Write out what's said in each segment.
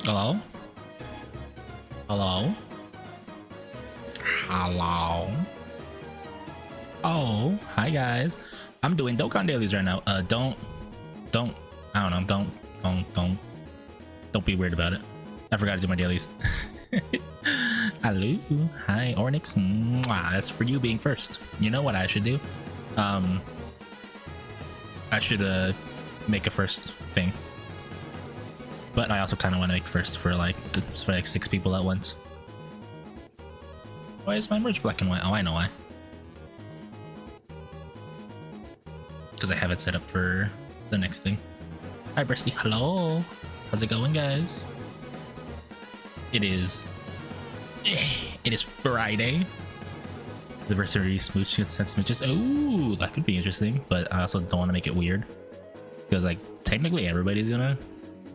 Hello? Hello? Hello? Oh, hi guys. I'm doing Dokkan dailies right now. Don't, I don't know, don't be weird about it. I forgot to do my dailies. Hello, hi, Ornix. Mwah, that's for you being first. You know what I should do? I should make a first thing. But I also kind of want to make first for like 6 people at once. Why is my merch black and white? Oh, I know why. Because I have it set up for the next thing. Hi, Bristy. Hello. How's it going, guys? It is Friday. The anniversary smooch gets sent smooches. Oh, that could be interesting. But I also don't want to make it weird because like technically everybody's gonna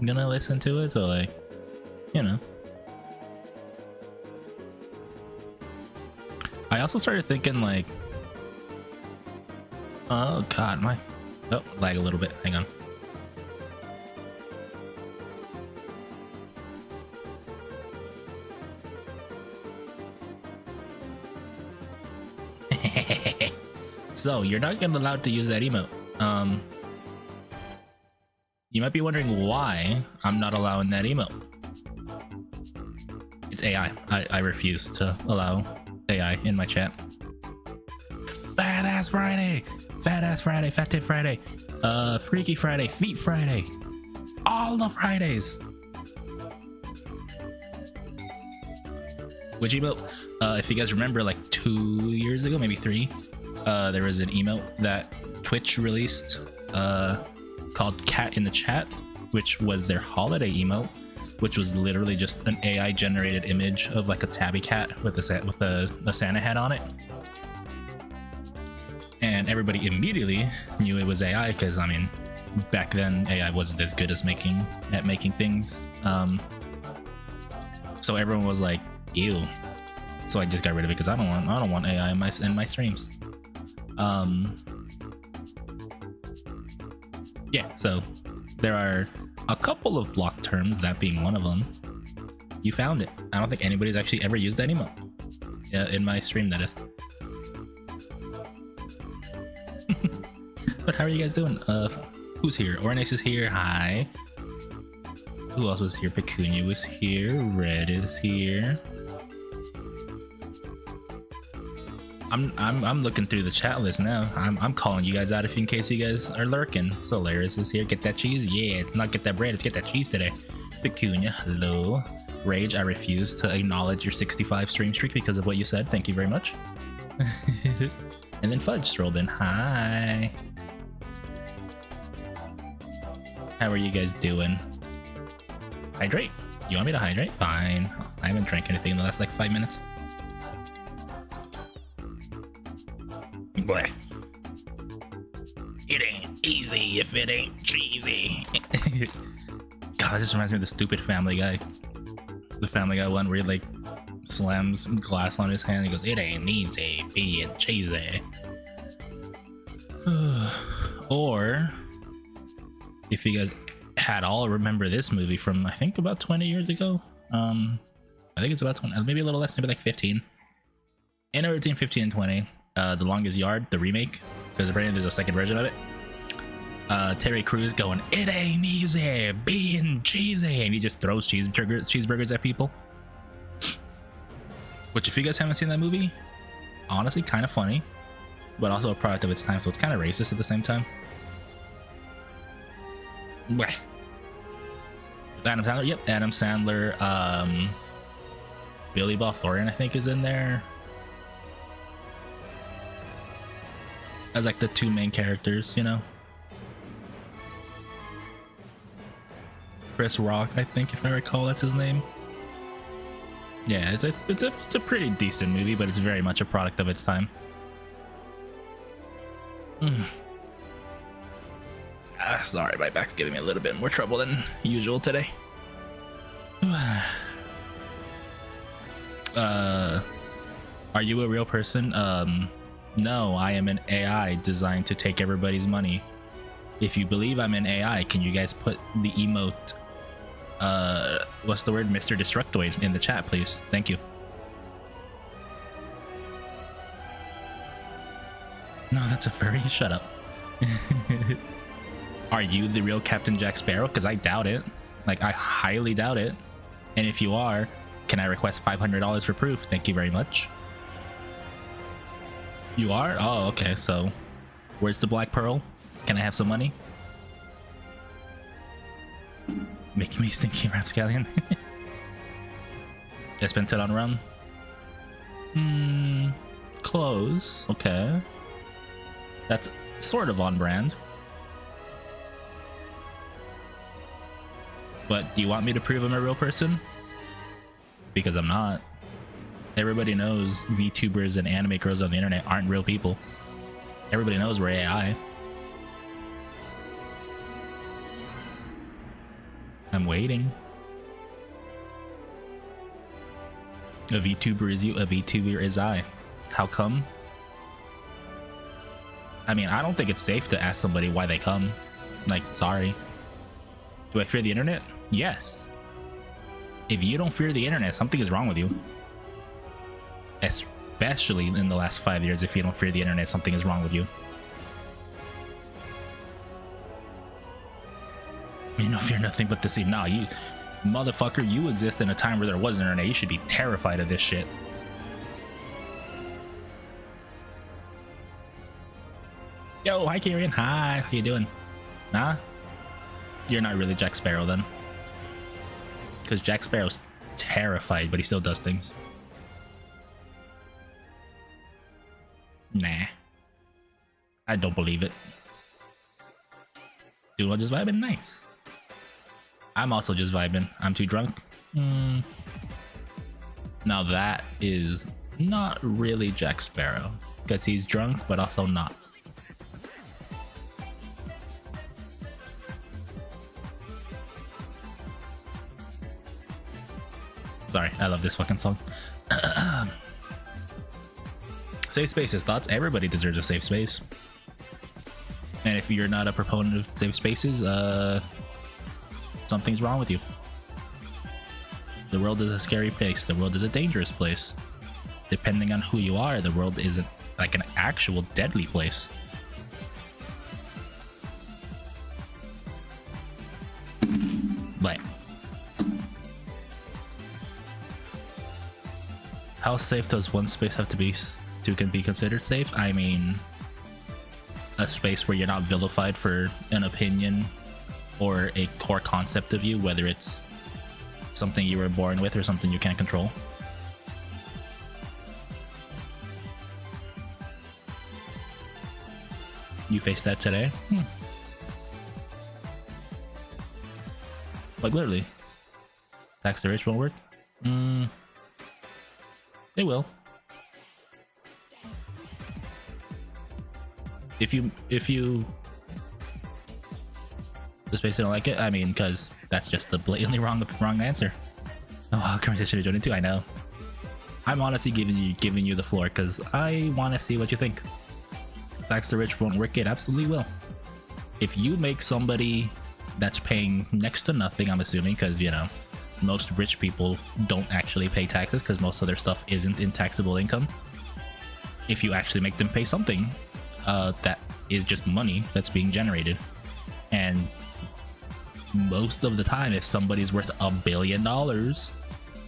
listen to it. So like, you know. I also started thinking like, oh god, lag a little bit. Hang on. So you're not gonna allowed to use that emote. You might be wondering why I'm not allowing that emote. It's AI. I refuse to allow AI in my chat. Fat ass Friday, fat tip Friday, Freaky Friday, Feet Friday, all the Fridays. Which emote? If you guys remember, like 2 years ago, maybe 3, there was an emote that Twitch released called Cat in the Chat, which was their holiday emote, which was literally just an AI generated image of like a tabby cat with a Santa hat on it. And everybody immediately knew it was AI because, I mean, back then AI wasn't as good as making things. So everyone was like, ew. So I just got rid of it because I don't want AI in my streams. Yeah, so there are a couple of block terms, that being one of them. You found it. I don't think anybody's actually ever used that emote. Yeah, in my stream, that is. But how are you guys doing? Who's here? Ornix is here. Hi. Who else was here? Pecunia was here. Red is here. I'm looking through the chat list now. I'm calling you guys out if in case you guys are lurking. Solaris is here. Get that cheese? Yeah, it's not get that bread, it's get that cheese today. Pecunia, hello. Rage, I refuse to acknowledge your 65 stream streak because of what you said. Thank you very much. And then Fudge strolled in. Hi. How are you guys doing? Hydrate? You want me to hydrate? Fine. I haven't drank anything in the last like 5 minutes. Boy, it ain't easy if it ain't cheesy. God, that just reminds me of the stupid Family Guy. The Family Guy one where he like slams glass on his hand and he goes, "It ain't easy being cheesy." Or if you guys had all remember this movie from I think about 20 years ago. I think it's about 20, maybe a little less, maybe like 15. Anywhere between 15 and 20. The Longest Yard, the remake, because apparently there's a second version of it. Terry Crews going, "It ain't easy being cheesy," and he just throws cheeseburgers at people. Which, if you guys haven't seen that movie, honestly, kind of funny, but also a product of its time, so it's kind of racist at the same time. Blech. Adam Sandler, yep, Adam Sandler. Billy Bob Thornton, I think, is in there as like the 2 main characters, you know. Chris Rock, I think, if I recall, that's his name. Yeah, it's a pretty decent movie, but it's very much a product of its time. Sorry, my back's giving me a little bit more trouble than usual today. Are you a real person? No, I am an AI designed to take everybody's money. If you believe I'm an AI, can you guys put the emote What's the word? Mr. Destructoid in the chat, please. Thank you. No, that's a furry. Shut up. Are you the real Captain Jack Sparrow? Because I doubt it. Like, I highly doubt it. And if you are, can I request $500 for proof? Thank you very much. You are? Oh, okay. So, where's the Black Pearl? Can I have some money? Making me stinky rapscallion. I spent it on rum. Clothes. Okay. That's sort of on brand. But do you want me to prove I'm a real person? Because I'm not. Everybody knows VTubers and anime girls on the internet aren't real people. Everybody knows we're AI. I'm waiting. A VTuber is you, a VTuber is I. How come? I mean, I don't think it's safe to ask somebody why they come. Like, sorry. Do I fear the internet? Yes. If you don't fear the internet, something is wrong with you. Especially in the last 5 years, if you don't fear the internet, something is wrong with you. You know, fear nothing but the sea. Nah, you motherfucker, you exist in a time where there was internet. You should be terrified of this shit. Yo, hi Kieran. Hi, how you doing? Nah? You're not really Jack Sparrow then. Because Jack Sparrow's terrified, but he still does things. Nah. I don't believe it. Dude, I'm just vibing nice. I'm also just vibing. I'm too drunk. Now that is not really Jack Sparrow. Because he's drunk, but also not. Sorry, I love this fucking song. Safe spaces, thoughts? Everybody deserves a safe space. And if you're not a proponent of safe spaces, something's wrong with you. The world is a scary place. The world is a dangerous place. Depending on who you are, the world isn't like an actual deadly place. But how safe does one space have to be to can be considered safe? I mean, a space where you're not vilified for an opinion or a core concept of you, whether it's something you were born with or something you can't control. You faced that today? Like literally. Tax the rich won't work? It will. If you the space didn't like it, I mean, because that's just the blatantly wrong answer. Oh, conversation to join into. I know. I'm honestly giving you the floor because I want to see what you think. Tax the rich won't work. It absolutely will. If you make somebody that's paying next to nothing, I'm assuming, because you know most rich people don't actually pay taxes because most of their stuff isn't in taxable income. If you actually make them pay something that is just money that's being generated, and most of the time, if somebody's worth $1 billion,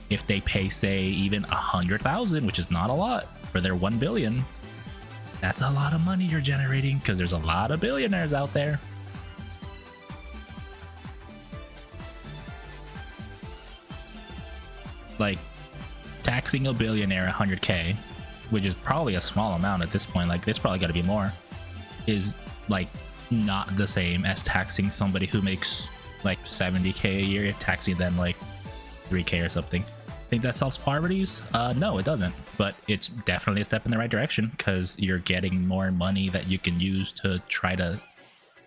if they pay, say, even 100,000, which is not a lot for their 1 billion, that's a lot of money you're generating because there's a lot of billionaires out there. Like, taxing a billionaire 100K, which is probably a small amount at this point, like there's probably got to be more, is like not the same as taxing somebody who makes like 70K a year, taxing them like 3K or something. Think that solves poverties? No, it doesn't, but it's definitely a step in the right direction because you're getting more money that you can use to try to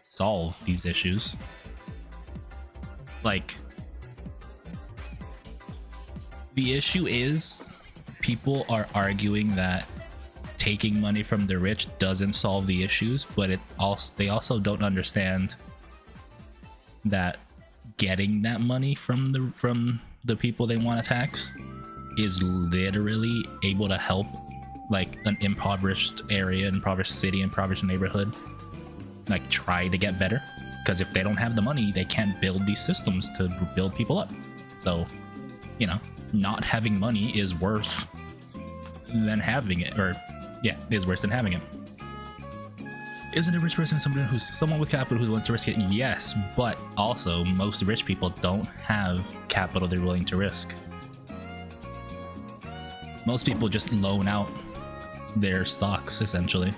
solve these issues. Like, the issue is people are arguing that taking money from the rich doesn't solve the issues, but they also don't understand that getting that money from the people they want to tax is literally able to help like an impoverished area, impoverished city, impoverished neighborhood like try to get better, because if they don't have the money, they can't build these systems to build people up. So, you know, not having money is worse than having it, or yeah, is worse than having it. Isn't a rich person someone with capital who's willing to risk it? Yes, but also most rich people don't have capital they're willing to risk. Most people just loan out their stocks, essentially.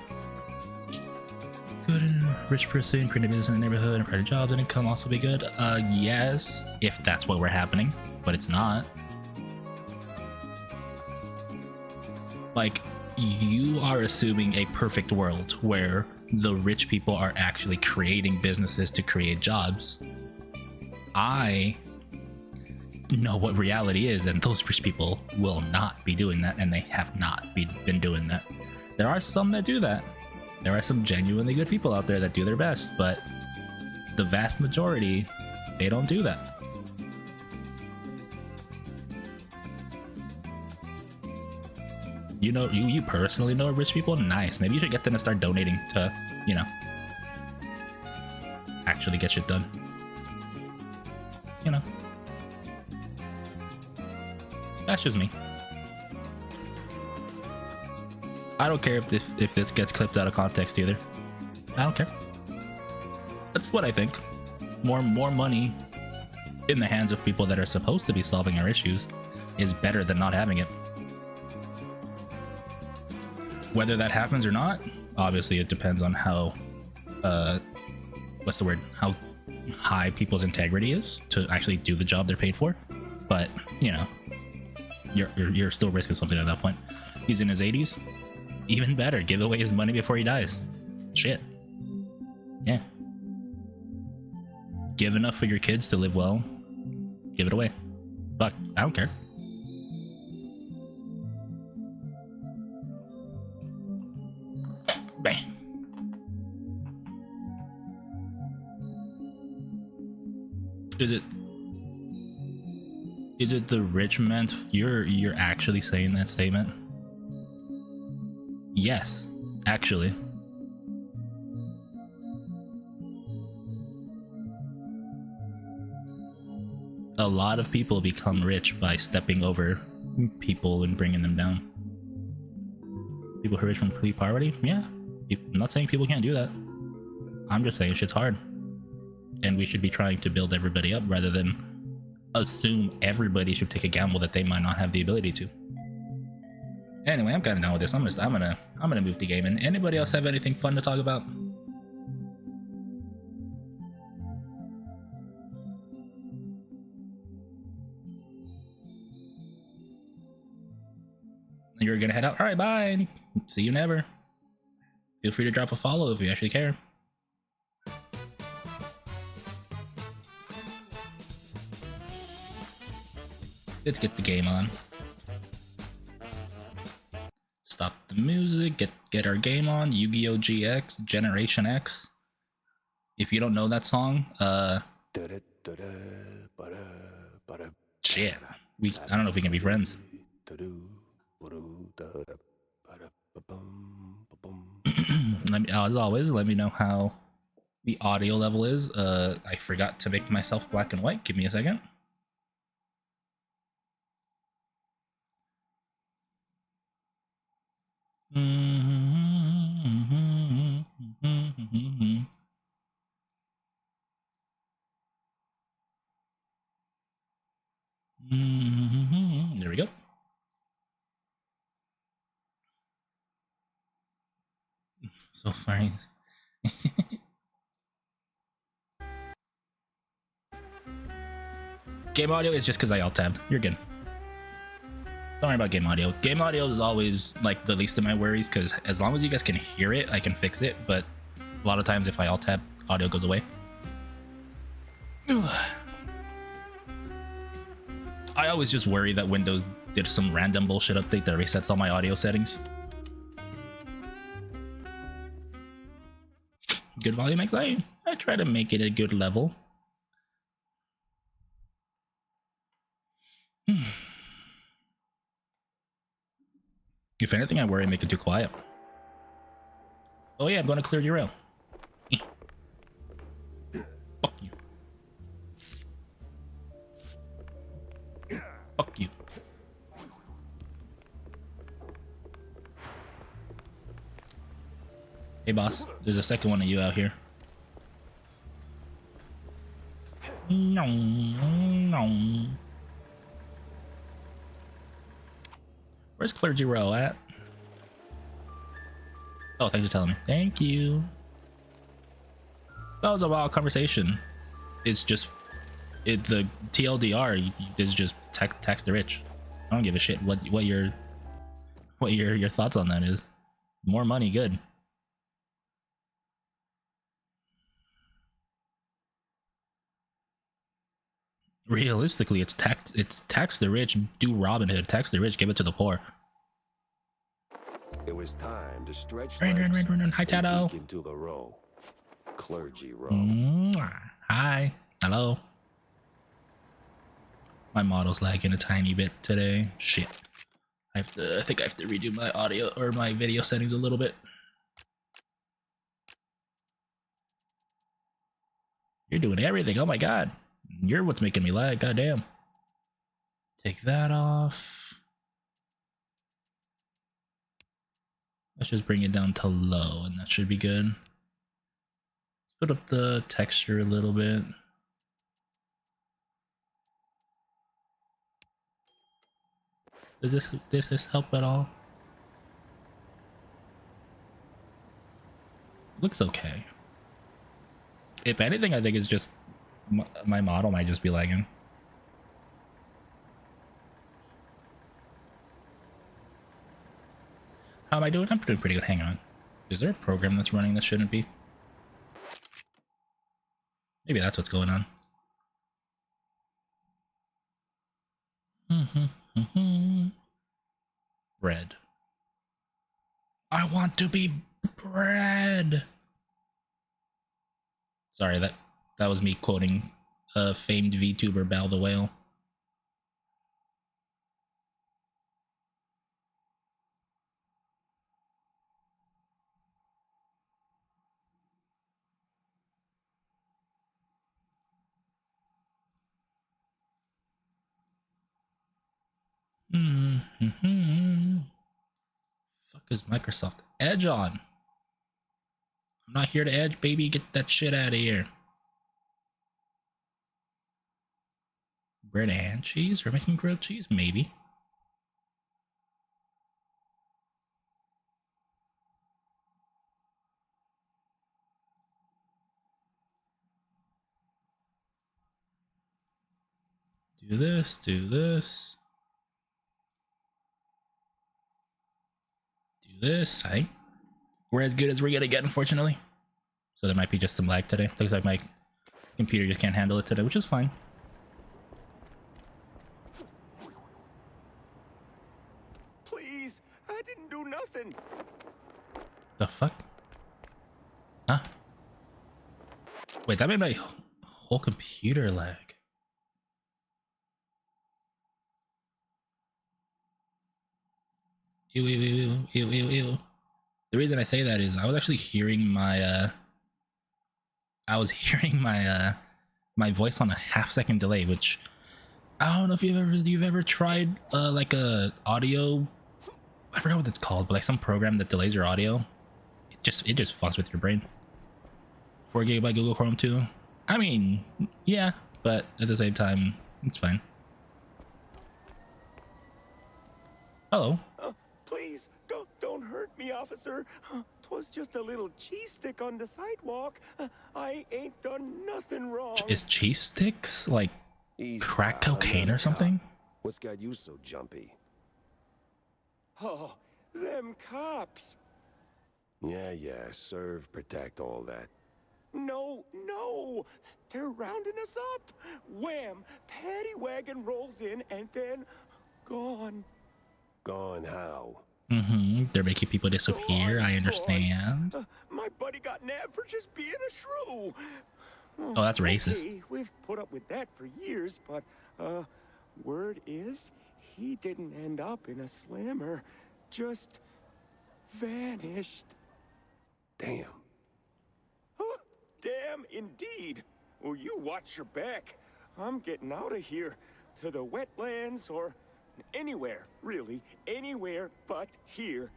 Good and rich person, creating business in the neighborhood, and creating jobs and income also be good. Yes, if that's what we're happening, but it's not. Like, you are assuming a perfect world where the rich people are actually creating businesses to create jobs. I know what reality is, and those rich people will not be doing that, and they have not been doing that. There are some that do that. There are some genuinely good people out there that do their best, but the vast majority, they don't do that. You know, you personally know rich people? Nice. Maybe you should get them to start donating to, you know, actually get shit done. You know. That's just me. I don't care if this gets clipped out of context either. I don't care. That's what I think. More money in the hands of people that are supposed to be solving our issues is better than not having it. Whether that happens or not, obviously it depends on how how high people's integrity is to actually do the job they're paid for. But you know, you're still risking something at that point. He's in his 80s. Even better, give away his money before he dies. Shit. Yeah. Give enough for your kids to live well. Give it away. Fuck, I don't care. Bang. Is it the rich man's? You're actually saying that statement? Yes, actually. A lot of people become rich by stepping over people and bringing them down. People who are rich from complete poverty? Yeah. I'm not saying people can't do that. I'm just saying shit's hard. And we should be trying to build everybody up rather than assume everybody should take a gamble that they might not have the ability to. Anyway, I'm kind of done with this. I'm gonna move to gaming. Anybody else have anything fun to talk about? You're gonna head out? All right, bye. See you never. Feel free to drop a follow if you actually care. Let's get the game on. Stop the music, get our game on. Yu-Gi-Oh! GX, Generation X. If you don't know that song, shit. I don't know if we can be friends. As always, let me know how the audio level is. I forgot to make myself black and white. Give me a second. There we go. So funny. Game audio is just because I alt-tabbed. You're good. Don't worry about game audio. Game audio is always like the least of my worries, because as long as you guys can hear it, I can fix it. But a lot of times if I alt-tab, audio goes away. I always just worry that Windows did some random bullshit update that resets all my audio settings. Good volume mix. I try to make it a good level. If anything, I worry make it too quiet. Oh yeah, I'm going to clear your rail. Fuck you. Fuck you. Hey boss, there's a second one of you out here. No, no. Where's Clergy Row at? Oh, thanks for telling me. Thank you. That was a wild conversation. It's just, the TLDR is just tax the rich. I don't give a shit what your thoughts on that is. More money, good. Realistically, it's tax the rich, do Robin Hood, tax the rich, give it to the poor. It was time to stretch Run. Hi, Tato. into the row. Clergy row. Hi. Hello. My model's lagging a tiny bit today. Shit. I think I have to redo my audio or my video settings a little bit. You're doing everything. Oh my god. You're what's making me lag. Goddamn. Take that off. Let's just bring it down to low and that should be good. Put up the texture a little bit. Does this help at all? Looks okay. If anything, I think it's just my model might just be lagging. How am I doing? I'm doing pretty good. Hang on. Is there a program that's running that shouldn't be? Maybe that's what's going on. Bread. I want to be bread. Sorry, that was me quoting a famed VTuber, Bal the Whale. Fuck is Microsoft Edge on? I'm not here to edge, baby. Get that shit out of here. Bread and cheese? We're making grilled cheese? Maybe. Do this, do this. Do this. I think we're as good as we're gonna get, unfortunately. So there might be just some lag today. Looks like my computer just can't handle it today, which is fine. Please, I didn't do nothing. The fuck? Huh? Wait, that made my whole computer lag. Ew. The reason I say that is I was actually hearing my my voice on a half-second delay, which I don't know if you've ever tried like a audio, I forgot what it's called, but like some program that delays your audio. It just fucks with your brain. 4 GB Google Chrome 2. I mean, yeah, but at the same time, it's fine. Hello. Please, don't hurt me, officer. 'Twas just a little cheese stick on the sidewalk. I ain't done nothing wrong. Is cheese sticks like Easy, crack pal, cocaine or something? What's got you so jumpy? Oh, them cops. Yeah, serve, protect, all that. No, they're rounding us up. Wham, paddy wagon rolls in and then gone. Gone how? They're making people disappear. I understand. My buddy got nabbed for just being a shrew. Oh, that's racist. Okay, we've put up with that for years, but Word is, he didn't end up in a slammer, just vanished. Damn. Huh, damn indeed. Well, you watch your back. I'm getting out of here. To the wetlands or anywhere, really. Anywhere but here.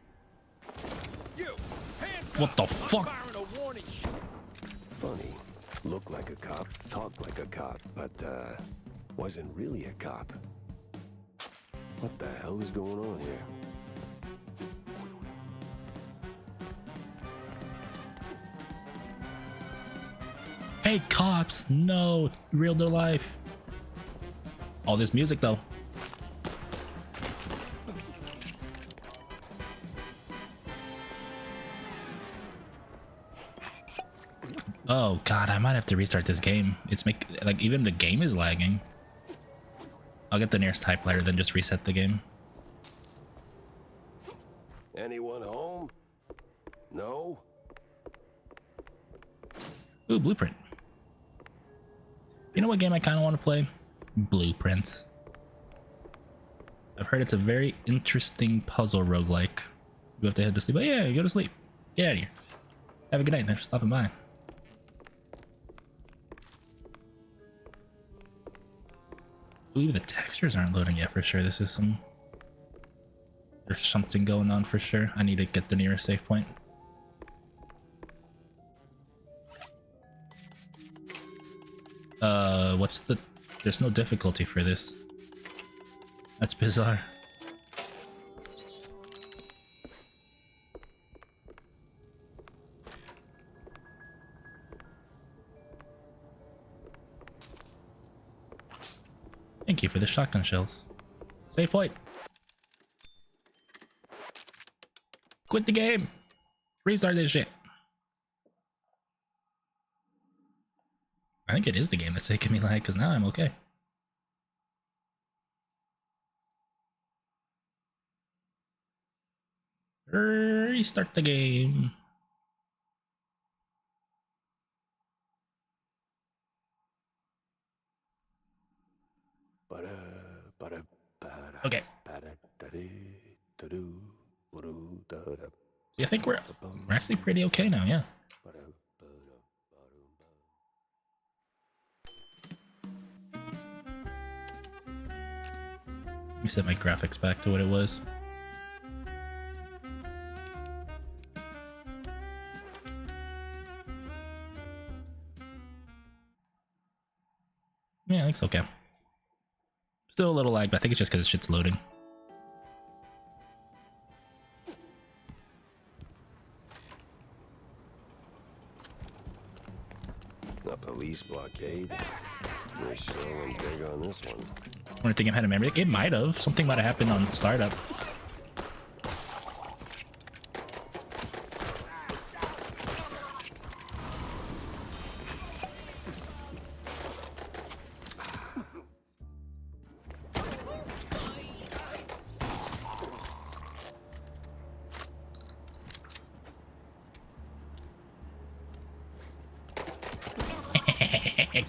You! Hands What up! the I'm fuck? firing a warning shot. Funny. Looked like a cop, talked like a cop, but, wasn't really a cop. What the hell is going on here? Fake cops. No, real to life. All this music though. Oh god, I might have to restart this game. It's like even the game is lagging. I'll get the nearest typewriter, then just reset the game. Anyone home? No? Ooh, Blueprint. You know what game I kind of want to play? Blueprints. I've heard it's a very interesting puzzle roguelike. You have to head to sleep. Oh yeah, you go to sleep. Get out of here. Have a good night. Thanks for stopping by. Ooh, even the textures aren't loading yet for sure. This is some... There's something going on for sure. I need to get the nearest save point. What's the... There's no difficulty for this. That's bizarre. Thank you for the shotgun shells. Save point. Quit the game. Restart this shit. I think it is the game that's making me lag, because now I'm okay. Restart the game. Okay. See, I think we're actually pretty okay now, yeah. Let me set my graphics back to what it was. Yeah, I think it's okay. Still a little lag, but I think it's just because shit's loading. A police blockade? We're showing big on this one. I don't think I've had a memory. It might have. Something might have happened on startup.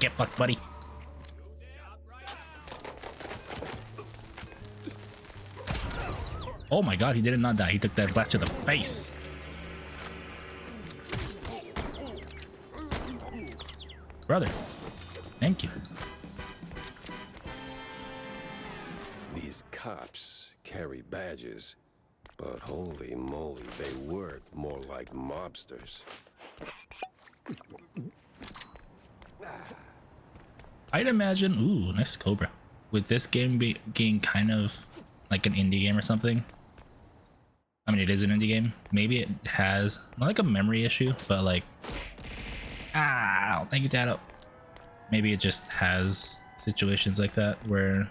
Get fucked, buddy. Oh my god, he did not die. He took that blast to the face. Brother, thank you. These cops carry badges, but holy moly, they work more like mobsters. I'd imagine, ooh, nice Cobra. With this game being kind of like an indie game or something. I mean, it is an indie game. Maybe it has, not like a memory issue, but like, ow, thank you, Tato. Maybe it just has situations like that where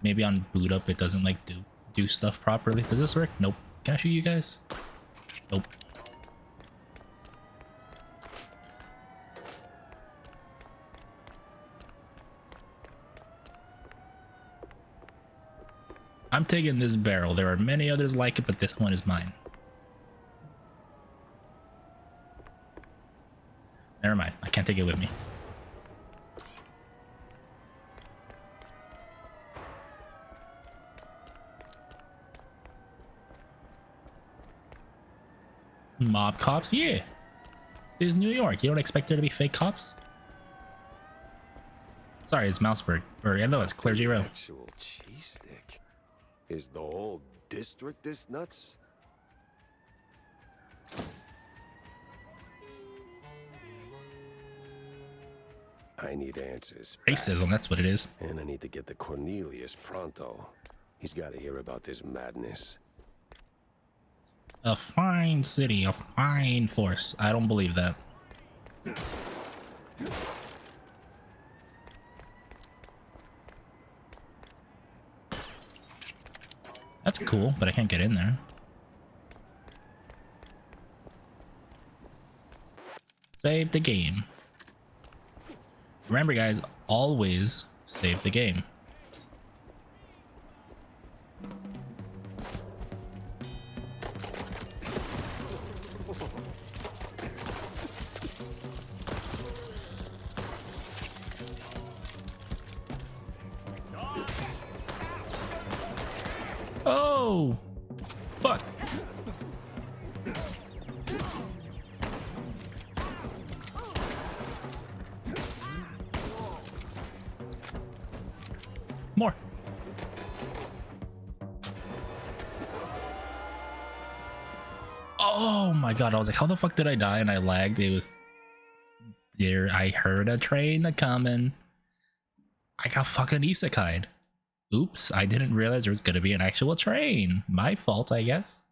maybe on boot up it doesn't like do stuff properly. Does this work? Nope. Can I shoot you guys? Nope. I'm taking this barrel. There are many others like it, but this one is mine. Never mind. I can't take it with me. Mob cops? Yeah. This is New York. You don't expect there to be fake cops? Sorry, it's Mouseburg. Or, yeah, no, it's Clergy Row. Actual cheese stick. Is the whole district this nuts? I need answers. Racism, fast. that's what it is. And I need to get to Cornelius pronto. He's got to hear about this madness. A fine city, a fine force. I don't believe that. That's cool, but I can't get in there. Save the game. Remember, guys, always save the game. Oh, fuck. More. Oh my god, I was like, how the fuck did I die? And I lagged. It was there. I heard a train coming. I got fucking isekai'd. Oops, I didn't realize there was gonna be an actual train. My fault, I guess.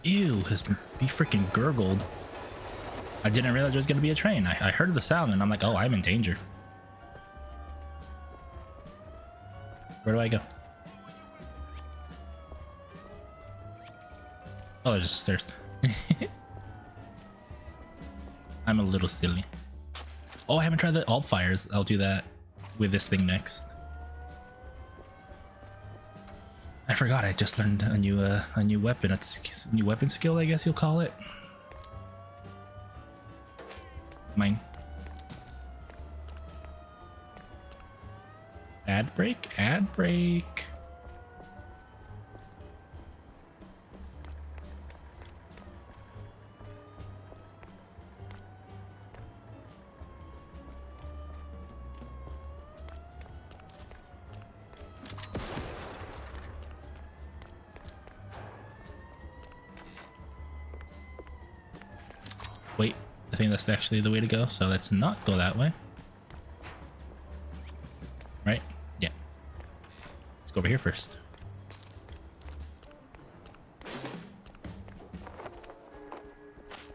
Ew, he freaking gurgled. I didn't realize there was gonna be a train. I heard the sound and I'm like, oh, I'm in danger. Where do I go? Oh, there's just stairs. I'm a little silly. Oh, I haven't tried the alt fires. I'll do that with this thing next. I forgot. I just learned a new weapon. It's a new weapon skill, I guess you'll call it. Mine. Ad break. Ad break. Wait, I think that's actually the way to go, so let's not go that way. Right? Yeah. Let's go over here first.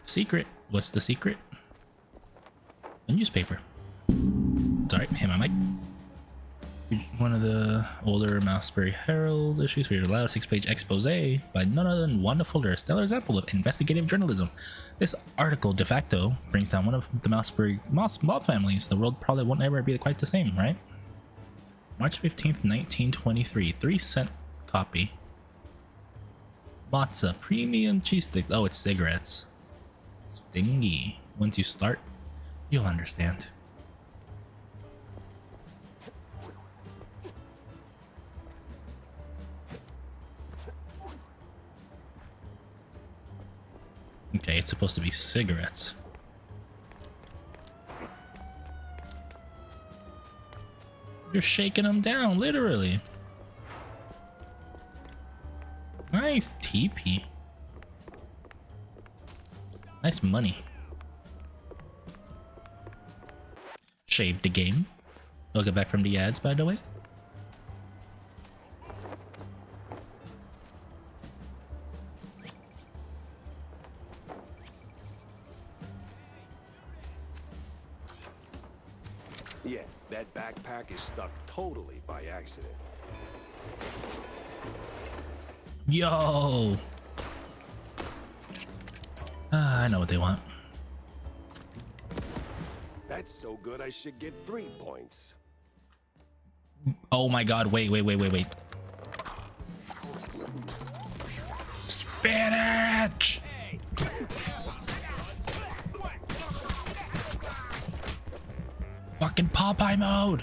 Secret. What's the secret? A newspaper. Sorry, hit my mic. One of the older Mousebury Herald issues features a loud 6-page expose by none other than Wanda Fuller, a stellar example of investigative journalism. This article de facto brings down one of the Mousebury mob families. The world probably won't ever be quite the same, right? March 15th, 1923. 3-cent copy. Matza premium cheese sticks. Oh, it's cigarettes. Stingy. Once you start, you'll understand. Okay, it's supposed to be cigarettes. You're shaking them down, literally. Nice TP. Nice money. Shaved the game. I'll get back from the ads, by the way. Yeah, that backpack is stuck totally by accident. Yo! I know what they want. That's so good I should get 3 points. Oh my god, wait. Spinach! Fucking Popeye mode!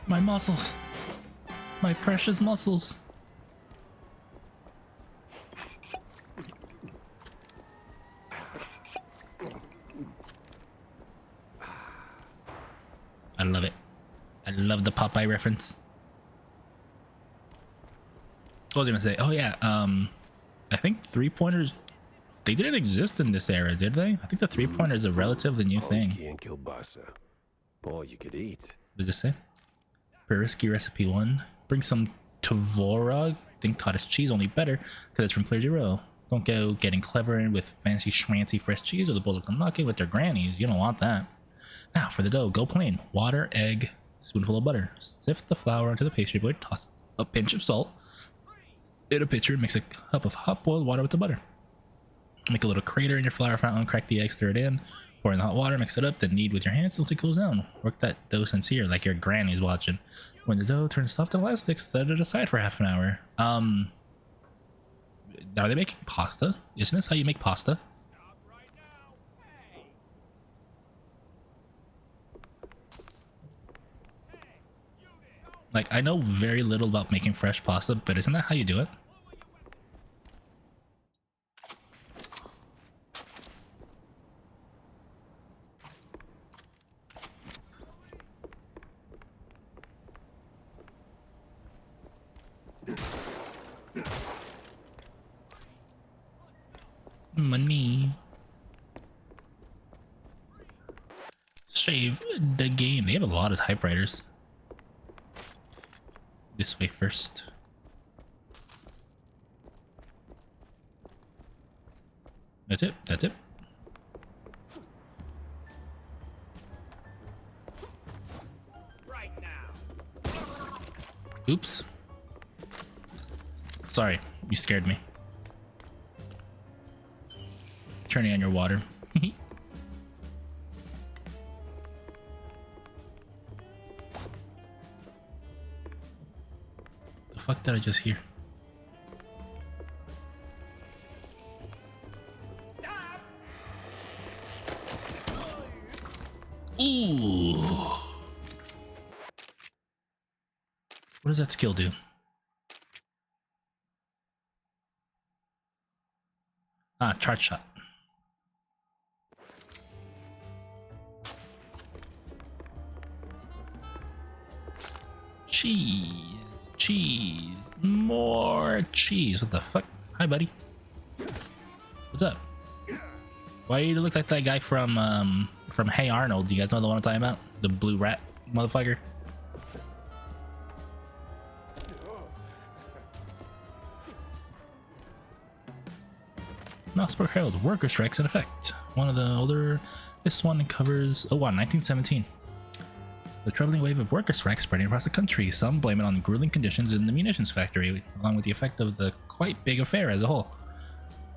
My muscles. My precious muscles. I love it. I love the Popeye reference. What was I gonna say? Oh yeah, I think 3-pointers, they didn't exist in this era, did they? I think the 3-pointer is a relatively new thing. And kielbasa. All you could eat. What does it say? Perisky recipe 1. Bring some tvorog, think cottage cheese, only better because it's from Clear Row. Don't go getting clever with fancy schmancy fresh cheese or the bulls will come knocking with their grannies. You don't want that. Now for the dough, go plain. Water, egg, spoonful of butter. Sift the flour onto the pastry board, toss a pinch of salt in a pitcher, and mix a cup of hot boiled water with the butter. Make a little crater in your flour fountain, crack the eggs, stir it in, pour in the hot water, mix it up, then knead with your hands until it cools down. Work that dough sincere, like your granny's watching. When the dough turns soft and elastic, set it aside for half an hour. Are they making pasta? Isn't this how you make pasta? Like, I know very little about making fresh pasta, but isn't that how you do it? Money. Save the game. They have a lot of typewriters. This way first. That's it. That's it. Right now. Oops. Sorry, you scared me. Turning on your water. The fuck did I just hear? Stop. Ooh. What does that skill do? Ah, charge shot. Cheese, more cheese. What the fuck? Hi, buddy. What's up? Why do you look like that guy from Hey Arnold? Do you guys know the one I'm talking about? The blue rat motherfucker. Mossberg Herald, worker strikes in effect. One of the older, this one covers, oh wow, 1917. The troubling wave of worker strikes spreading across the country. Some blame it on grueling conditions in the munitions factory, along with the effect of the quite big affair as a whole.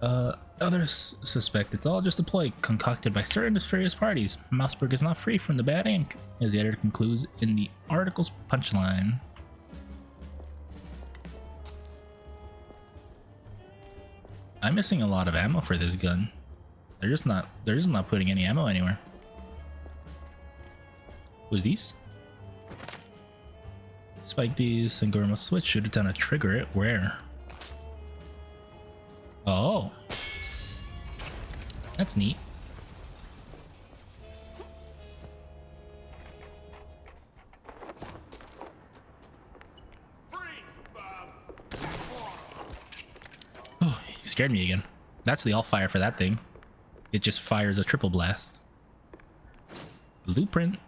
Others suspect it's all just a ploy concocted by certain nefarious parties. Mossberg is not free from the bad ink, as the editor concludes in the article's punchline. I'm missing a lot of ammo for this gun. They're just not putting any ammo anywhere. Who's these? Spike these and go remote switch, shoot it down to trigger it. Where? Oh. That's neat. Oh, he scared me again. That's the all fire for that thing. It just fires a triple blast. Blueprint.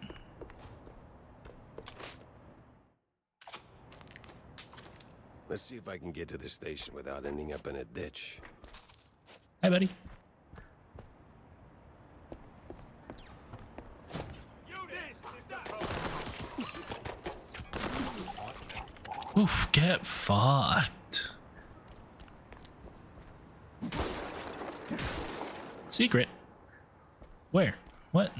Let's see if I can get to the station without ending up in a ditch. Hi, buddy. You this! Stop! Oof, get fucked. Secret? Where? What?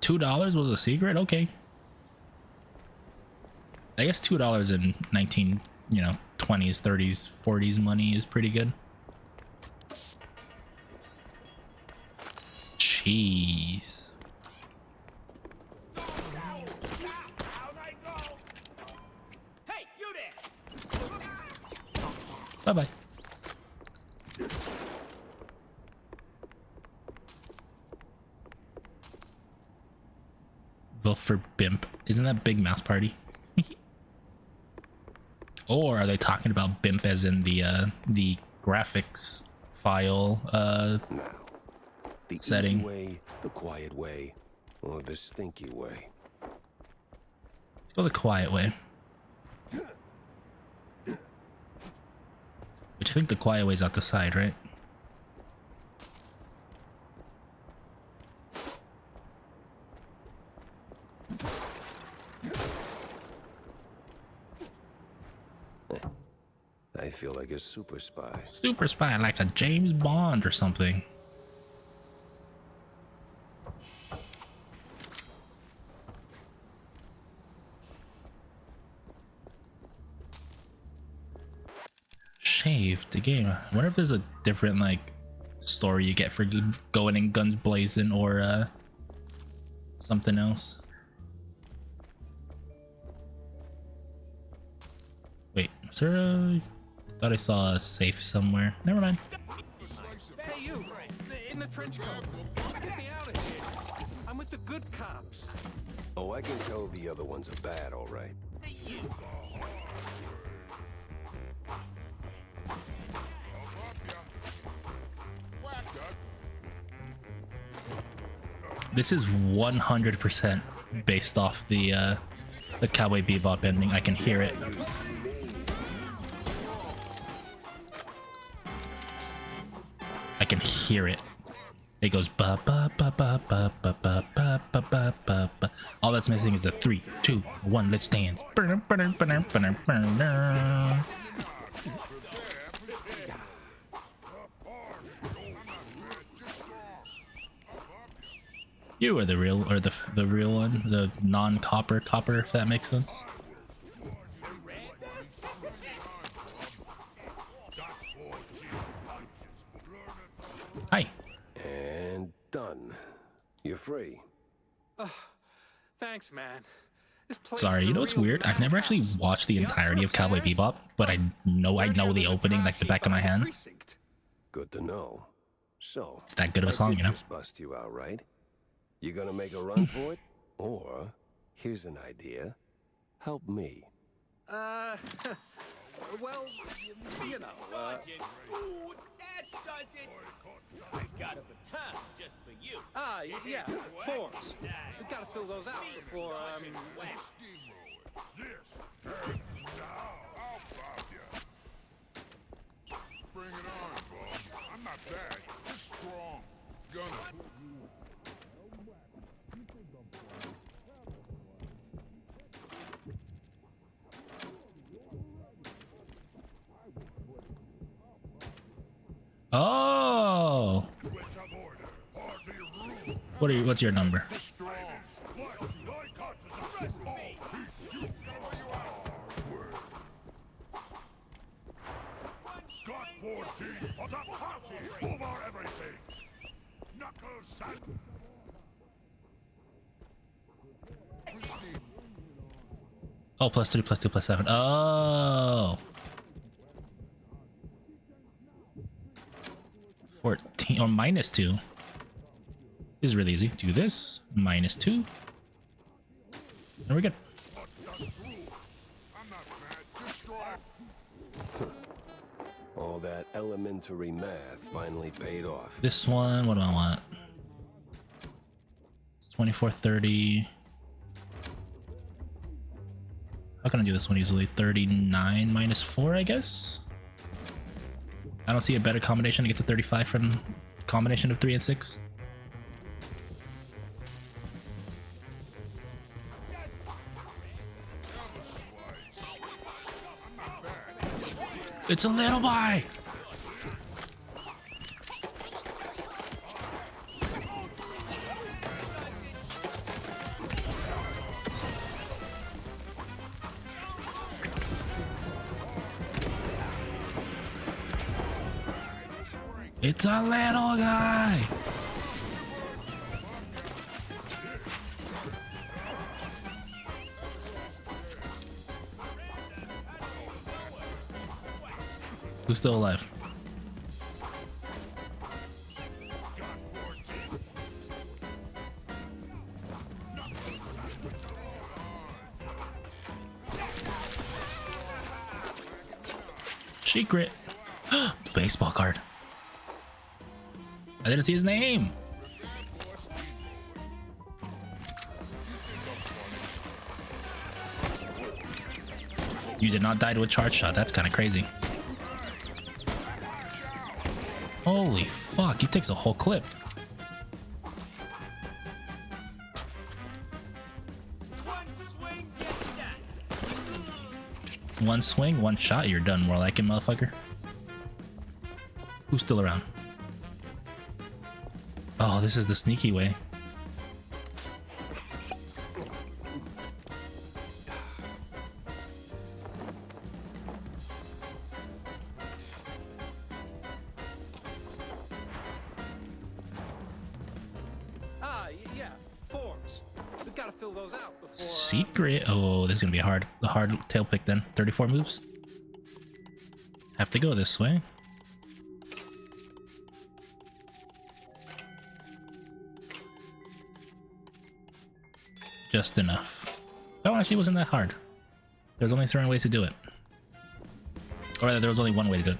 $2 was a secret? Okay. I guess $2 in 19, 20s, 30s, 40s money is pretty good. Jeez. Hey, you there! Bye-bye. Vote for BIMP. Isn't that Big Mouse Party? Or are they talking about BIMP as in the graphics file Now, the setting? easy way, the quiet way, or the stinky way. Let's go the quiet way. Which I think the quiet way is out the side, right? I feel like a super spy. Super spy, like a James Bond or something. Shaved the game. I wonder if there's a different like story you get for going in guns blazing or something else. Wait, is there a... Thought I saw a safe somewhere. Never mind. Hey, you! In the trench coat! Get me out of here! I'm with the good cops! Oh, I can tell the other ones are bad, all right. This is 100% based off the Cowboy Bebop ending. I can hear it. I can hear it. It goes ba ba ba ba ba ba ba ba ba ba ba ba. All that's missing is the 3, 2, 1. Let's dance. You are the real, or the real one, the non-copper copper, if that makes sense. Hi. And done. You're free. Thanks, man. This place Sorry, is you a know what's real weird? I've never actually madhouse. watched the The entirety of officer Cowboy upstairs? Bebop, but I know Dirtier the than opening like the trash back of my heap on the hand. precinct. Good to know. So, It's that good of a I song, did you know? just bust you out, right? You gonna make a run for it? Or, here's an idea. Help me. Well, you know, Sergeant! Ooh, that does it! I got a baton just for you. yeah, forms. We gotta fill those out before, This hurts now. I'll pop ya. Bring it on, Bob. I'm not bad, just strong. Gonna. Oh, Switch of order. Hard to your rule. what's your number? Strong. Squash. Boycott is a ball. You know you are. Word. Scott 4G. The party over everything. Knuckles, son. Oh, +3, +2, +7. Oh. 14 or -2. This is really easy. Do this, -2. And we're good. I'm not bad, just strong. All that elementary math finally paid off. This one, what do I want? It's 2430. How can I do this one easily? 39 minus 4, I guess? I don't see a better combination to get to 35 from combination of 3 and 6. It's a little boy! It's a little guy! Who's still alive? Secret! Baseball card. I didn't see his name. You did not die to a charge shot. That's kind of crazy. Holy fuck, he takes a whole clip. One swing, one shot, you're done. More like it, motherfucker. Who's still around? Oh, this is the sneaky way. Yeah, forms. We gotta fill those out before. Secret. Oh, this is gonna be a hard tail pick then. 34 moves. Have to go this way. Just enough. That one actually wasn't that hard. There's only certain ways to do it. Or rather, there was only one way to do it.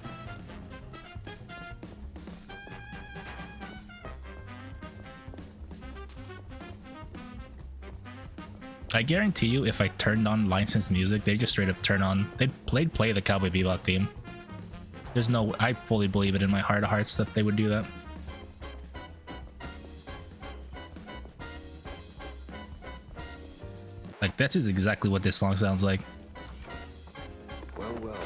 I guarantee you, if I turned on licensed music, they just straight up turn on. They'd play the Cowboy Bebop theme. There's no. I fully believe it in my heart of hearts that they would do that. Like, that is exactly what this song sounds like. Well,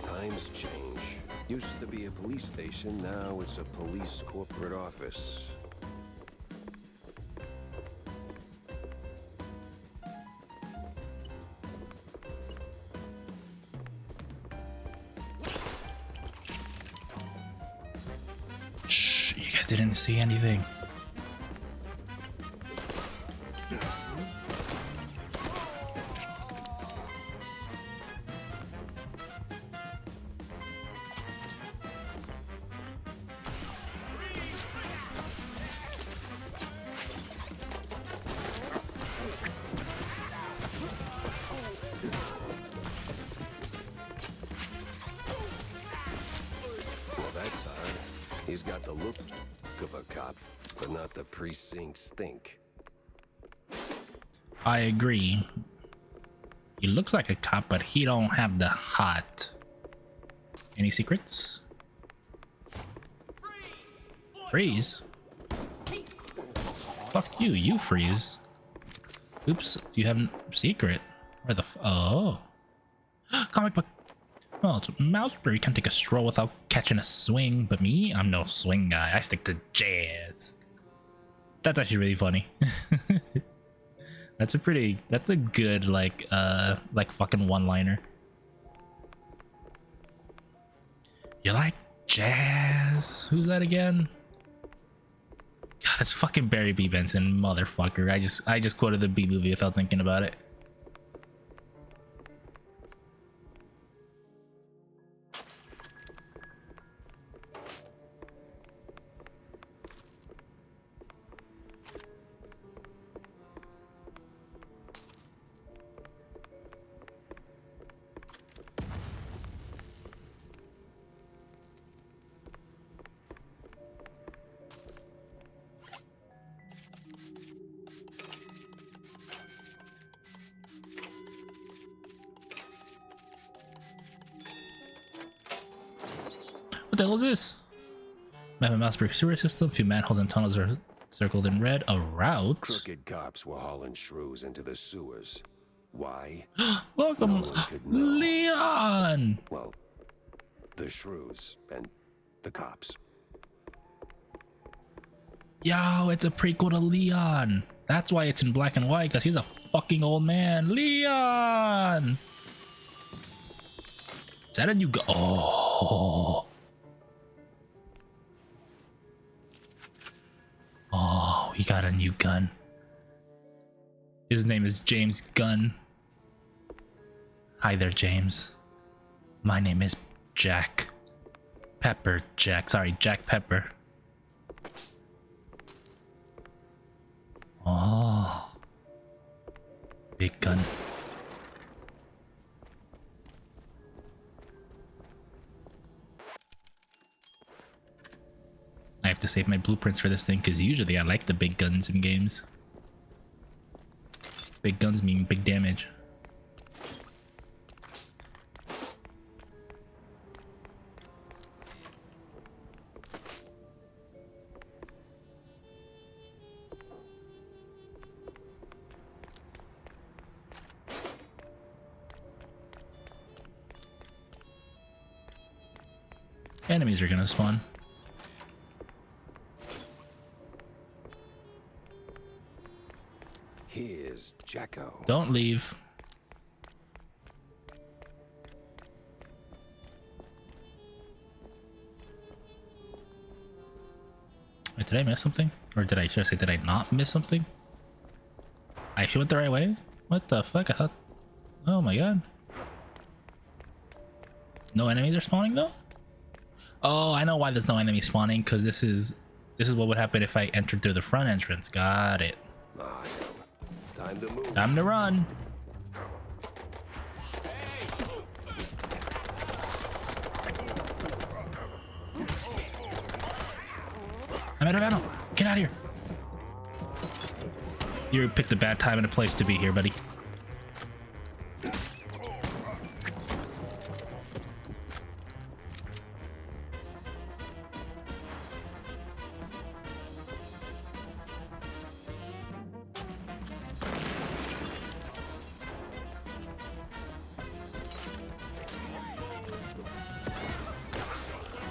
times change. Used to be a police station, now it's a police corporate office. Shh, you guys didn't see anything. That's hard. He's got the look of a cop, but not the precinct stink. I agree. He looks like a cop, but he don't have the hot. Any secrets? Freeze? Fuck you, you freeze. Oops, you haven't secret. Where the oh. Comic book. Well, Brie can take a stroll without catching a swing, but me, I'm no swing guy. I stick to jazz. That's actually really funny. That's a good like fucking one-liner. You like jazz? Who's that again? God, that's fucking Barry B. Benson, motherfucker. I just quoted the B movie without thinking about it. the hell is this? Map of Mousebrook sewer system. Few manholes and tunnels are circled in red. A route. Crooked cops were hauling shrews into the sewers. Why? Welcome, No one could know. Leon. Well, the shrews and the cops. Yo, it's a prequel to Leon. That's why it's in black and white, because he's a fucking old man. Leon. Is that a new gun? Oh. Oh, he got a new gun. His name is James Gunn. Hi there, James. My name is Jack. Pepper Jack. Sorry, Jack Pepper. Oh. Big gun. I have to save my blueprints for this thing because usually I like the big guns in games. Big guns mean big damage. Enemies are gonna spawn. Here's Jacko. Don't leave. Wait, did I miss something? Or should I say, did I not miss something? I actually went the right way? What the fuck? I thought... Oh my god. No enemies are spawning though? Oh, I know why there's no enemy spawning, because this is what would happen if I entered through the front entrance. Got it. Ah, time to move. Time to run. I'm out of ammo. Get out of here. You picked a bad time and a place to be here, buddy.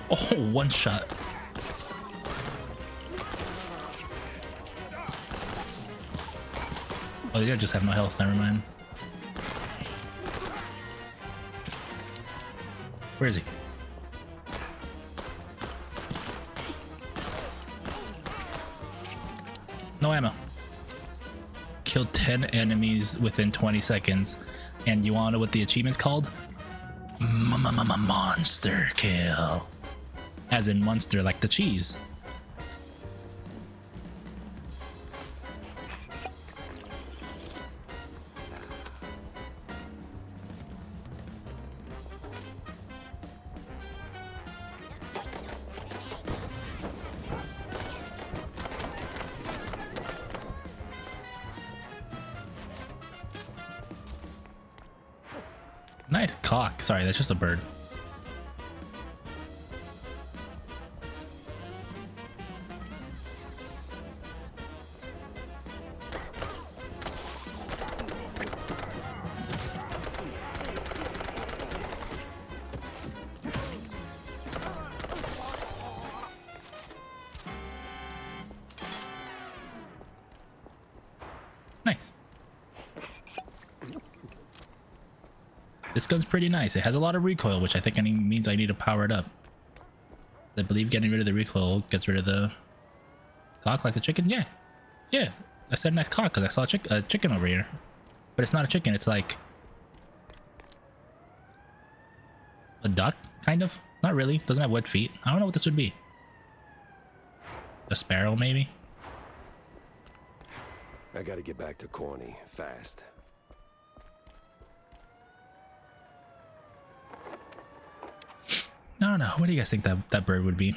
Oh, one shot. Oh, they just have no health. Never mind. Where is he? No ammo. Killed 10 enemies within 20 seconds. And you wanna know what the achievement's called? Monster kill. As in monster, like the cheese. Nice cock. Sorry, that's just a bird. Nice. This gun's pretty nice. It has a lot of recoil, which I think means I need to power it up. I believe getting rid of the recoil gets rid of the cock like the chicken. Yeah. Yeah. I said nice cock because I saw a chicken over here. But it's not a chicken. It's like a duck, kind of. Not really. Doesn't have webbed feet. I don't know what this would be. A sparrow, maybe? I gotta get back to Corny, fast. I don't know. What do you guys think that bird would be?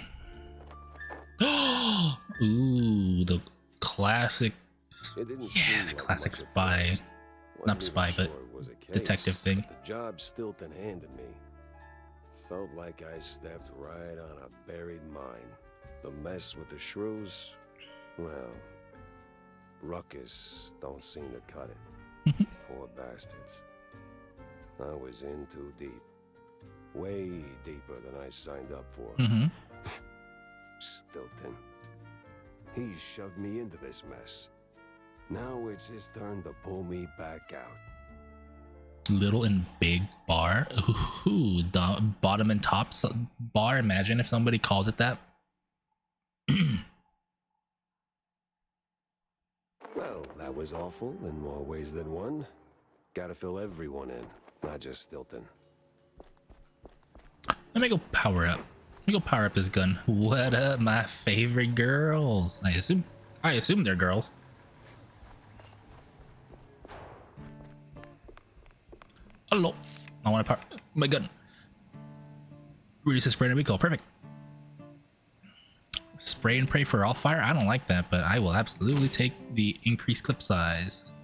Ooh, the classic. Yeah, the classic spy. Not spy, but detective thing. The job Stilton handed me felt like I stepped right on a buried mine. The mess with the shrews, well, Ruckus don't seem to cut it. Poor bastards. I was in too deep. Way deeper than I signed up for. Stilton. He shoved me into this mess. Now it's his turn to pull me back out. Little and big bar. Ooh, bottom and top bar. Imagine if somebody calls it that. Well, that was awful in more ways than one. Gotta fill everyone in, not just Stilton. Let me go power up. Let me go power up this gun. What up, my favorite girls? I assume they're girls. Hello. I want to power my gun. Reduces spray and recoil. Perfect. Spray and pray for all fire. I don't like that, but I will absolutely take the increased clip size.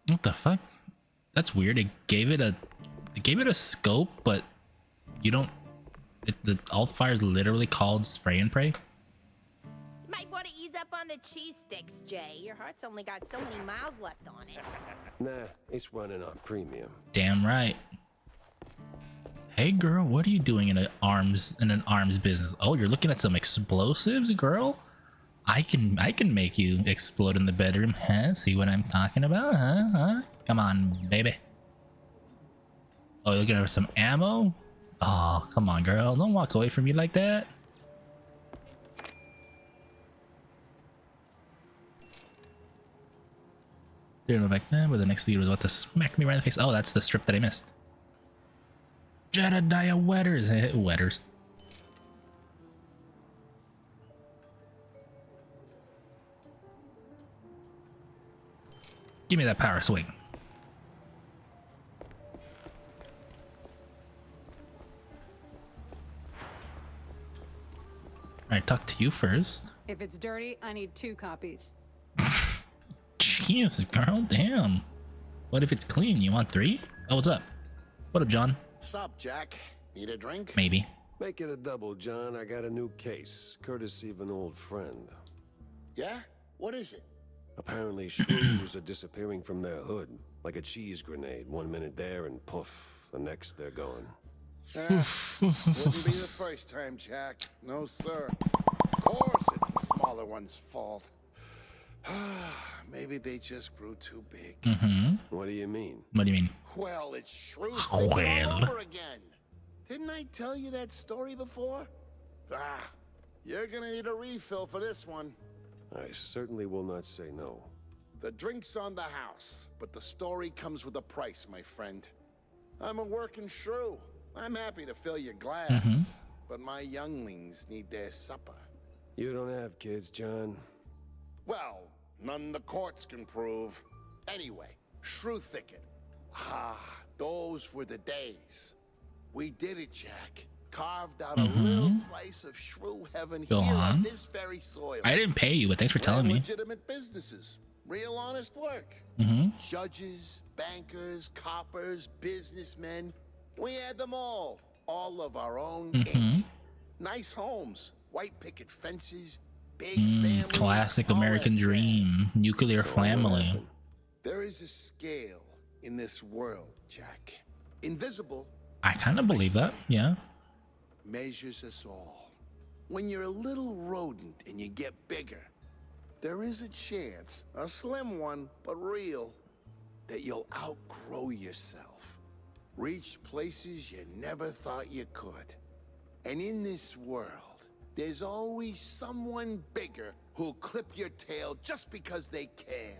What the fuck? That's weird. It gave it a scope, but you don't. The alt fire is literally called spray and pray. Might want to ease up on the cheese sticks, Jay. Your heart's only got so many miles left on it. Nah, it's running on premium. Damn right. Hey girl, what are you doing in an arms business? Oh, you're looking at some explosives, girl? I can make you explode in the bedroom, huh? See what I'm talking about, huh? Come on, baby. Oh, you're looking for some ammo? Oh, come on, girl. Don't walk away from me like that. Didn't know back then, but the next lead was about to smack me right in the face. Oh, that's the strip that I missed. Jedediah Wetters. Wetters. Give me that power swing. Alright, talk to you first. If it's dirty, I need 2 copies. Jesus, girl, damn. What if it's clean? You want 3? Oh, what's up? What up, John? Sup, Jack? Need a drink? Maybe. Make it a double, John. I got a new case, courtesy of an old friend. Yeah? What is it? Apparently, shrews are disappearing from their hood, like a cheese grenade. 1 minute there, and poof, the next they're gone. Wouldn't be the first time, Jack. No, sir. Of course, it's the smaller one's fault. Maybe they just grew too big. What do you mean? What do you mean? Well, it's shrews Well. all over again. Didn't I tell you that story before? You're gonna need a refill for this one. I certainly will not say no. The drink's on the house, but the story comes with a price, my friend. I'm a working shrew. I'm happy to fill your glass, but my younglings need their supper. You don't have kids, John? Well, none the courts can prove. Anyway, Shrew Thicket. Those were the days. We did it, Jack. Carved out a little slice of shrew heaven Go here on. on this very soil. I didn't pay you, but thanks for telling me. Legitimate businesses. Real honest work. Judges, bankers, coppers, businessmen. We had them all. All of our own ink. Nice homes, white picket fences, big families. Classic all American that jazz. dream. Nuclear family. There is a scale in this world, Jack. Invisible, I kind of believe that, yeah. measures us all. When you're a little rodent and you get bigger, there is a chance, a slim one, but real, that you'll outgrow yourself. Reach places you never thought you could. And in this world, there's always someone bigger who'll clip your tail just because they can.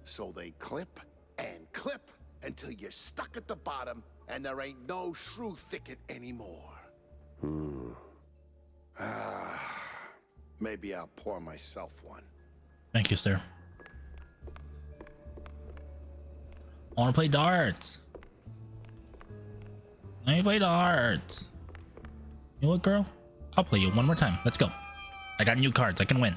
So they clip and clip until you're stuck at the bottom and there ain't no Shrew Thicket anymore. Maybe I'll pour myself one. Thank you, sir. I want to play darts. Let me play darts. You know what, girl? I'll play you one more time. Let's go. I got new cards. I can win.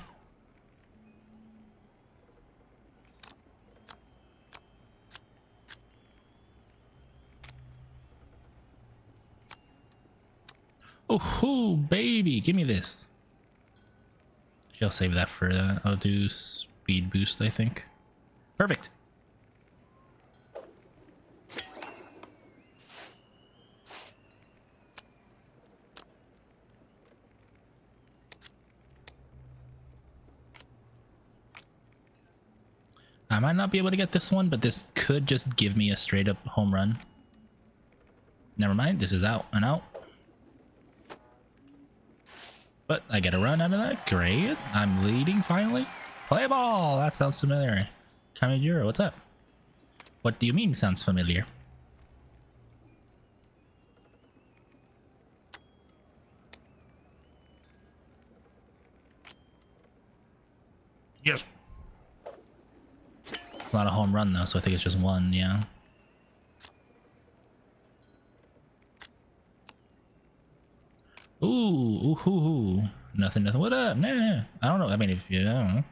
Oh, baby. Give me this. I'll save that for I'll do speed boost, I think. Perfect. I might not be able to get this one, but this could just give me a straight up home run. Never mind, this is out and out. But I get a run out of that. Great. I'm leading finally. Play ball. That sounds familiar. Kamijiro, what's up? What do you mean sounds familiar? Yes. It's not a home run though, so I think it's just one, yeah. Ooh. Nothing. What up? Nah. I don't know. I mean, if you don't know,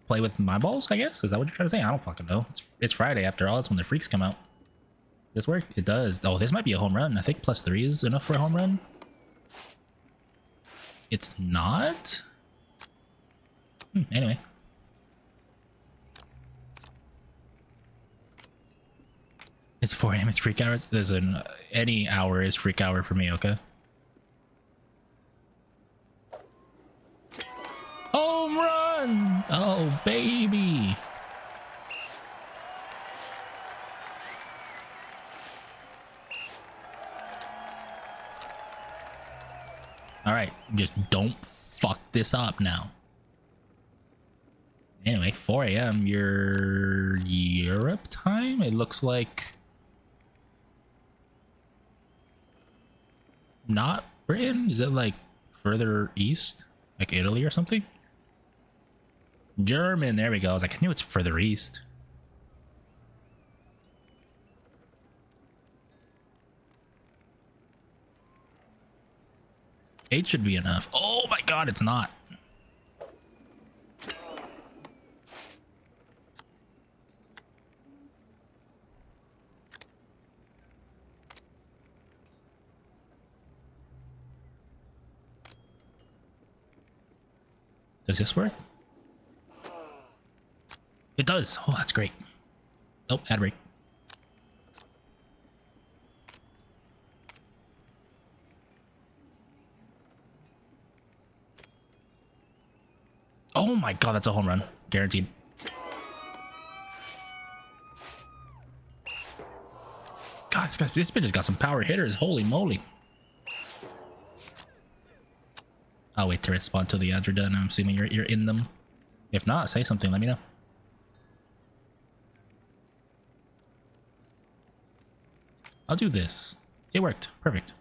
play with my balls, I guess. Is that what you're trying to say? I don't fucking know. It's Friday after all. That's when the freaks come out. This work? It does. Oh, this might be a home run. I think +3 is enough for a home run. It's not? Anyway. It's 4 a.m. It's freak hours. There's any hour is freak hour for me, okay? Home run! Oh, baby! Alright, just don't fuck this up now. Anyway, 4 a.m. your Europe time? It looks like... not Britain? Is it like further east? Like Italy or something? German, there we go. I was like, I knew it's further east. Eight should be enough. Oh my god, it's not. Does this work? It does. Oh, that's great. Oh, ad break. Oh my god, that's a home run. Guaranteed. God, this bitch has got some power hitters. Holy moly. I'll wait to respond till the ads are done. I'm assuming you're in them. If not, say something. Let me know. I'll do this. It worked. Perfect.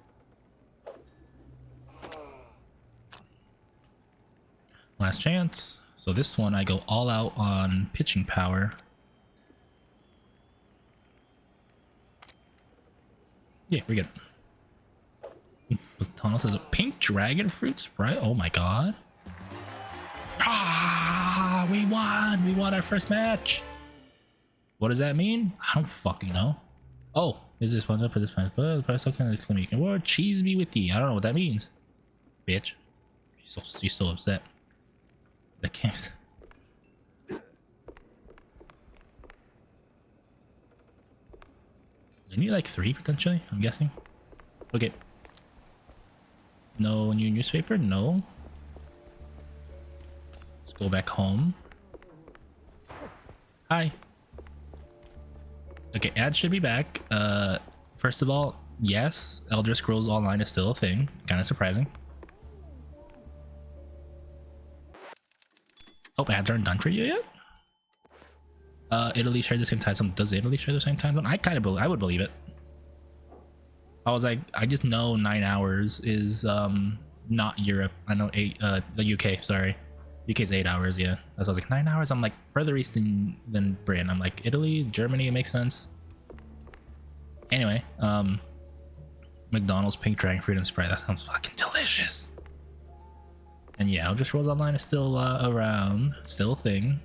Last chance. So this one I go all out on pitching power. Yeah, we're good. Tunnel says a pink dragon fruit sprite. Oh my god. Ah, we won. We won our first match. What does that mean? I don't fucking know. Oh, is this one up for this planet? But the price token is claiming you can word cheese me with thee. I don't know what that means. Bitch. She's so upset. The game's... I need like 3 potentially, I'm guessing. Okay. No new newspaper? No. Let's go back home. Hi. Okay, ads should be back. First of all, yes, Elder Scrolls Online is still a thing. Kind of surprising. Oh, ads aren't done for you yet? Italy shared the same time zone. Does Italy share the same time zone? I would believe it. I was like, I just know 9 hours is not Europe. I know 8 the UK, sorry. UK's 8 hours, yeah. That's why I was like 9 hours. I'm like further east than Britain. I'm like Italy, Germany, it makes sense. Anyway, McDonald's pink dragon fruit and Sprite. That sounds fucking delicious. And yeah, Elder Scrolls Online is still around, still a thing.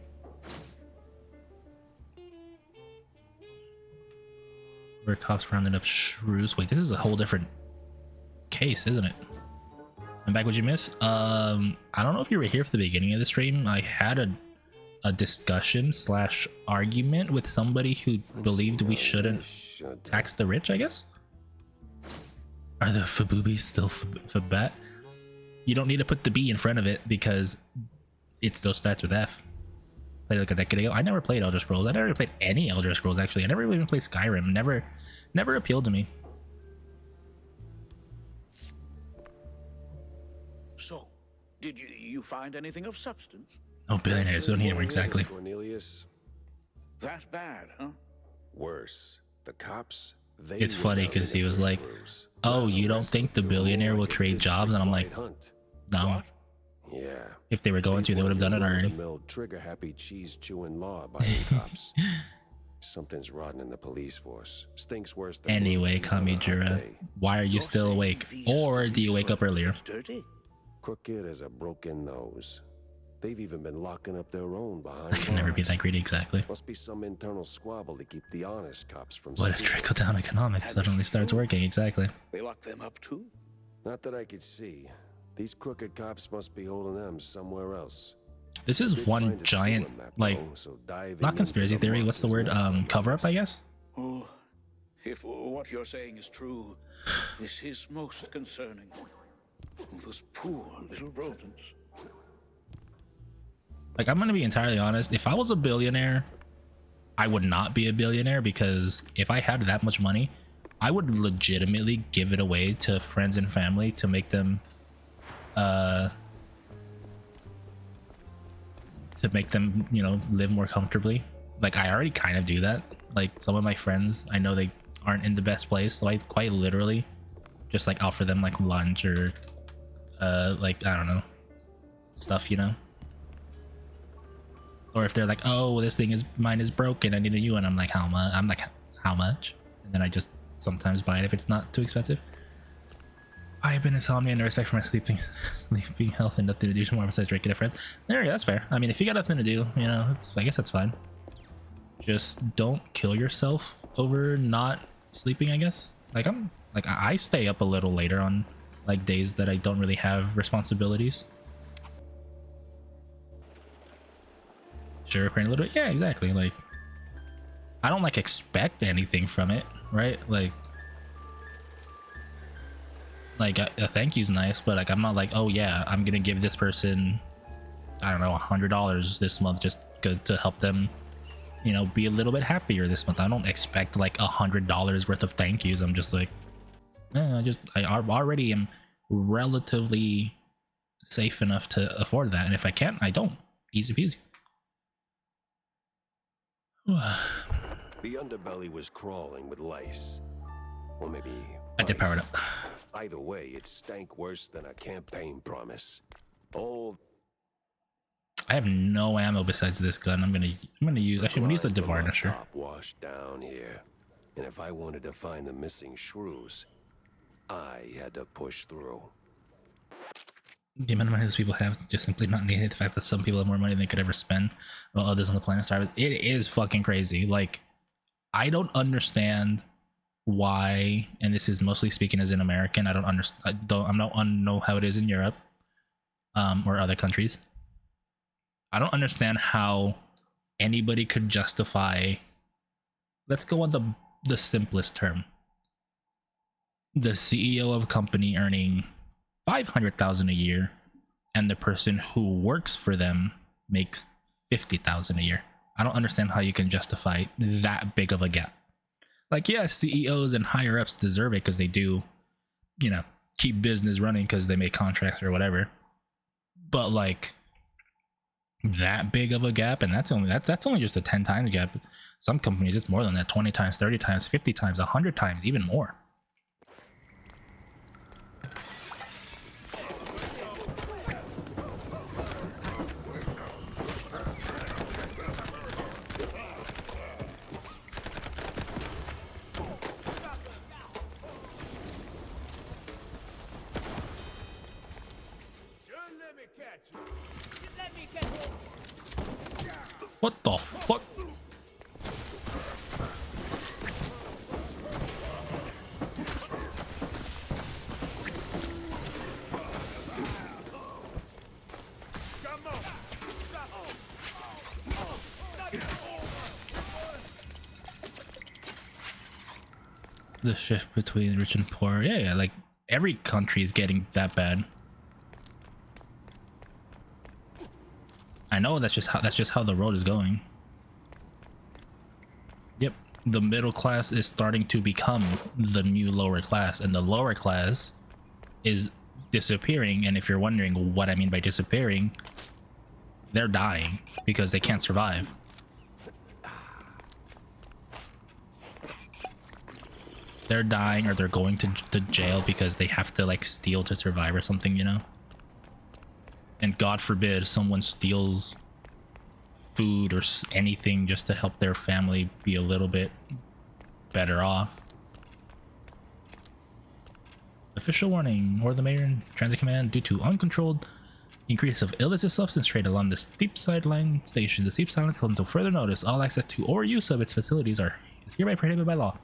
Where cops rounded up shrews. Wait, this is a whole different case, isn't it? And back, what'd you miss? I don't know if you were here for the beginning of the stream. I had a discussion slash argument with somebody who believed we shouldn't tax the rich, I guess. Are the Faboobies still Fabat? You don't need to put the B in front of it because it still starts with F. Played like a decade ago. I never played Elder Scrolls. I never really played any Elder Scrolls, actually. I never even played Skyrim. Never appealed to me. So, did you find anything of substance? Oh, billionaires. We don't need them exactly. Cornelius. That bad, huh? Worse. The cops. It's funny because he was like, "Oh, you don't think the billionaire will create jobs?" And I'm like, "No. What? Yeah. If they were going to, they would have done it already." Trigger-happy, cheese-chewing law-abiding cops. Something's rotten in the police force. Stinks worse than Anyway, blue cheese on a hot Kamijura, day. why are you still awake? Or do you wake up earlier? Dirty? Crooked as a broken nose. They've even been locking up their own behind I can never be bars. that greedy, exactly. Must be some internal squabble to keep the honest cops from What if stealing. trickle-down economics suddenly starts working? Exactly. They lock them up too? Not that I could see. These crooked cops must be holding them somewhere else. This is Did one find a giant, sewer map, like, though, so diving not into conspiracy the theory. What's the word? monsters next on Cover-up, the I list. guess. Oh, if what you're saying is true, this is most concerning. Those poor little rodents. Like, I'm gonna be entirely honest. If I was a billionaire, I would not be a billionaire, because if I had that much money, I would legitimately give it away to friends and family to make them, you know, live more comfortably. Like, I already kind of do that. Like, some of my friends, I know they aren't in the best place, so I quite literally just like offer them like lunch or like, I don't know, stuff, you know. Or if they're like, "Oh, this thing is mine is broken, I need a new one," I'm like, "How much?" I'm like, "How much?" And then I just sometimes buy it if it's not too expensive. I have been insomnia and no respect for my sleeping health and nothing to do tomorrow besides drinking a friend. There, that's fair. I mean, if you got nothing to do, you know, I guess that's fine. Just don't kill yourself over not sleeping, I guess. Like, I stay up a little later on like days that I don't really have responsibilities. Sure, praying a little bit. Yeah, exactly. Like, I don't like expect anything from it, right? Like a thank you's nice, but like, I'm not like, "Oh yeah, I'm gonna give this person, I don't know, $100 this month just to help them, you know, be a little bit happier this month." I don't expect like $100 worth of thank yous. I'm just like, I already am relatively safe enough to afford that, and if I can't, I don't. Easy peasy. The underbelly was crawling with lice. Or maybe I did power it ice. up. Either way, it stank worse than a campaign promise. Oh, I have no ammo besides this gun. I'm gonna use, actually, I'm gonna use the Devarnisher. top washed down here. And if I wanted to find the missing shrews, I had to push through. The amount of money those people have just simply not needed. The fact that some people have more money than they could ever spend while others on the planet starve. It is fucking crazy. Like, I don't understand why, and this is mostly speaking as an American. I don't know how it is in Europe, or other countries. I don't understand how anybody could justify, let's go on the simplest term, the CEO of a company earning $500,000 a year, and the person who works for them makes $50,000 a year. I don't understand how you can justify that big of a gap. Like, yeah, CEOs and higher ups deserve it because they do, you know, keep business running because they make contracts or whatever. But like, that big of a gap, and that's only just a 10 times gap. Some companies, it's more than that: 20 times, 30 times, 50 times, 100 times, even more. What the fuck? The shift between rich and poor. Yeah, like every country is getting that bad. I know that's just how the road is going. Yep, the middle class is starting to become the new lower class, and the lower class is disappearing. And if you're wondering what I mean by disappearing, they're dying because they can't survive. They're dying, or they're going to jail because they have to like steal to survive or something, you know? And God forbid someone steals food or anything just to help their family be a little bit better off. Official warning, or the mayor and transit command, due to uncontrolled increase of illicit substance trade along the steep sideline station. The steep silence until further notice. All access to or use of its facilities is hereby prohibited by law.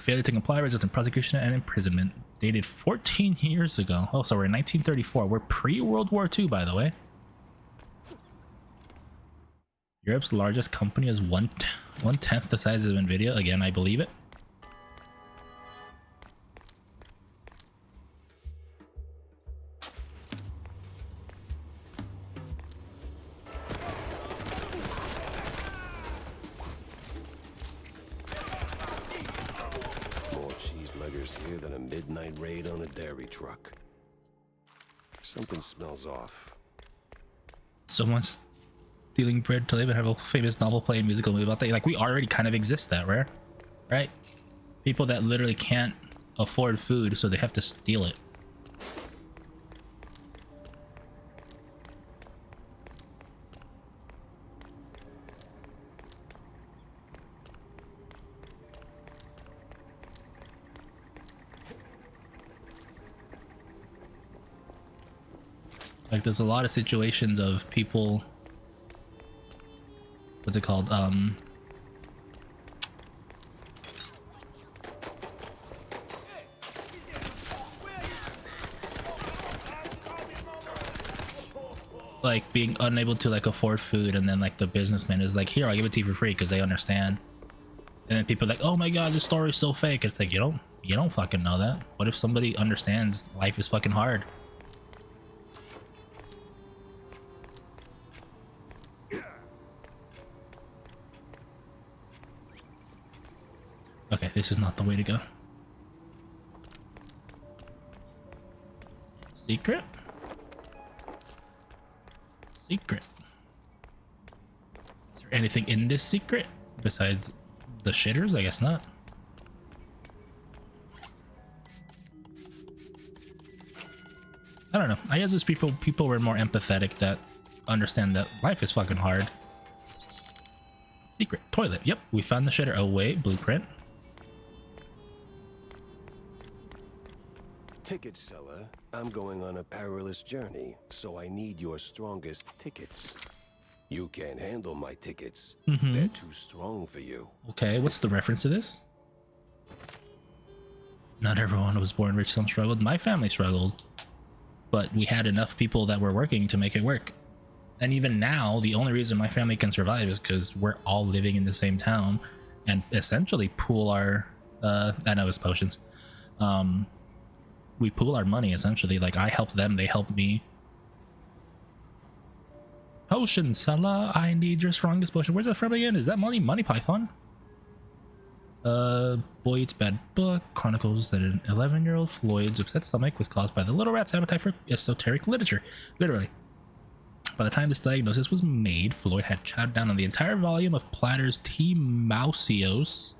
Failure to comply results in prosecution and imprisonment. Dated 14 years ago. Oh, so we're in 1934. We're pre-World War II, by the way. Europe's largest company is one-tenth the size of Nvidia. Again, I believe it. Here than a midnight raid on a dairy truck. Something smells off. Someone's stealing bread to live and have a famous novel play and musical movie about that. Like, we already kind of exist that, right? People that literally can't afford food, so they have to steal it. Like, there's a lot of situations of people, what's it called, like being unable to like afford food, and then like the businessman is like, here, I'll give it to you for free, because they understand. And then people are like, oh my god, this story's so fake. It's like, you don't fucking know that. What if somebody understands life is fucking hard? Okay, this is not the way to go. Secret? Secret. Is there anything in this secret besides the shitters? I guess not. I don't know. I guess there's people were more empathetic that understand that life is fucking hard. Secret. Toilet. Yep, we found the shitter. Oh wait, blueprint. Ticket seller, I'm going on a perilous journey, so I need your strongest tickets. You can't handle my tickets. They're too strong for you. Okay, what's the reference to this? Not everyone was born rich, some struggled. My family struggled, but we had enough people that were working to make it work. And even now, the only reason my family can survive is because we're all living in the same town and essentially pool our, I know it's potions. We pool our money, essentially. Like, I help them, they help me. Potion seller, I need your strongest potion. Where's that from again? Is that Money Python? Boy Eats Bad Book chronicles that an 11-year-old Floyd's upset stomach was caused by the little rat's appetite for esoteric literature. Literally. By the time this diagnosis was made, Floyd had chowed down on the entire volume of Platter's T. Mausios,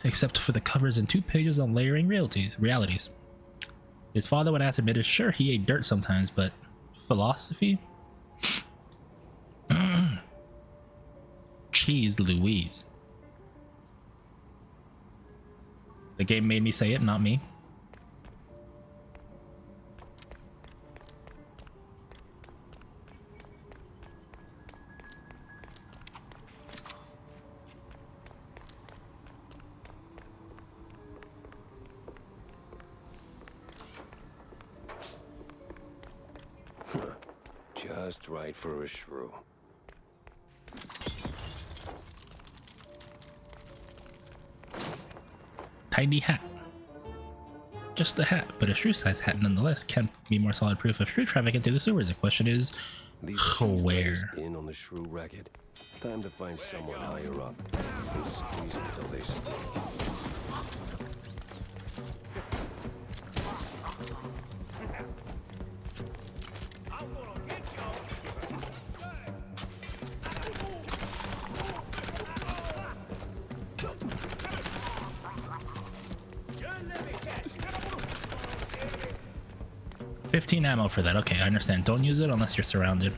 except for the covers and 2 pages on layering realities. His father would have admitted, sure, he ate dirt sometimes, but philosophy? Jeez Louise. The game made me say it, not me. Just right for a shrew. Tiny hat. Just a hat, but a shrew-sized hat nonetheless can be more solid proof of shrew trafficking through the sewers. The question is, These are cheese where? letters in on the shrew racket. Time to find someone higher up and squeeze them till they stick. I'm gonna get you. 15 ammo for that. Okay, I understand. Don't use it unless you're surrounded.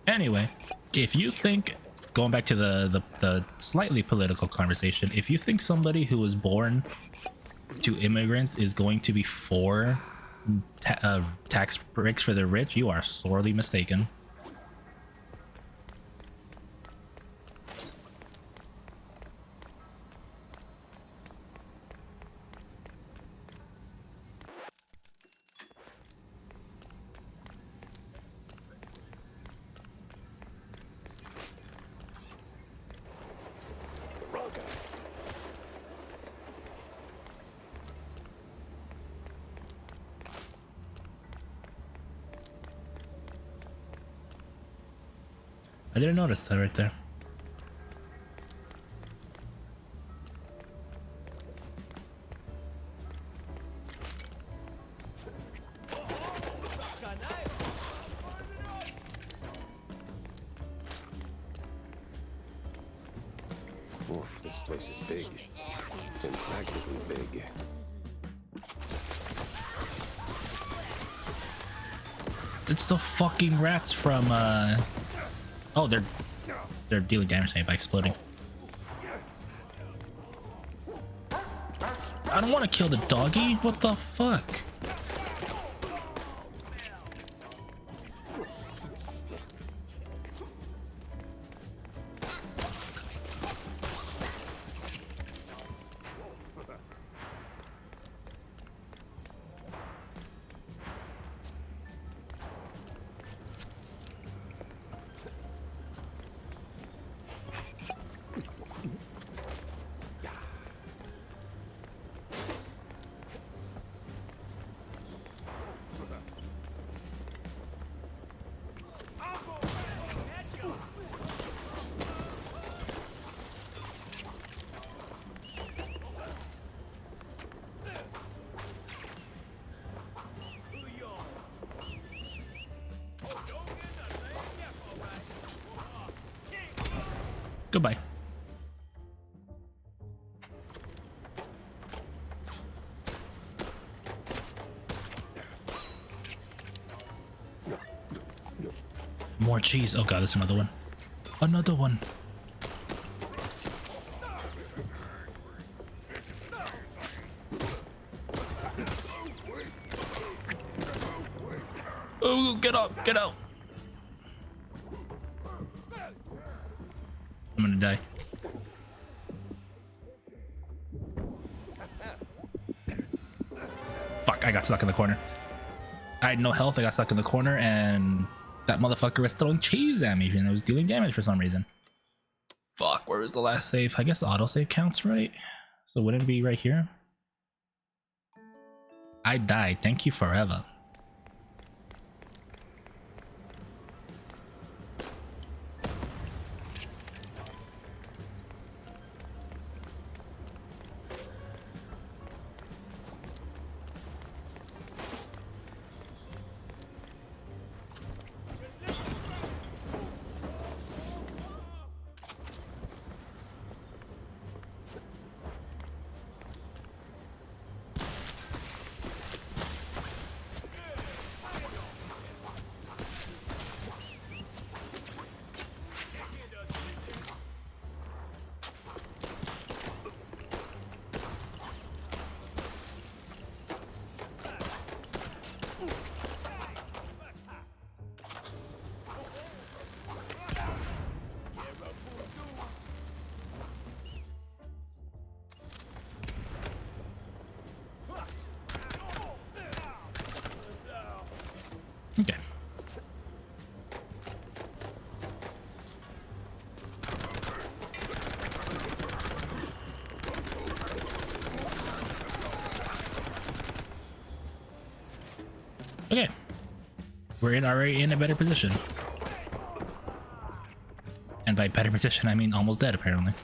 Anyway, if you think, going back to the slightly political conversation, if you think somebody who was born to immigrants is going to be for tax breaks for the rich, you are sorely mistaken. I didn't notice that right there. Oof, this place is big. Impractically big. It's the fucking rats from oh, they're dealing damage to me by exploding. I don't want to kill the doggy. What the fuck? Goodbye. More cheese. Oh god, there's another one. Another one. Oh, get up, get out. I'm gonna die. Fuck, I got stuck in the corner. I had no health, I got stuck in the corner, and that motherfucker was throwing cheese at me and it was dealing damage for some reason. Fuck, where was the last save? I guess autosave counts, right? So wouldn't it be right here? I died, thank you forever. Okay. Okay. We're already in a better position. And by better position, I mean almost dead, apparently.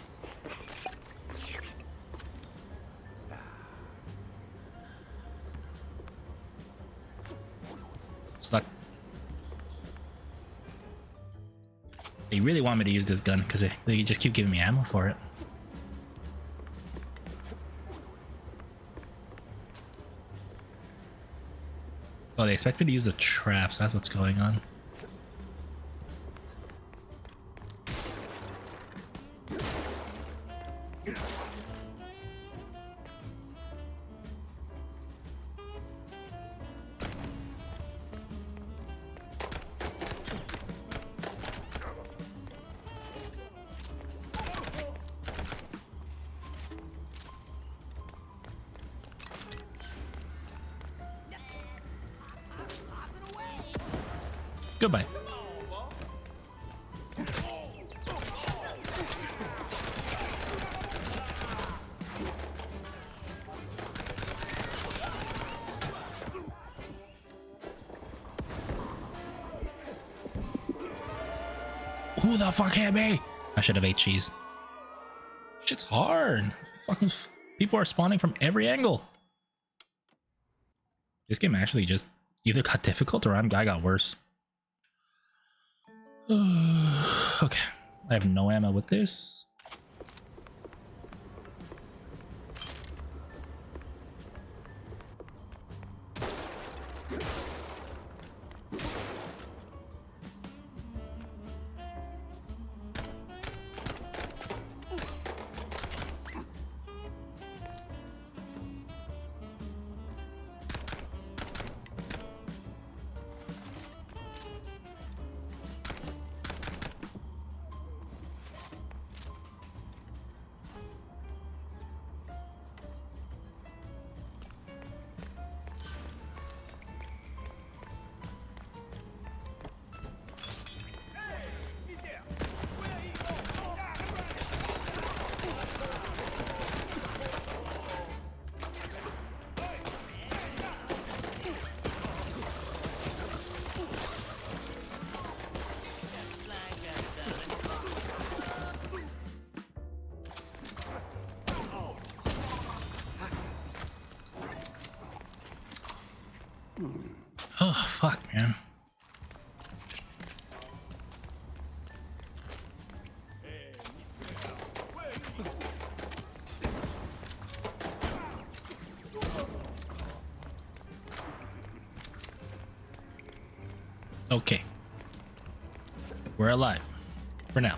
Stuck. They really want me to use this gun because they just keep giving me ammo for it. Oh, they expect me to use the traps. That's what's going on. Goodbye. Who the fuck hit me? I should have ate cheese. Shit's hard. Fucking people are spawning from every angle. This game actually just either got difficult or I got worse. Okay, I have no ammo with this. Oh, fuck, man. Okay. We're alive. For now.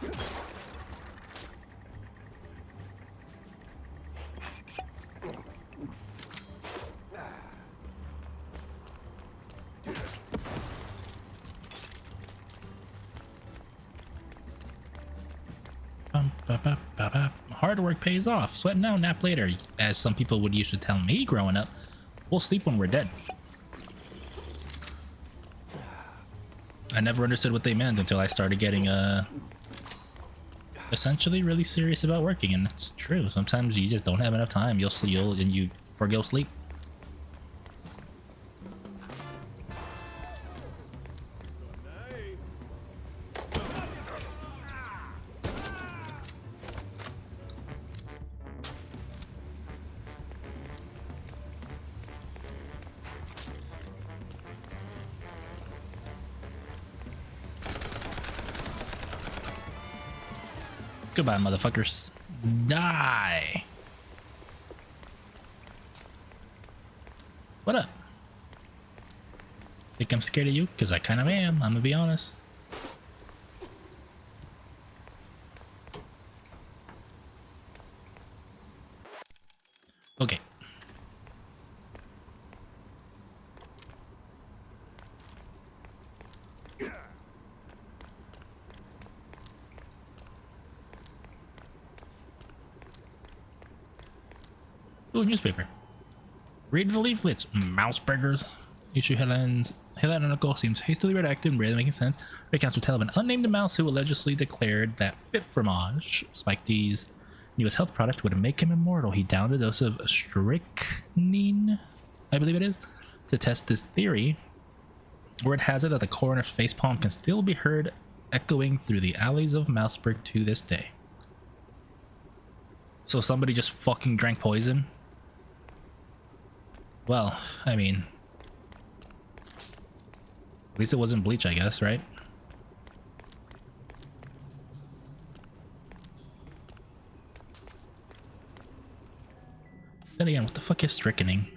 Hard work pays off. Sweat now, nap later. As some people would used to tell me growing up, we'll sleep when we're dead. I never understood what they meant until I started getting essentially really serious about working, and it's true. Sometimes you just don't have enough time. You'll forgo sleep. Goodbye, motherfuckers. Die. What up? Think I'm scared of you? Because I kind of am, I'm gonna be honest. Okay. Ooh, newspaper. Read the leaflets, mouse burgers. Issue headlines. Headline article seems hastily redacted and barely making sense. Recounts will tell of an unnamed mouse who allegedly declared that Fit Fromage, Spike D's newest health product, would make him immortal. He downed a dose of strychnine, I believe it is, to test this theory. Word has it that the coroner's facepalm can still be heard echoing through the alleys of Mouseburg to this day. So somebody just fucking drank poison? Well, I mean, at least it wasn't bleach, I guess, right? Then again, what the fuck is strychnine?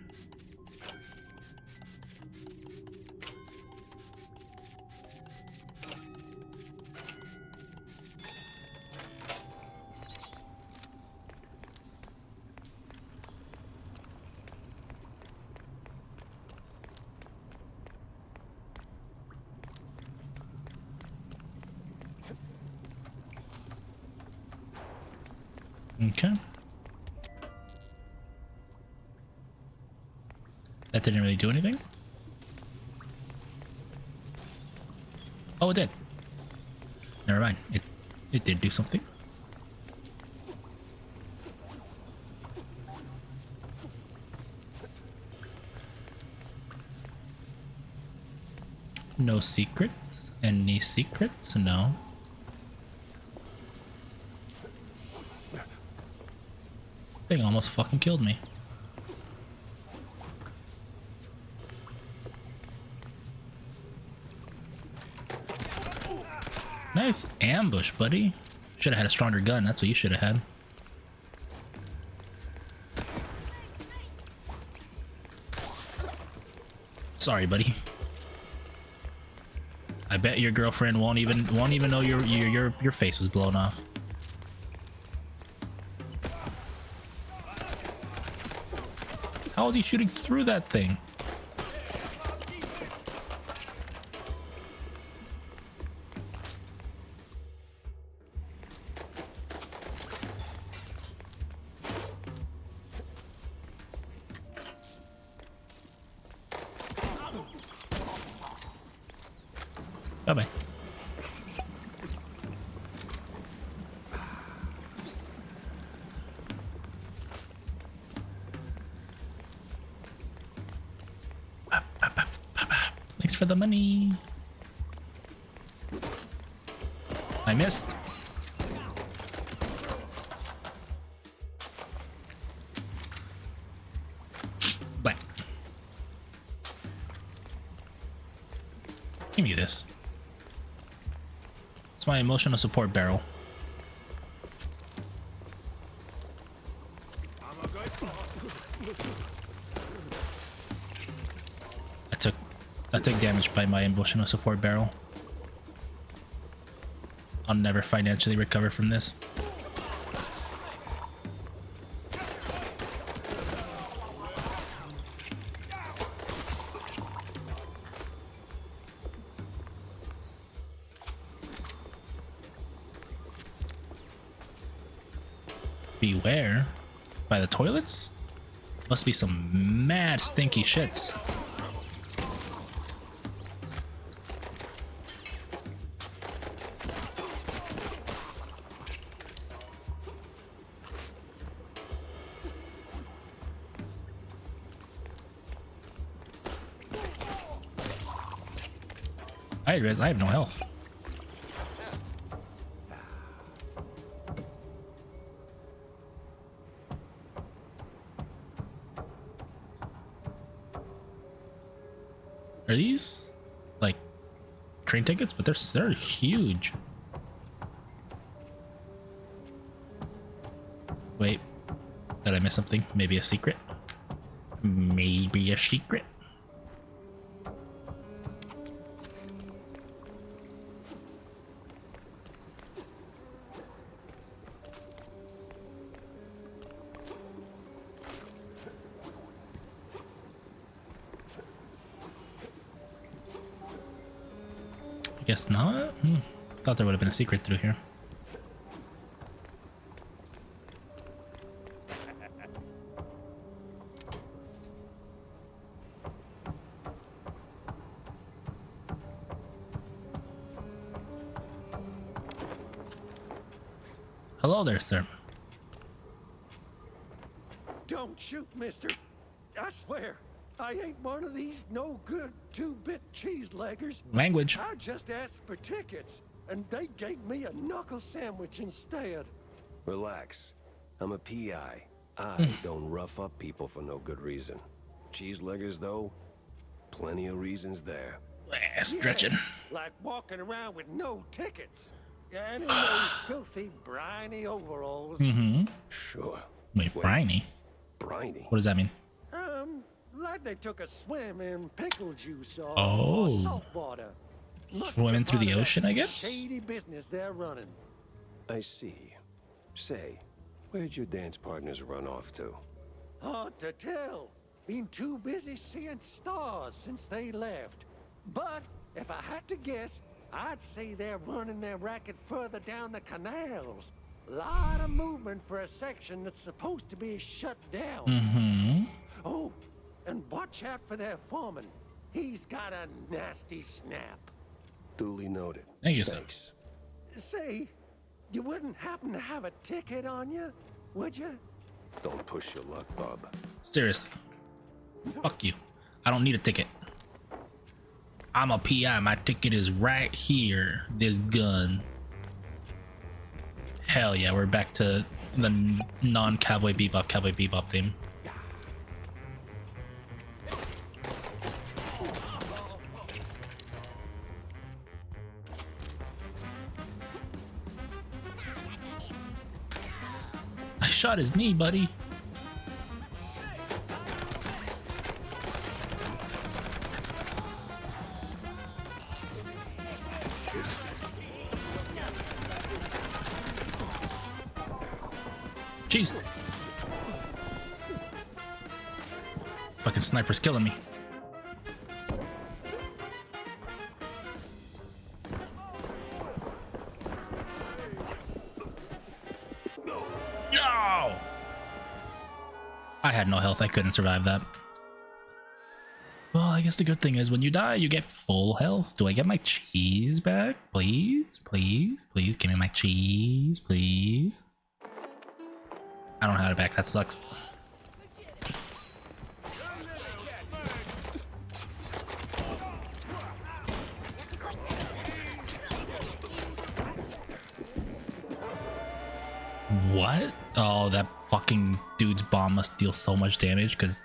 Okay. That didn't really do anything. Oh, it did. Never mind. It did do something. No secrets? Any secrets? No. Thing almost fucking killed me. Nice ambush, buddy. Should have had a stronger gun. That's what you should have had. Sorry, buddy. I bet your girlfriend won't even know your face was blown off. How is he shooting through that thing? Bye-bye. Thanks for the money. I missed. But give me this. It's my emotional support barrel. I took damage by my emotional support barrel. I'll never financially recover from this. Beware. By the toilets? Must be some mad stinky shits. I realize I have no health. Are these like train tickets? But they're huge. Wait, did I miss something? Maybe a secret? Maybe a secret? Guess not. Thought there would have been a secret through here. Hello there, sir. Don't shoot, mister. I swear, I ain't one of these no-good two-bit cheese-leggers. Language. I just asked for tickets, and they gave me a knuckle sandwich instead. Relax. I'm a PI. I don't rough up people for no good reason. Cheese-leggers, though, plenty of reasons there. Stretching. Yeah, like walking around with no tickets. And in those filthy, briny overalls. Mm-hmm. Sure. Wait, briny? Briny? What does that mean? Like they took a swim in pickle juice or, Oh. or salt water. Swimming through the ocean, I guess? Shady business they're running. I see. Say, where'd your dance partners run off to? Hard to tell. Been too busy seeing stars since they left. But if I had to guess, I'd say they're running their racket further down the canals. Lot of movement for a section that's supposed to be shut down. Mm-hmm. Oh, and watch out for their foreman. He's got a nasty snap. Duly noted. Thank you, sir. Thanks. Say, you wouldn't happen to have a ticket on you, would you? Don't push your luck, bub. Seriously. Fuck you. I don't need a ticket. I'm a PI. My ticket is right here. This gun. Hell yeah, we're back to the non-Cowboy Bebop theme. I shot his knee, buddy. Jeez. Fucking sniper's killing me. No! I had no health. I couldn't survive that. Well, I guess the good thing is when you die, you get full health. Do I get my cheese back? Please? Please? Please give me my cheese, please. I don't have it back. That sucks. What? Oh, that fucking dude's bomb must deal so much damage because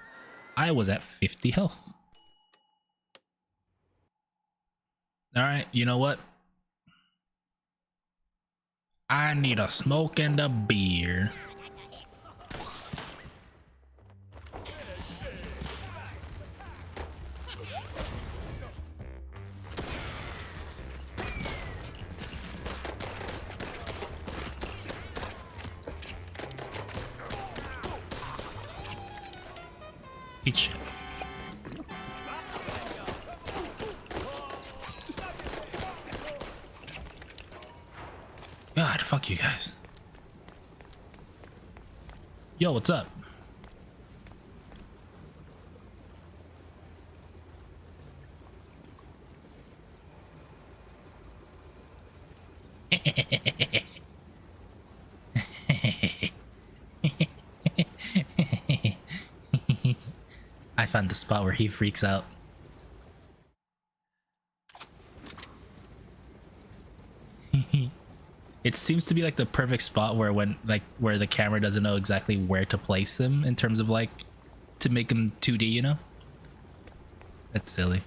I was at 50 health. Alright, you know what? I need a smoke and a beer. Eat shit. God, fuck you guys. Yo, what's up? I found the spot where he freaks out. It seems to be like the perfect spot where where the camera doesn't know exactly where to place him in terms of like to make him 2D, you know? That's silly.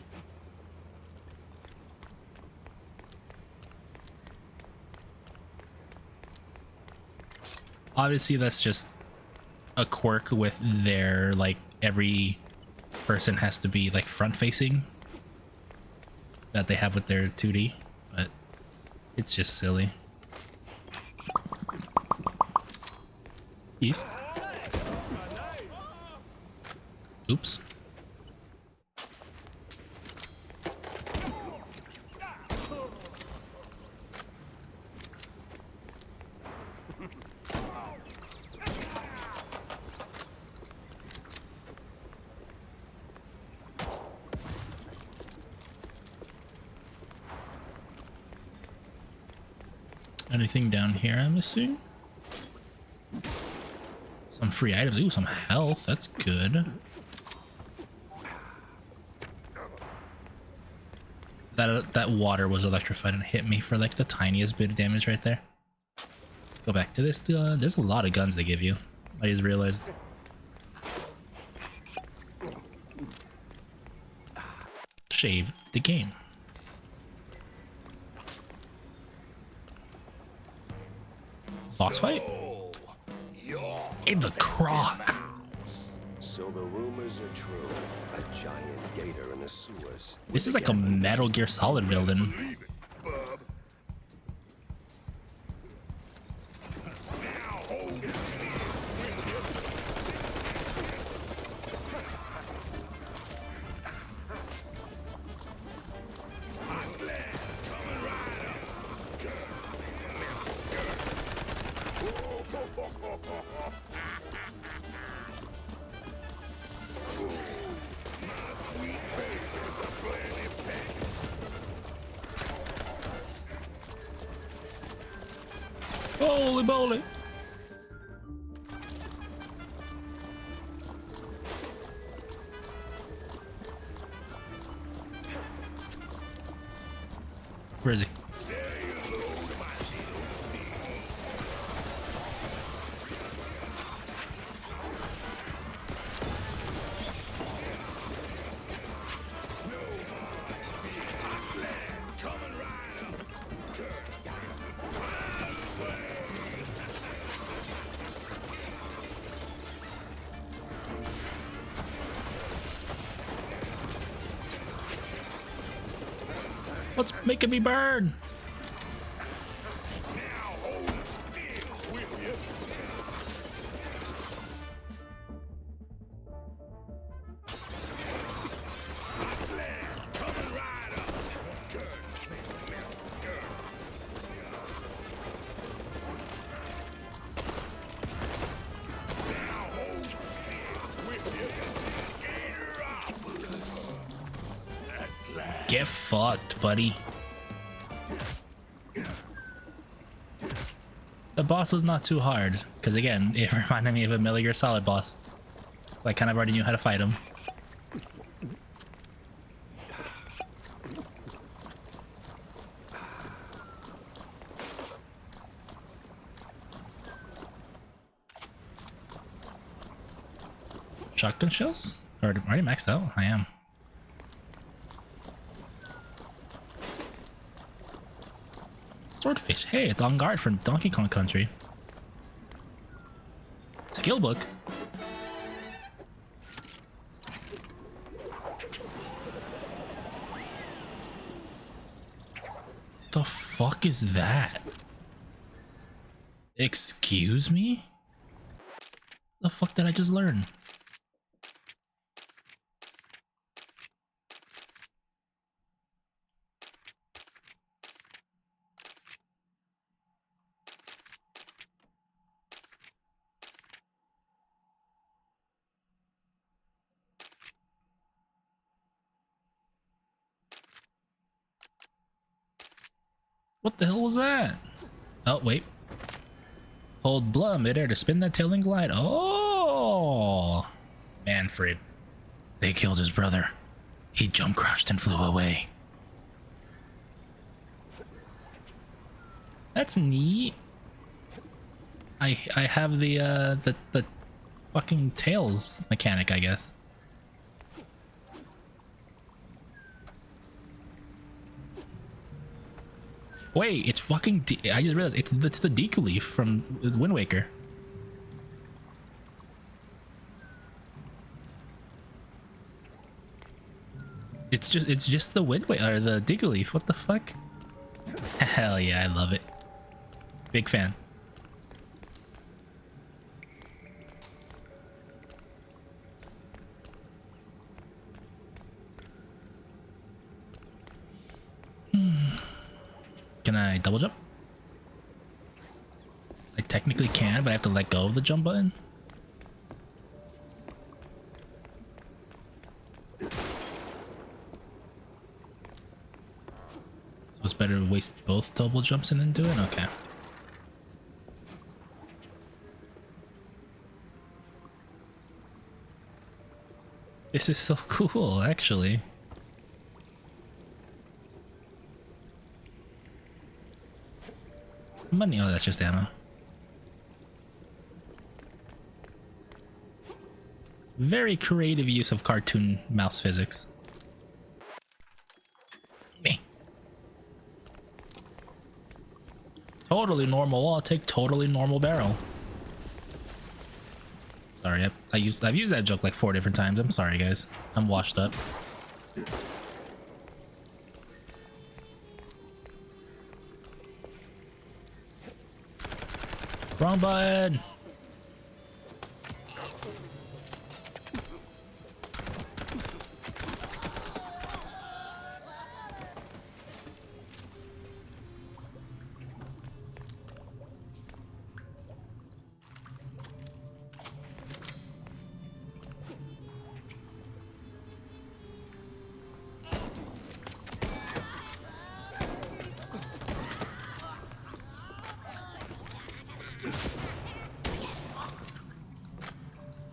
Obviously that's just a quirk with their like every person has to be like front facing that they have with their 2D, but it's just silly. Ease. Oops. Anything down here I'm missing? free items. Ooh, some health. That's good. That water was electrified and hit me for like the tiniest bit of damage right there. Go back to this. There's a lot of guns they give you. I just realized. Save the game. Boss fight? In the croc. So the rumors are true. A giant gator in the sewers. This is like a Metal Gear Solid villain. Holy moly! Where is he? What's making me burn? Get fucked, buddy. The boss was not too hard, because again, it reminded me of a Metal Gear Solid boss. So I kind of already knew how to fight him. Shotgun shells? Or already maxed out? I am. Swordfish. Hey, it's on guard from Donkey Kong Country. Skill book. The fuck is that? Excuse me? The fuck did I just learn? What the hell was that? Oh, wait. Hold blood midair to spin that tail and glide. Oh! Manfred. They killed his brother. He jump crashed and flew away. That's neat. I have the fucking tails mechanic, I guess. Wait, it's fucking. I just realized it's the Deku Leaf from Wind Waker. It's just the Wind Waker or the Deku Leaf. What the fuck? Hell yeah, I love it. Big fan. Can I double jump? I technically can, but I have to let go of the jump button. So it's better to waste both double jumps and then do it? Okay. This is so cool, actually. Money, oh, that's just ammo. Very creative use of cartoon mouse physics. Me. Totally normal. I'll take totally normal barrel. Sorry, I've used that joke like 4 different times. I'm sorry, guys. I'm washed up. Wrong button.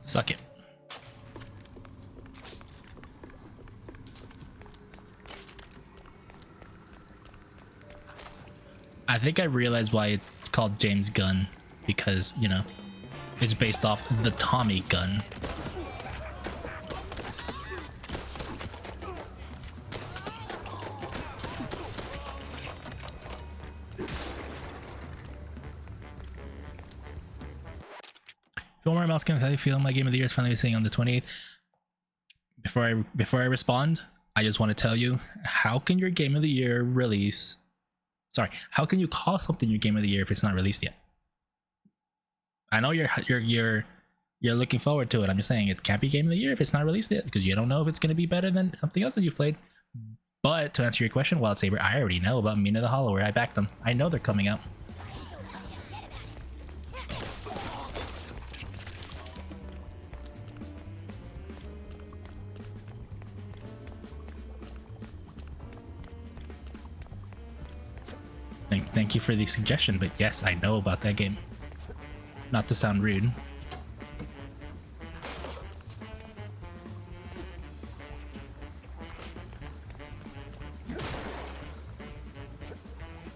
Suck it. I think I realized why it's called James Gunn, because, you know, it's based off the Tommy gun. More mouse game. How do you feel? My game of the year is finally saying on the 28th. Before I respond, I just want to tell you, how can your game of the year release? Sorry, how can you call something your game of the year if it's not released yet? I know you're looking forward to it. I'm just saying it can't be game of the year if it's not released yet, because you don't know if it's going to be better than something else that you've played. But to answer your question, Wild Saber, I already know about Mina the Hollower. I backed them. I know they're coming out. Thank you for the suggestion, but yes, I know about that game. Not to sound rude.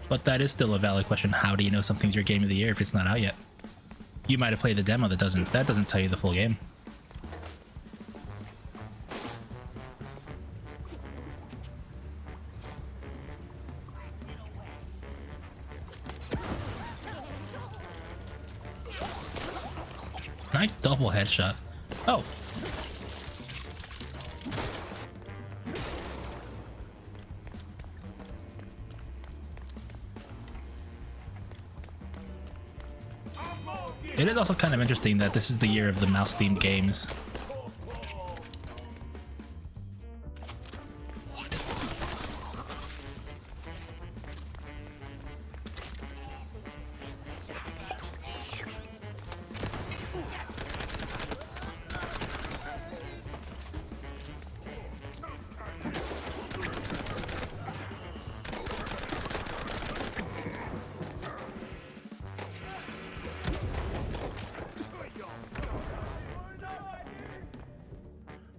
But that is still a valid question. How do you know something's your game of the year if it's not out yet? You might have played the demo that doesn't tell you the full game. Nice double headshot. Oh. It is also kind of interesting that this is the year of the mouse-themed games.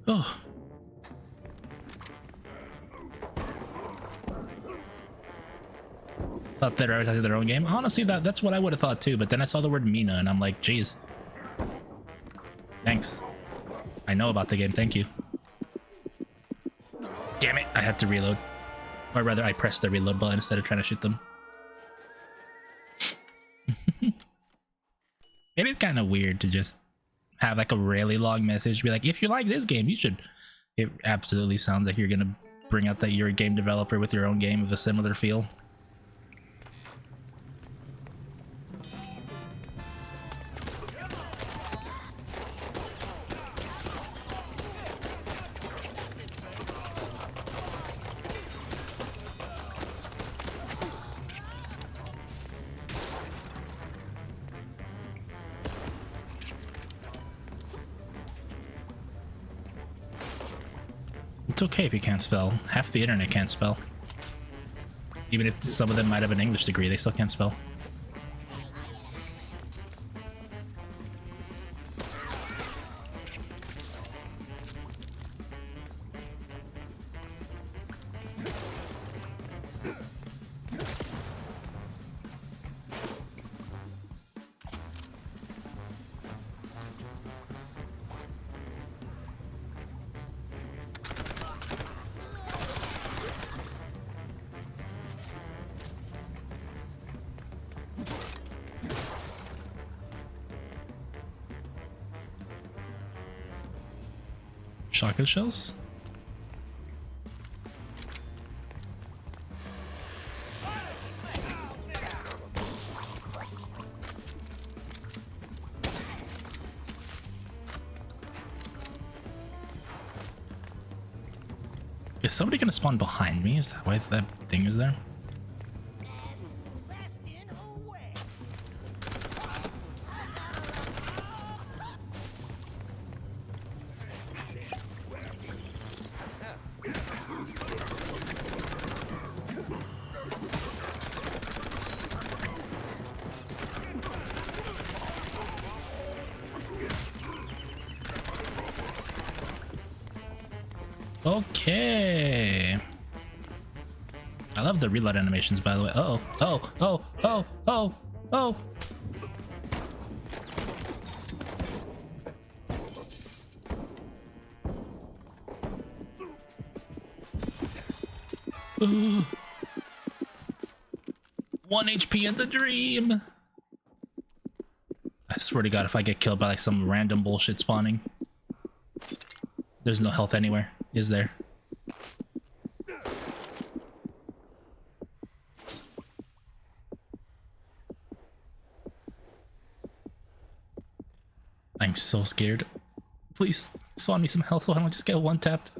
Oh. Thought they're advertising their own game. Honestly, that's what I would have thought too, but then I saw the word Mina and I'm like, geez. Thanks. I know about the game, thank you. Damn it, I have to reload. Or rather, I pressed the reload button instead of trying to shoot them. It is kind of weird to just have like a really long message, be like, if you like this game, you should. It absolutely sounds like you're gonna bring out that you're a game developer with your own game of a similar feel. It's okay if you can't spell. Half the internet can't spell. Even if some of them might have an English degree, they still can't spell. Shotgun shells? Is somebody gonna spawn behind me? Is that why that thing is there? Okay. I love the reload animations, by the way. Uh oh. Oh. Oh. Oh. Oh. Oh. 1 HP in the dream. I swear to God, if I get killed by like some random bullshit spawning, there's no health anywhere, is there? I'm so scared. Please spawn me some health so I don't just get one tapped.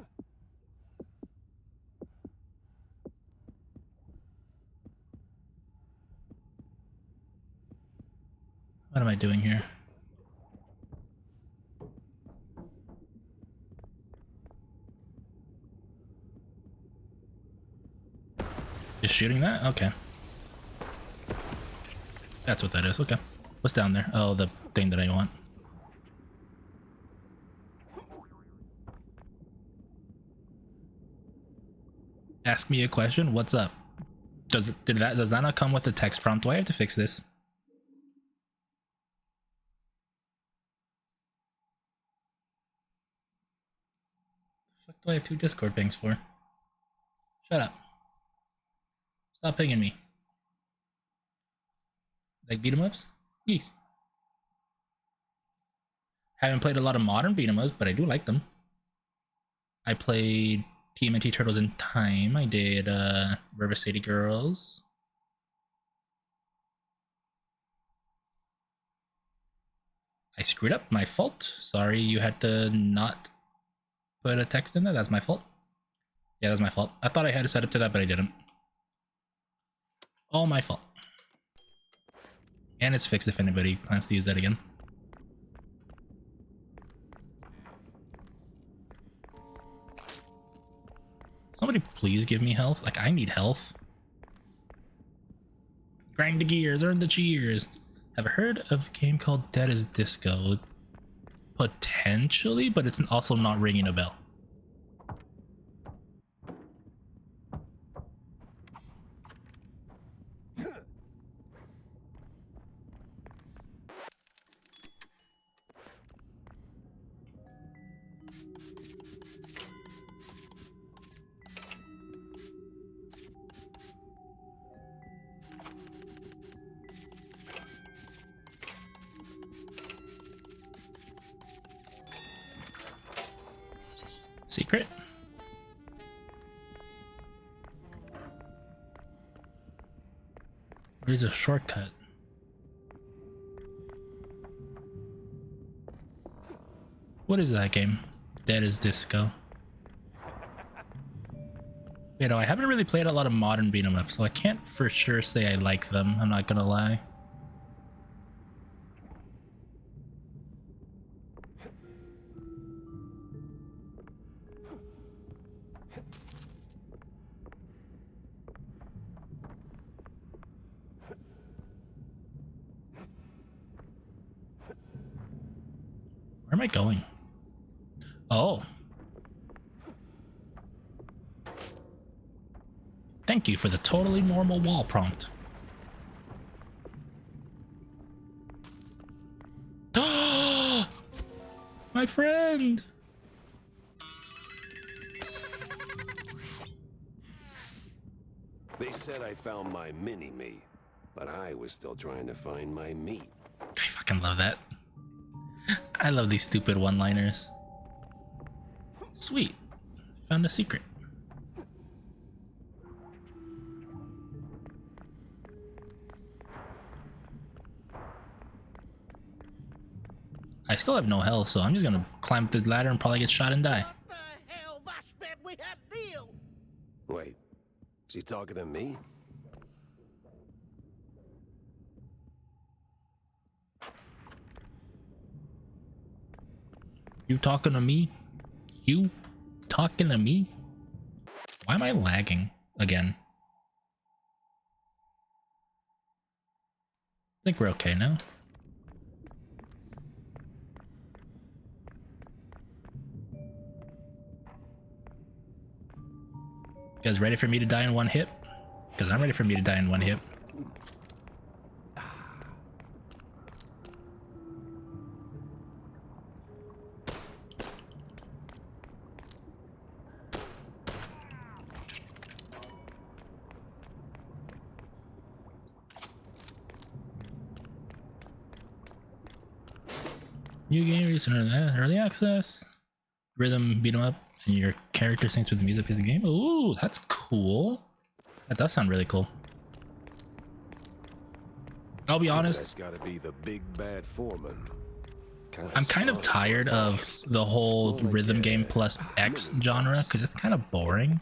What am I doing here? Just shooting that? Okay. That's what that is. Okay. What's down there? Oh, the thing that I want. Ask me a question. What's up? Does that not come with a text prompt? Do I have to fix this? What the fuck do I have 2 Discord pings for? Shut up. Stop pinging me. Like beat 'em ups? Yes. Haven't played a lot of modern beat 'em ups, but I do like them. I played TMNT Turtles in Time. I did River City Girls. I screwed up. My fault. Sorry you had to not put a text in there. That's my fault. Yeah, that's my fault. I thought I had it set up to that, but I didn't. All my fault. And it's fixed if anybody plans to use that again. Somebody please give me health. Like, I need health. Grind the gears, earn the cheers. Have I heard of a game called Dead as Disco? Potentially, but it's also not ringing a bell. Secret? Where's a shortcut? What is that game? Dead as Disco. You know, I haven't really played a lot of modern beat 'em ups, so I can't for sure say I like them. I'm not gonna lie. Where am I going? Oh. Thank you for the totally normal wall prompt. My friend! They said I found my mini-me, but I was still trying to find my meat. I fucking love that. I love these stupid one-liners. Sweet. Found a secret. I still have no health, so I'm just gonna climb up the ladder and probably get shot and die. What the hell? I bet we had a deal. Wait, she talking to me? You talking to me? You talking to me? Why am I lagging again? I think we're okay now. You guys ready for me to die in one hit? Because I'm ready for me to die in one hit. New game, recent early access. Rhythm beat 'em up, and your character sings with the music of the game. Ooh, that's cool. That does sound really cool. I'll be honest. That's gotta be the big bad foreman. I'm kind of tired of the whole rhythm game plus X genre because it's kind of boring.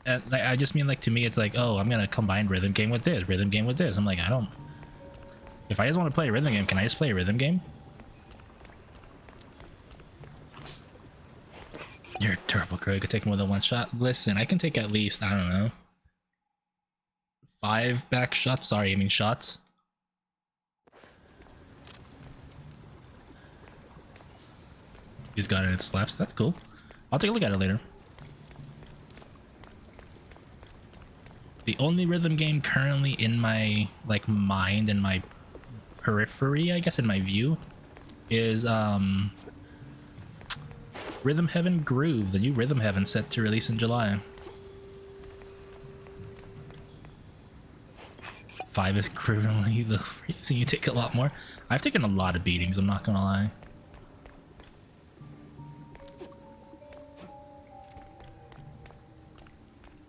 And like, I just mean, like, to me, it's like, oh, I'm gonna combine rhythm game with this, rhythm game with this. I'm like, I don't. If I just want to play a rhythm game, can I just play a rhythm game? You're a terrible crow. You could take more than one shot. Listen, I can take at least, I don't know, 5 back shots. Sorry, I mean shots. He's got it. It slaps. That's cool. I'll take a look at it later. The only rhythm game currently in my like mind and my periphery, I guess, in my view, is Rhythm Heaven Groove, the new Rhythm Heaven set to release in July. 5 is criminally the reason you take a lot more. I've taken a lot of beatings, I'm not gonna lie.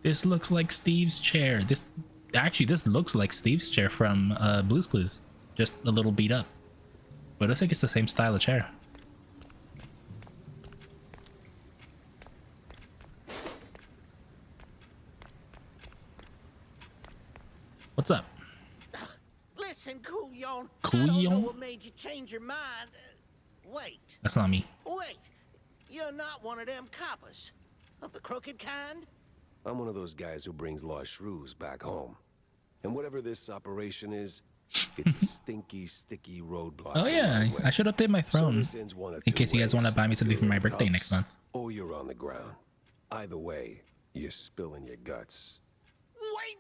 This looks like Steve's chair. This looks like Steve's chair from Blue's Clues. Just a little beat up. But I think it's the same style of chair. What's up? Listen, Couillon. Couillon? I don't know what made you change your mind. Wait. That's not me. Wait. You're not one of them coppers. Of the crooked kind? I'm one of those guys who brings lost shrews back home. And whatever this operation is, it's a stinky, sticky roadblock. Oh yeah, I should update my throne So this ends one of in two case you guys want to ways. buy me something for You're my in birthday cuffs, next month. Or you're on the ground. Either way, you're spilling your guts.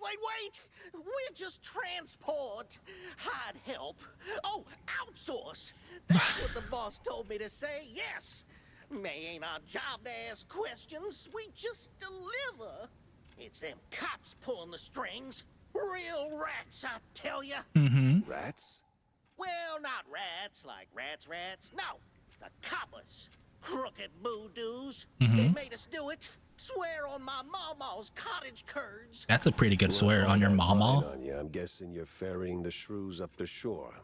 Wait! We're just transport. I'd help. Oh, outsource. That's what the boss told me to say, yes. May ain't our job to ask questions. We just deliver. It's them cops pulling the strings. Real rats, I tell ya. Rats? Well, not rats like rats. No, the coppers. Crooked boo-doos. They made us do it. Swear on my mama's cottage curds. That's a pretty good swear on your mama. On you. I'm guessing you're ferrying the shrews up the shore.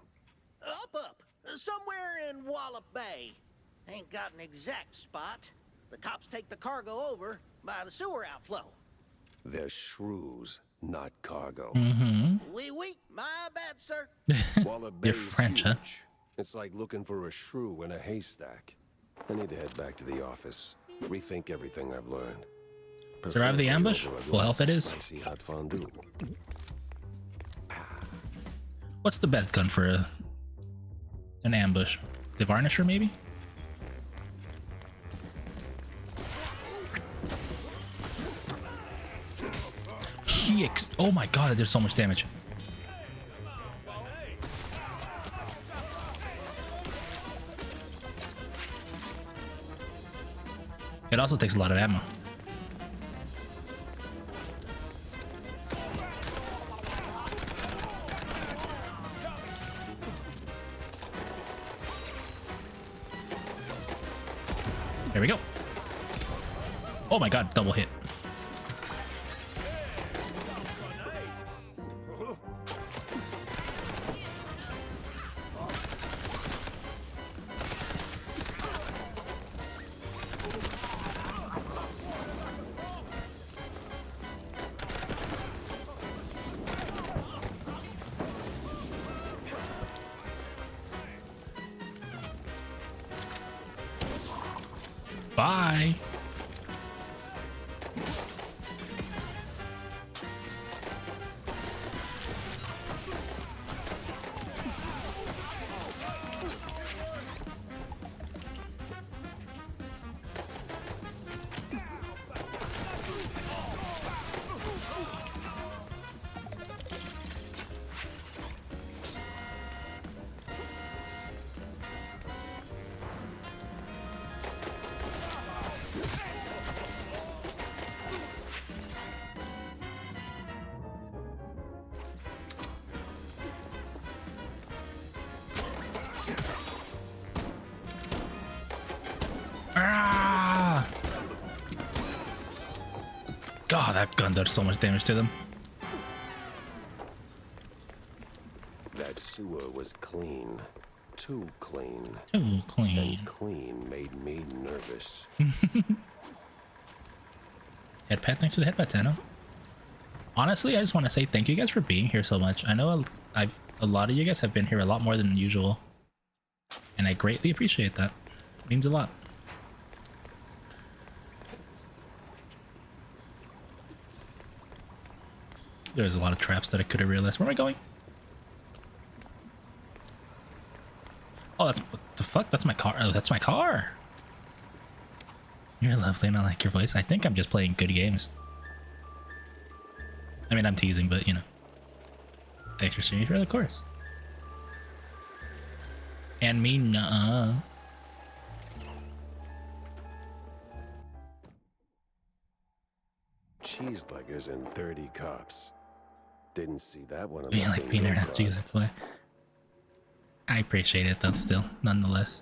Up. Somewhere in Wallop Bay. Ain't got an exact spot. The cops take the cargo over by the sewer outflow. They're shrews, not cargo. Oui, my bad, sir. Wallop You're Bay's French, huh? huge. It's like looking for a shrew in a haystack. I need to head back to the office. Rethink everything I've learned. Survive the ambush? Preferably over a Full health it is. Spicy hot fondue. What's the best gun for an ambush? The Varnisher, maybe? Oh my god, that did so much damage. It also takes a lot of ammo. There we go. Oh my god, double hit. Bye. Ah! God, that gun does so much damage to them. That sewer was clean. Too clean. Too clean. And clean made me nervous. Headpad, thanks for the headpad, Tano. Honestly, I just want to say thank you guys for being here so much. I know a lot of you guys have been here a lot more than usual, and I greatly appreciate that. It means a lot. There's a lot of traps that I could have realized. Where am I going? Oh, that's what the fuck? That's my car. Oh, that's my car. You're lovely and I like your voice. I think I'm just playing good games. I mean, I'm teasing, but you know. Thanks for streaming for the course. And me, nuh-uh. Cheese leggers and 30 cops. Didn't see that one. You like being around you, that's why. I appreciate it though, still, nonetheless.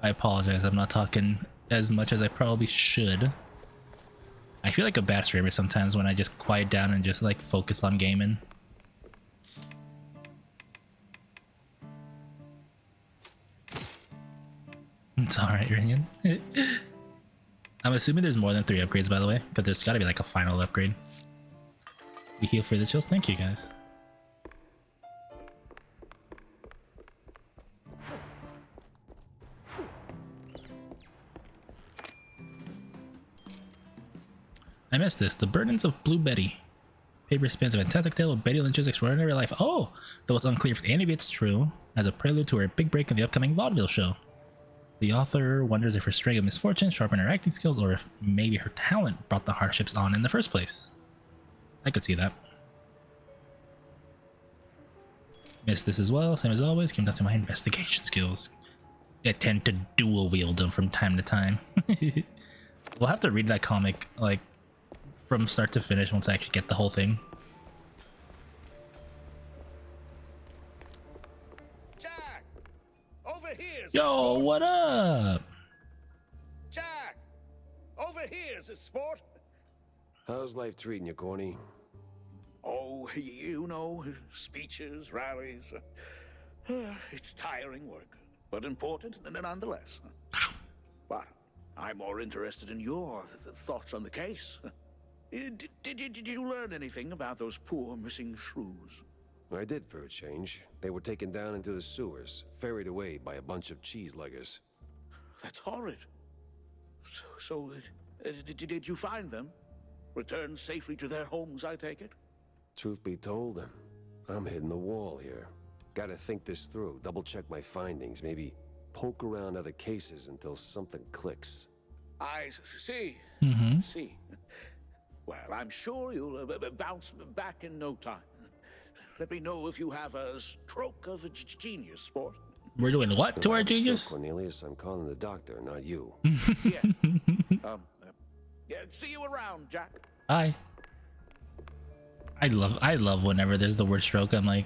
I apologize, I'm not talking as much as I probably should. I feel like a bad streamer sometimes when I just quiet down and just like focus on gaming. It's alright, Rinian. I'm assuming there's more than 3 upgrades, by the way, but there's gotta be like a final upgrade. We heal for the chills, thank you guys. I missed this. The Burdens of Blue Betty. Paper spins a fantastic tale of Betty Lynch's extraordinary life. Oh! Though it's unclear if any of it's true, as a prelude to her big break in the upcoming vaudeville show. The author wonders if her string of misfortunes sharpened her acting skills, or if maybe her talent brought the hardships on in the first place. I could see that. Missed this as well, same as always. Came down to my investigation skills. I tend to dual wield them from time to time. We'll have to read that comic, like, from start to finish once I actually get the whole thing. Jack! Over here! Yo, what up? Jack! Over here, sport! How's life treating you, Corny? Oh, you know, speeches, rallies. It's tiring work, but important nonetheless. But I'm more interested in your thoughts on the case. Did you learn anything about those poor missing shrews? I did for a change. They were taken down into the sewers, ferried away by a bunch of cheese leggers. That's horrid. So did you find them? Returned safely to their homes, I take it? Truth be told, I'm hitting the wall here. Gotta think this through, double check my findings, maybe poke around other cases until something clicks. I see. Mm-hmm. See. Well, I'm sure you'll bounce back in no time. Let me know if you have a stroke of genius, sport. We're doing what to our genius? Cornelius, I'm calling the doctor, not you. Yeah. Yeah. See you around, Jack. Bye. I love whenever there's the word stroke. I'm like,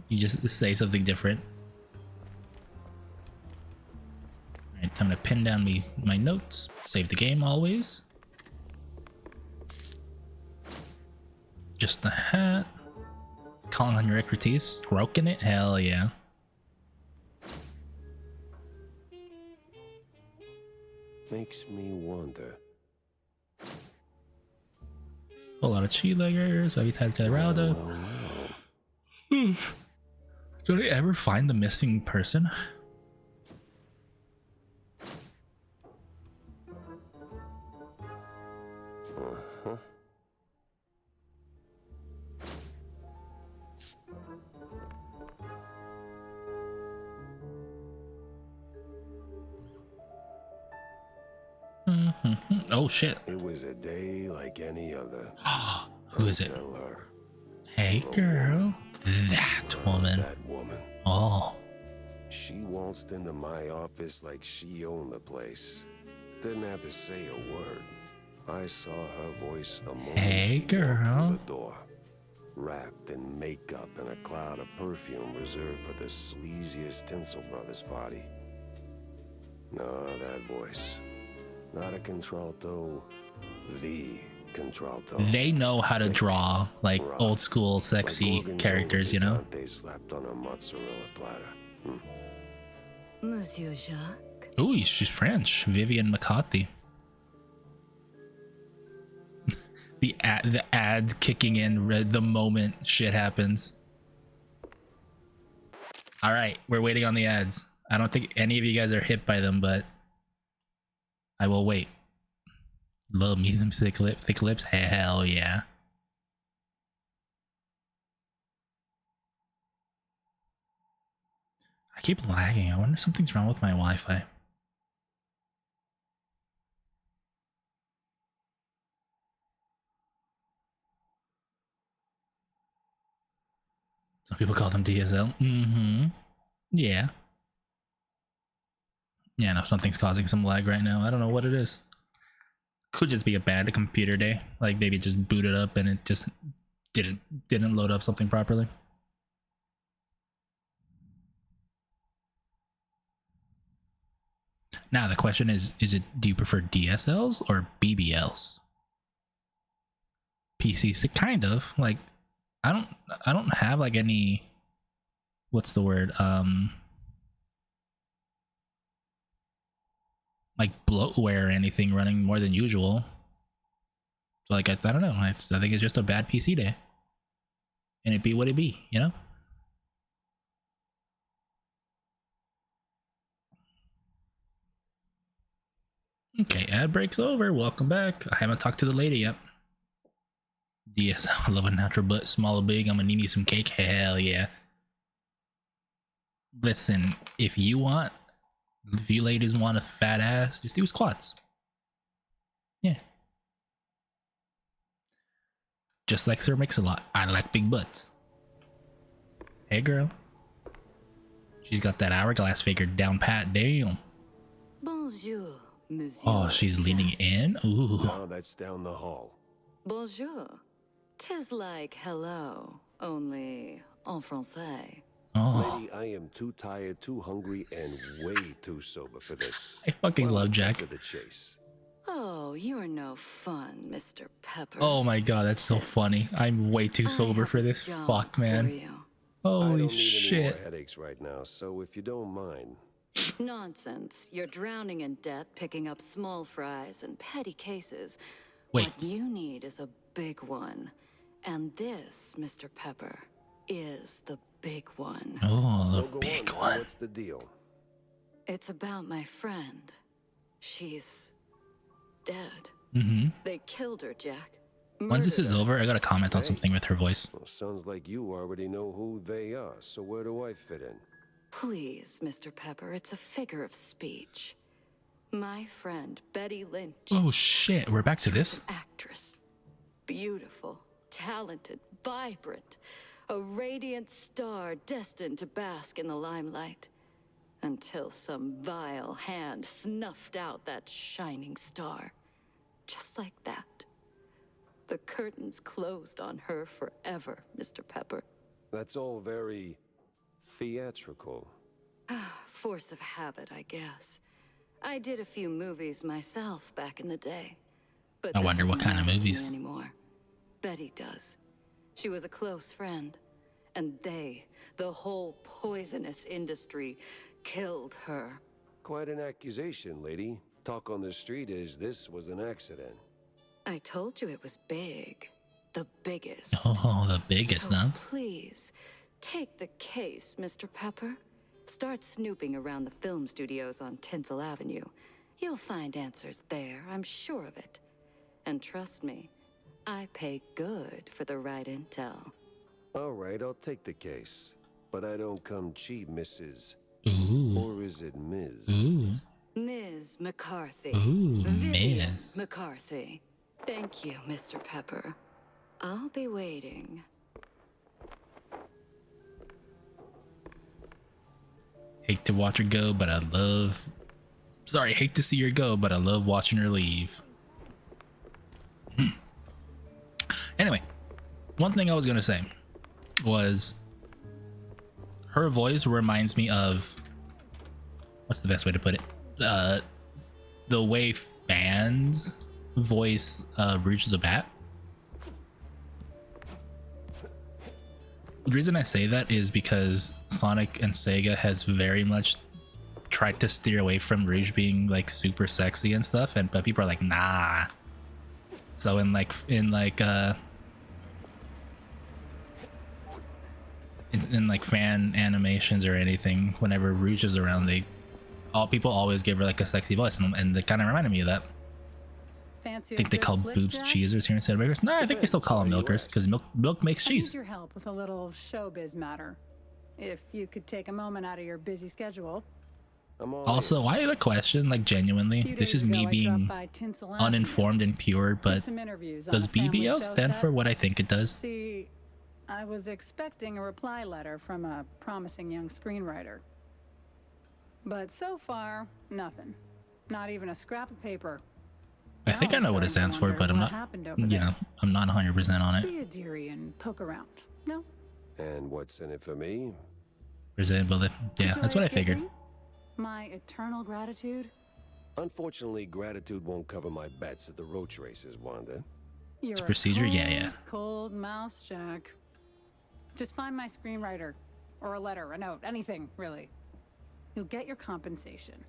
you just say something different. Right, Right, time to pin down my notes. Save the game always. Just the hat. Calling on your expertise. Stroking it. Hell yeah. Makes me wonder. A lot of cheat leggers. Have you tied Rauda? Do they ever find the missing person? Oh shit. It was a day like any other. Who is it? Tell her. Hey girl. That woman. That woman. Oh. She waltzed into my office like she owned the place. Didn't have to say a word. I saw her voice the moment Hey she girl. walked through the door. Wrapped in makeup and a cloud of perfume reserved for the sleaziest Tinsel Brothers party. No, that voice. Not a contralto, the contralto. They know how to draw like Rough. old school sexy Like characters, you know? They slapped on a mozzarella platter. Monsieur Jacques? Ooh, she's French. Vivian McCarthy. the ads kicking in the moment shit happens. All right, we're waiting on the ads. I don't think any of you guys are hit by them, but I will wait. Love me some thick lips. Hell yeah. I keep lagging. I wonder if something's wrong with my Wi-Fi. Some people call them DSL. Mm-hmm. Yeah. Yeah, no, something's causing some lag right now. I don't know what it is. Could just be a bad computer day. Like maybe it just booted up and it just didn't load up something properly. Now the question is it, do you prefer DSLs or BBLs? PCs, kind of like I don't have like any, what's the word, like bloatware or anything running more than usual. So like I don't know, I think it's just a bad PC day, and it be what it be, you know. Okay, ad break's over. Welcome back. I haven't talked to the lady yet. DSL, I love a natural butt, small or big. I'm gonna need me some cake. Hell yeah. Listen, if you ladies want a fat ass, just do squats. Yeah. Just like Sir Mix-a-Lot, I like big butts. Hey girl. She's got that hourglass figure down pat. Damn. Bonjour, monsieur. Oh, she's leaning in? Ooh. No, that's down the hall. Bonjour. 'Tis like hello, only en français. Oh. Lady, I am too tired, too hungry, and way too sober for this. I fucking Why don't love we Jack. cut to the chase? Oh, you're no fun, Mr. Pepper. Oh my god, that's so funny. I'm way too sober for this. Fuck, man. I Holy I don't need any shit. more headaches right now, so if you don't mind. Nonsense. You're drowning in debt, picking up small fries and petty cases. Wait. What you need is a big one. And this, Mr. Pepper, is the big one. Oh, the Well, go big on. one. What's the deal? It's about my friend. She's dead. Mm-hmm. They killed her, Jack. Once this is Murdered her. over, I gotta comment on Hey. something with her voice. Well, sounds like you already know who they are, so where do I fit in? Please, Mr. Pepper, it's a figure of speech. My friend, Betty Lynch. Oh shit, we're back to this? Actress. Beautiful, talented, vibrant. A radiant star destined to bask in the limelight. Until some vile hand snuffed out that shining star. Just like that. The curtains closed on her forever, Mr. Pepper. That's all very theatrical. Force of habit, I guess. I did a few movies myself back in the day. But I that wonder what doesn't kind of matter to me movies. anymore. Betty does. She was a close friend. And they, the whole poisonous industry, killed her. Quite an accusation, lady. Talk on the street is this was an accident. I told you it was big. The biggest. Oh, the biggest, So huh? please, take the case, Mr. Pepper. Start snooping around the film studios on Tinsel Avenue. You'll find answers there, I'm sure of it. And trust me, I pay good for the right intel. All right, I'll take the case. But I don't come cheap, Mrs. Ooh. Or is it Ms.? Ooh. Ms. McCarthy. Ooh, Vivian Miss. McCarthy. Thank you, Mr. Pepper. I'll be waiting. Hate to watch her go, but I love... Sorry, hate to see her go, but I love watching her leave. Anyway, one thing I was gonna say was her voice reminds me of... What's the best way to put it? The way fans voice Rouge the Bat. The reason I say that is because Sonic and Sega has very much tried to steer away from Rouge being like super sexy and stuff, but people are like, nah. So in fan animations or anything, whenever Rouge is around, people always give her like a sexy voice, and it kind of reminded me of that. Fancy I think they call boobs cheesers here instead of milkers. No, I think they still call them milkers because milk makes I need cheese. your help with a little showbiz matter. If you could take a moment out of your busy schedule. I'm all Also, ears. why the question? Like genuinely, this is me being uninformed and pure. But does BBL stand for what I think it does? See, I was expecting a reply letter from a promising young screenwriter. But so far, nothing. Not even a scrap of paper. I think I know what it stands for, but I'm not. I'm not 100% on it. Be a dearie and poke around. No. And what's in it for me? Resemble it. Yeah, that's what I figured. My eternal gratitude. Unfortunately, gratitude won't cover my bets at the roach races, Wanda. It's a procedure, yeah. Cold mouse, Jack. Just find my screenwriter, or a letter, a note, anything really. You'll get your compensation.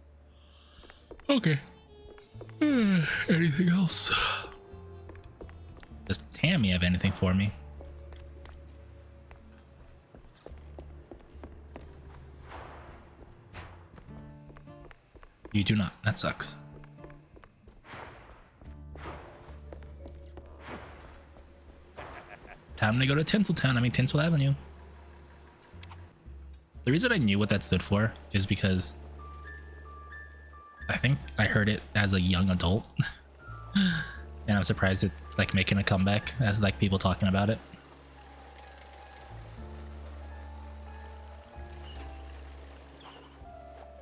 Okay. Anything else? Does Tammy have anything for me? You do not. That sucks. Time to go to Tinseltown. I mean, Tinsel Avenue. The reason I knew what that stood for is because I think I heard it as a young adult. And I'm surprised it's like making a comeback as like people talking about it.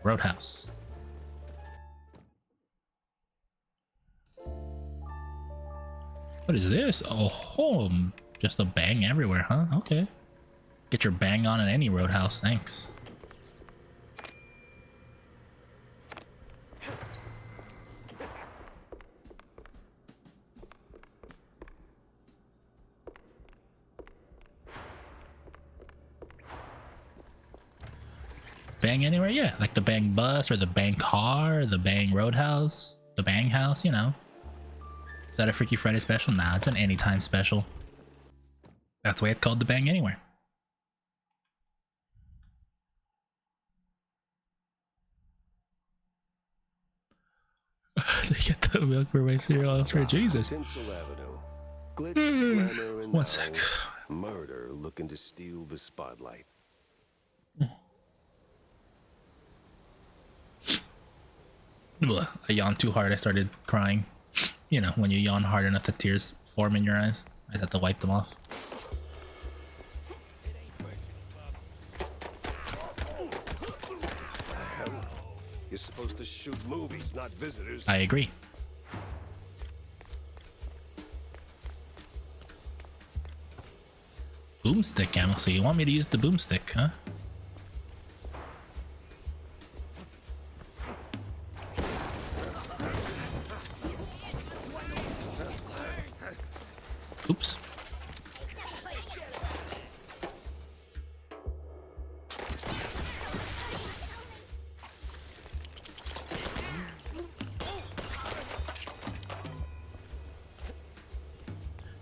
Roadhouse. What is this? Oh, just a bang everywhere, huh? Okay. Get your bang on at any roadhouse, thanks. Bang anywhere? Yeah, like the bang bus or the bang car, or the bang roadhouse, the bang house, you know. Is that a Freaky Friday special? Nah, it's an anytime special. That's why it's called the Bang Anywhere. They get the milk for my cereal elsewhere. Jesus. Tinsel Avenue. Glitz, glamour, and One sec. murder looking to steal the spotlight. Ugh, I yawned too hard. I started crying. You know, when you yawn hard enough that tears form in your eyes. I just have to wipe them off. You're supposed to shoot movies, not visitors. I agree. Boomstick ammo. So you want me to use the boomstick, huh? Oops.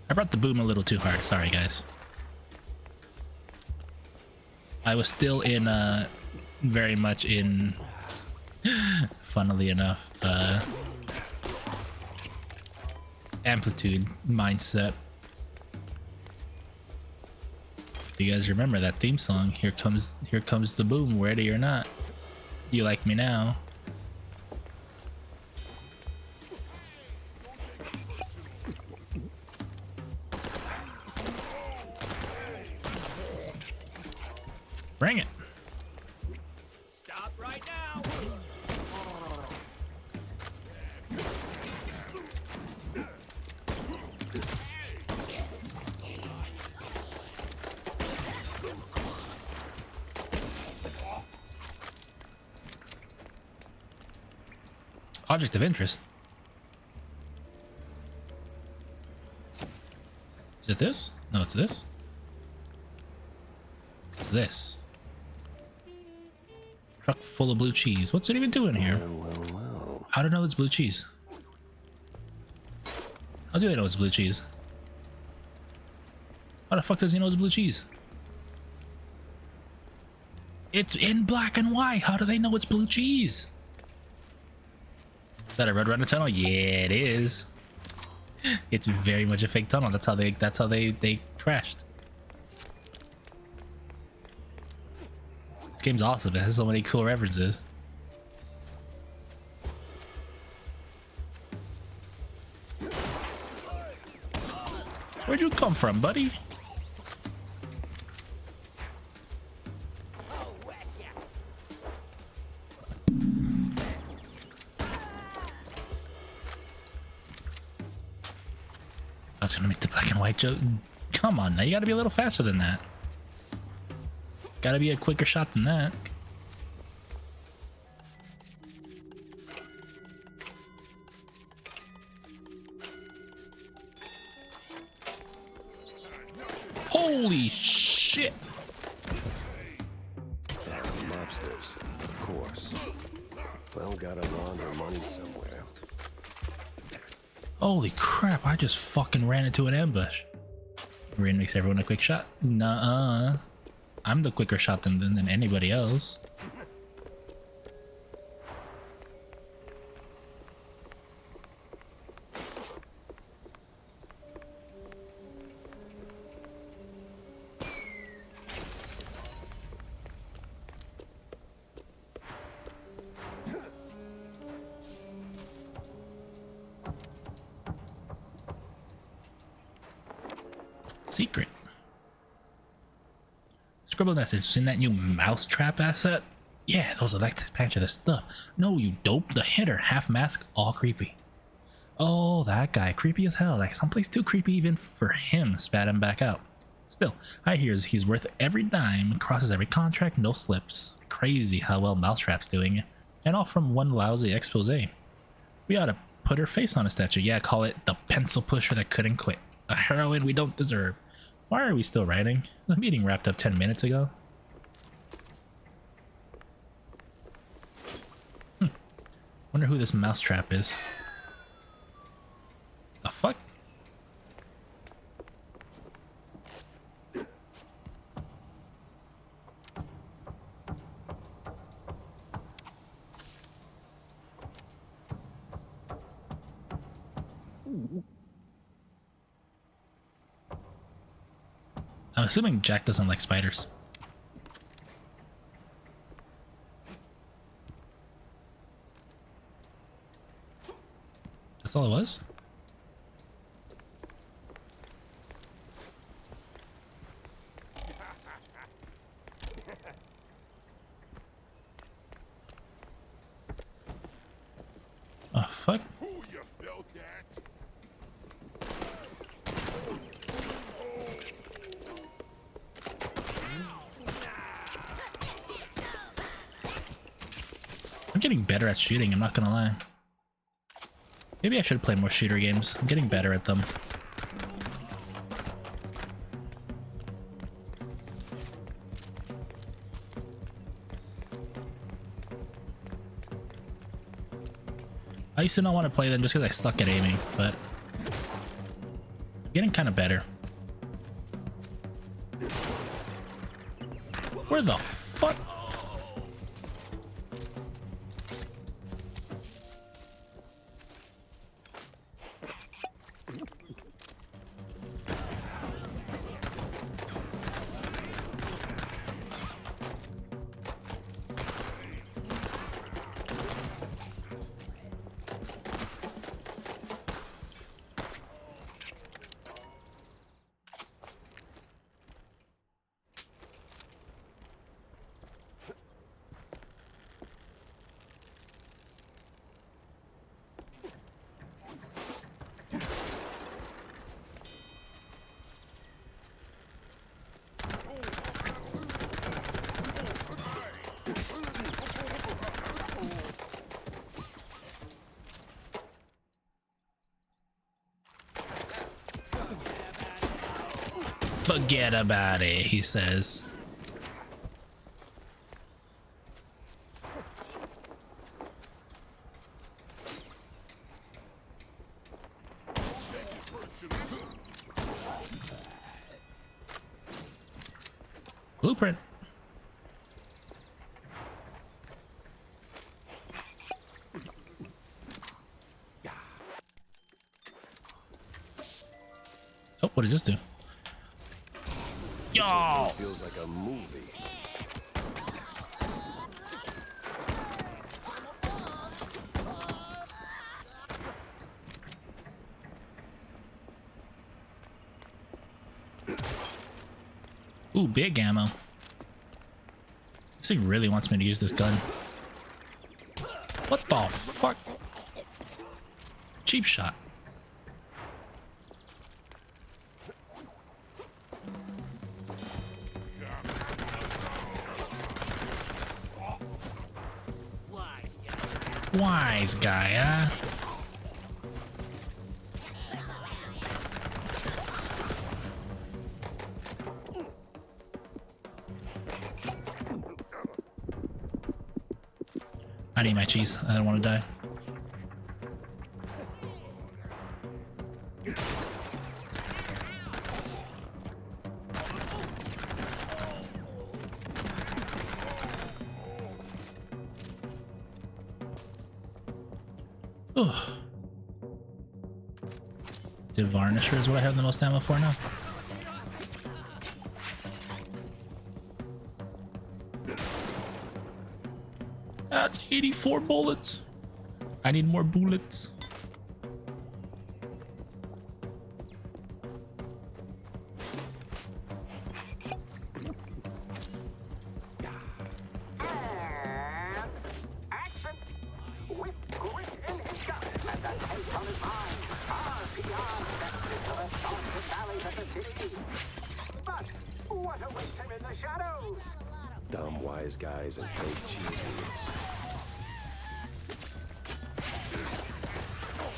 I brought the boom a little too hard. Sorry, guys. I was still in, very much in, funnily enough, amplitude mindset. Do you guys remember that theme song? Here comes the boom, ready or not. You like me now? Bring it. Stop right now. Object of interest. Is it this? No, it's this. It's this. Truck full of blue cheese. What's it even doing here? Well. How do I know it's blue cheese? How do they know it's blue cheese? How the fuck does he know it's blue cheese? It's in black and white. How do they know it's blue cheese? Is that a Red Runner tunnel? Yeah, it is. It's very much a fake tunnel. That's how they crashed. This game's awesome. It has so many cool references. Where'd you come from, buddy? I was gonna make the black and white joke. Come on now, you gotta be a little faster than that. Gotta be a quicker shot than that. Holy shit! Mobsters, of course. Well, gotta launder money somewhere. Holy crap, I just fucking ran into an ambush. Rin makes everyone a quick shot. Nuh-uh. I'm the quicker shot than anybody else. Secret. Scribble message. Seen that new mousetrap asset? Yeah, those electric patch of the stuff. No, you dope. The hitter, half mask, all creepy. Oh, that guy, creepy as hell. Like someplace too creepy even for him. Spat him back out. Still, I hear he's worth every dime. Crosses every contract, no slips. Crazy how well Mousetrap's doing, and all from one lousy expose. We ought to put her face on a statue. Yeah, call it the pencil pusher that couldn't quit. A heroine we don't deserve. Why are we still writing? The meeting wrapped up 10 minutes ago. Wonder who this Mousetrap is. The fuck? I'm assuming Jack doesn't like spiders. That's all it was? Oh, fuck. I'm getting better at shooting, I'm not gonna lie. Maybe I should play more shooter games. I'm getting better at them. I used to not want to play them just because I suck at aiming, but I'm getting kind of better. Where the fuck? Forget about it, he says. Blueprint. Oh, what does this do? Yo! Feels like a movie. Ooh, big ammo. This thing really wants me to use this gun. What the fuck? Cheap shot. Wise guy, huh? I need my cheese. I don't want to die. Ugh. The Varnisher is what I have the most ammo for now. That's 84 bullets. I need more bullets. Dumb wise guys and fake cheese wheels.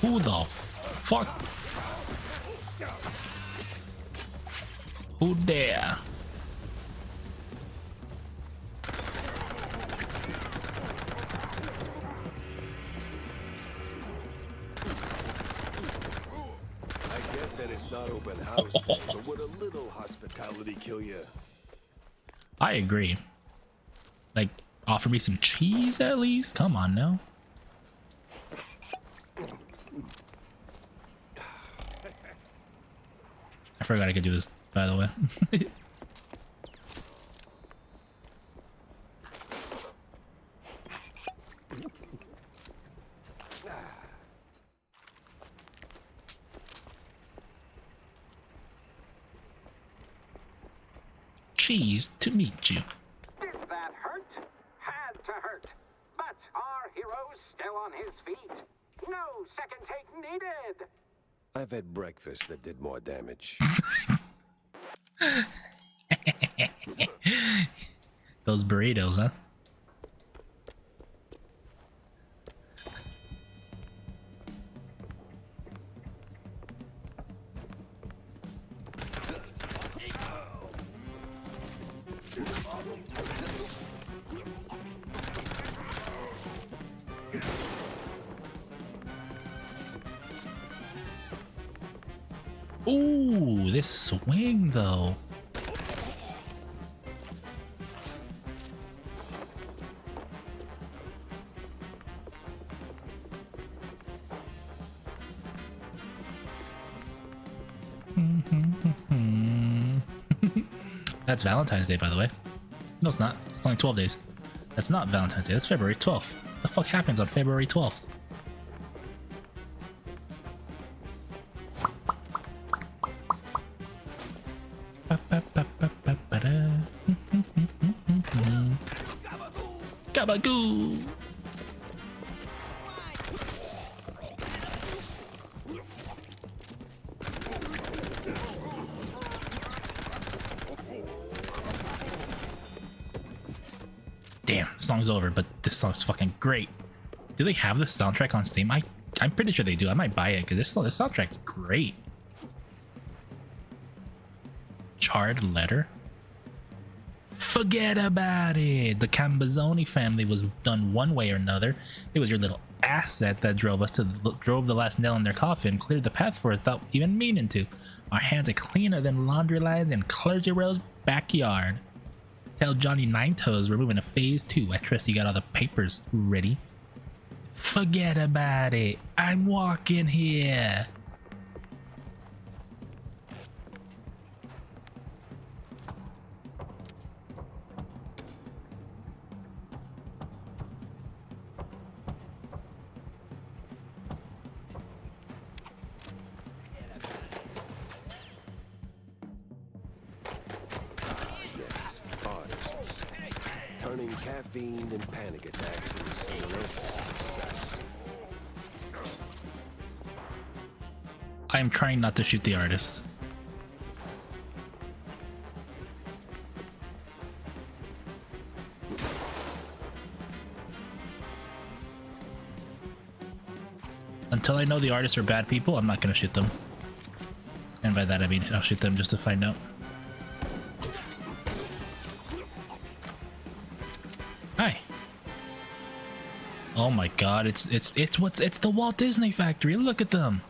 Who the fuck? Who dare? I get that it's not open house, but would a little hospitality kill you? I agree. Like, offer me some cheese at least? Come on now. I forgot I could do this, by the way. Cheese to meet you. Did that hurt? Had to hurt. But our hero's still on his feet. No second take needed. I've had breakfast that did more damage. Those burritos, huh? Ooh, this swing though. That's Valentine's Day, by the way. No, it's not. It's only 12 days. That's not Valentine's Day. That's February 12th. What the fuck happens on February 12th? Gabagoo! Damn, song's over, but this song's fucking great. Do they have the soundtrack on Steam? I'm pretty sure they do. I might buy it because this soundtrack's great. Charred letter? Forget about it. The Cambazzoni family was done one way or another. It was your little asset that drove the last nail in their coffin, cleared the path for us without even meaning to. Our hands are cleaner than laundry lines in Clergy Row's backyard. Tell Johnny Nine Toes we're moving to phase 2. I trust you got all the papers ready. Forget about it. I'm walking here. Turning caffeine and panic attacks into someone else's success. I am trying not to shoot the artist. Until I know the artists are bad people, I'm not gonna shoot them. And by that I mean I'll shoot them just to find out. Hi. Oh my god, it's the Walt Disney Factory. Look at them.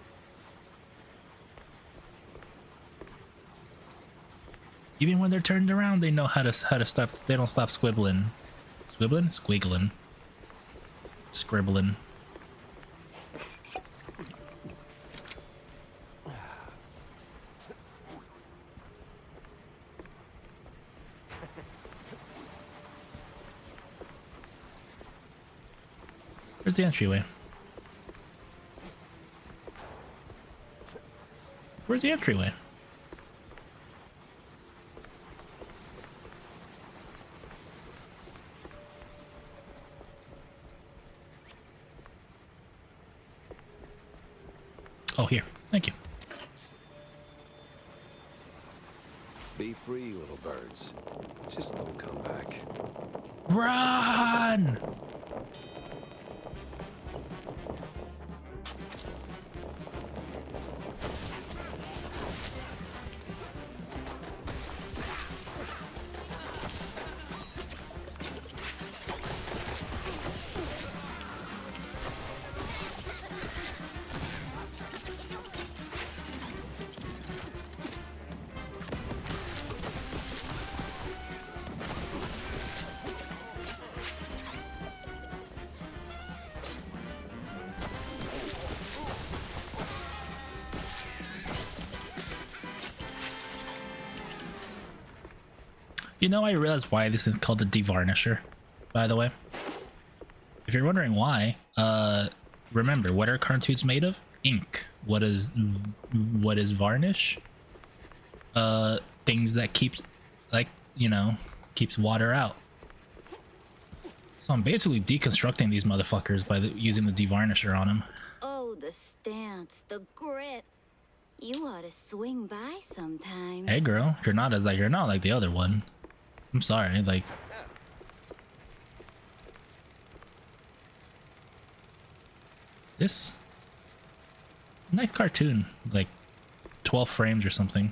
Even when they're turned around, they know how to stop. They don't stop squibbling. Squiggling. Scribbling. Where's the entryway? Where's the entryway? Oh, here. Thank you. Be free, little birds. Just don't come back. Run! You know, I realized why this is called the Devarnisher, by the way. If you're wondering why, remember, what are cartoons made of? Ink. What is varnish? Things that keeps, like, you know, keeps water out. So I'm basically deconstructing these motherfuckers by using the Devarnisher on them. Oh, the stance, the grit. You ought to swing by sometime. Hey girl, you're not like the other one. I'm sorry, like... Is this... Nice cartoon, like 12 frames or something.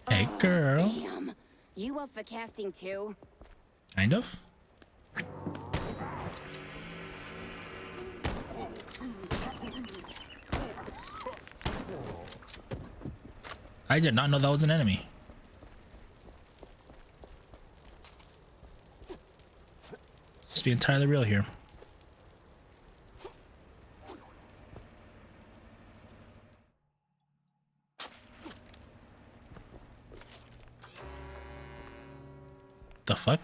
Hey girl. Damn. You up for casting too? Kind of. I did not know that was an enemy. Just be entirely real here. The fuck?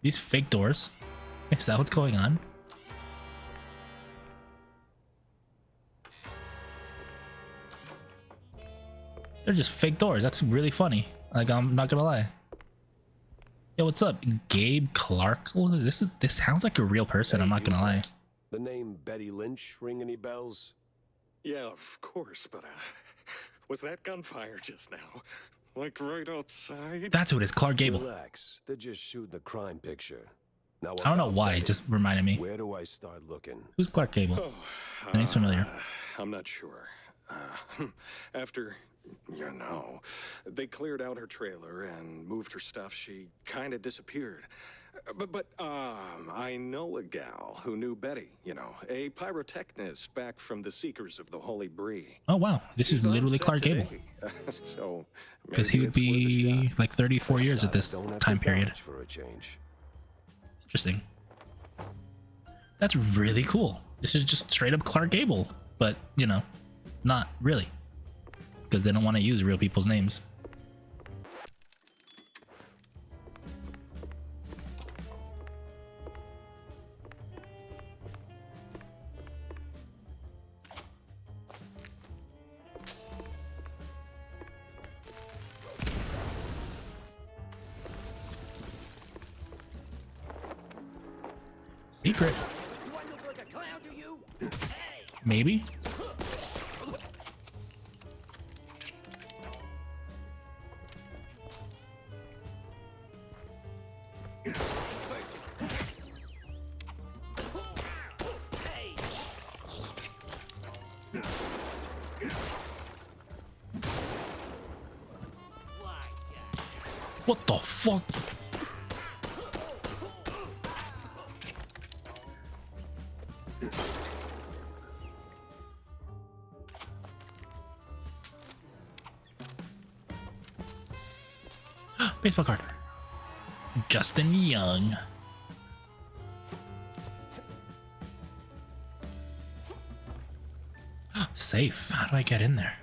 These fake doors? Is that what's going on? They're just fake doors. That's really funny. Like, I'm not gonna lie. Yo, what's up? Gabe Clark? This sounds like a real person, I'm not gonna lie. The name Betty Lynch ring any bells? Yeah, of course, but was that gunfire just now? Like right outside? That's who it is, Clark Gable. Relax. They're just shooting a crime picture. Now, I don't know why, Betty, it just reminded me. where do I start looking? Who's Clark Gable? The name's familiar. I'm not sure. After, you know, they cleared out her trailer and moved her stuff, she kind of disappeared. But I know a gal who knew Betty, you know, a pyrotechnist back from the Seekers of the Holy Brie. Oh wow, this is literally Clark Gable. So, Because he would be like 34 years at this time period. For a change. Interesting. That's really cool. This is just straight up Clark Gable, but you know, not really, because they don't want to use real people's names. Secret. Maybe. What the fuck? Baseball card. Justin Young. Safe. How do I get in there?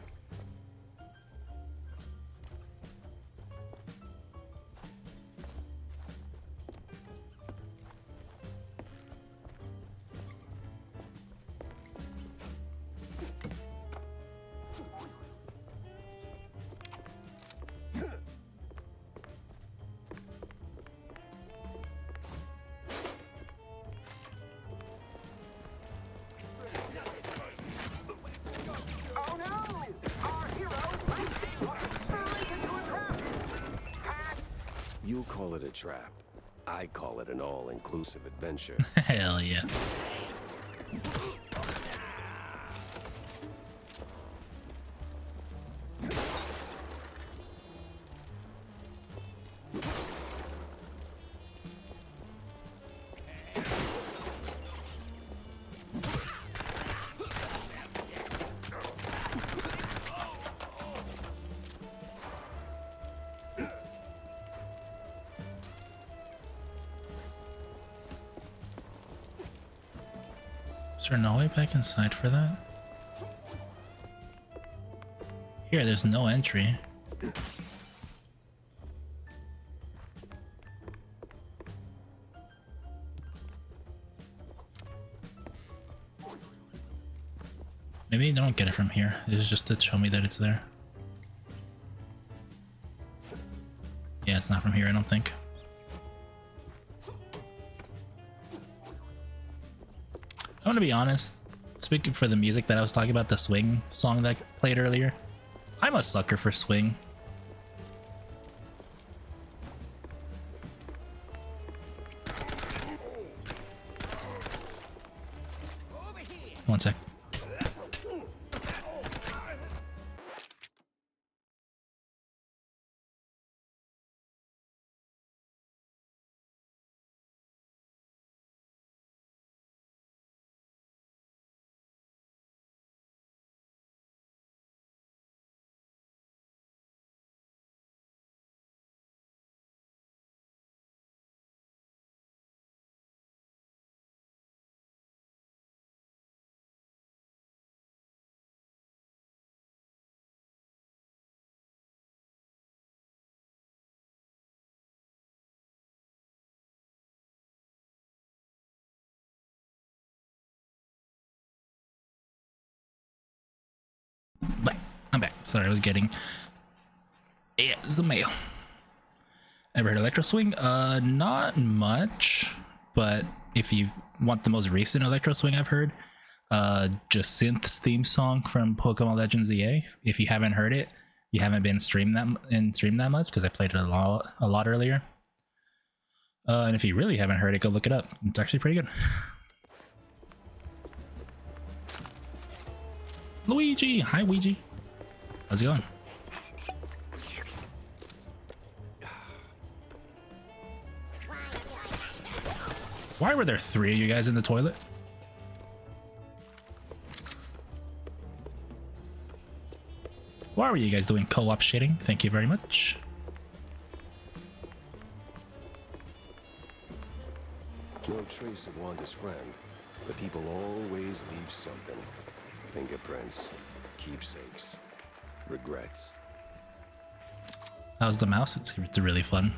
You call it a trap. I call it an all-inclusive adventure. Hell yeah. Is there no way back inside for that? Here, there's no entry. Maybe they don't get it from here. It's just to show me that it's there. Yeah, it's not from here, I don't think. I'm gonna be honest, speaking for the music that I was talking about, the swing song that played earlier, I'm a sucker for swing. One sec. I'm back. Sorry, I was getting some mail. Ever heard Electro Swing? Not much, but if you want the most recent Electro Swing I've heard, Jacynth's theme song from Pokemon Legends EA. If you haven't heard it, you haven't been streamed that much, because I played it a lot earlier. And if you really haven't heard it, go look it up. It's actually pretty good. Luigi! Hi, Luigi. How's it going? Why were there 3 of you guys in the toilet? Why were you guys doing co-op shitting? Thank you very much. No trace of Wanda's friend, but people always leave something. Fingerprints, keepsakes, regrets. How's the mouse? It's really fun.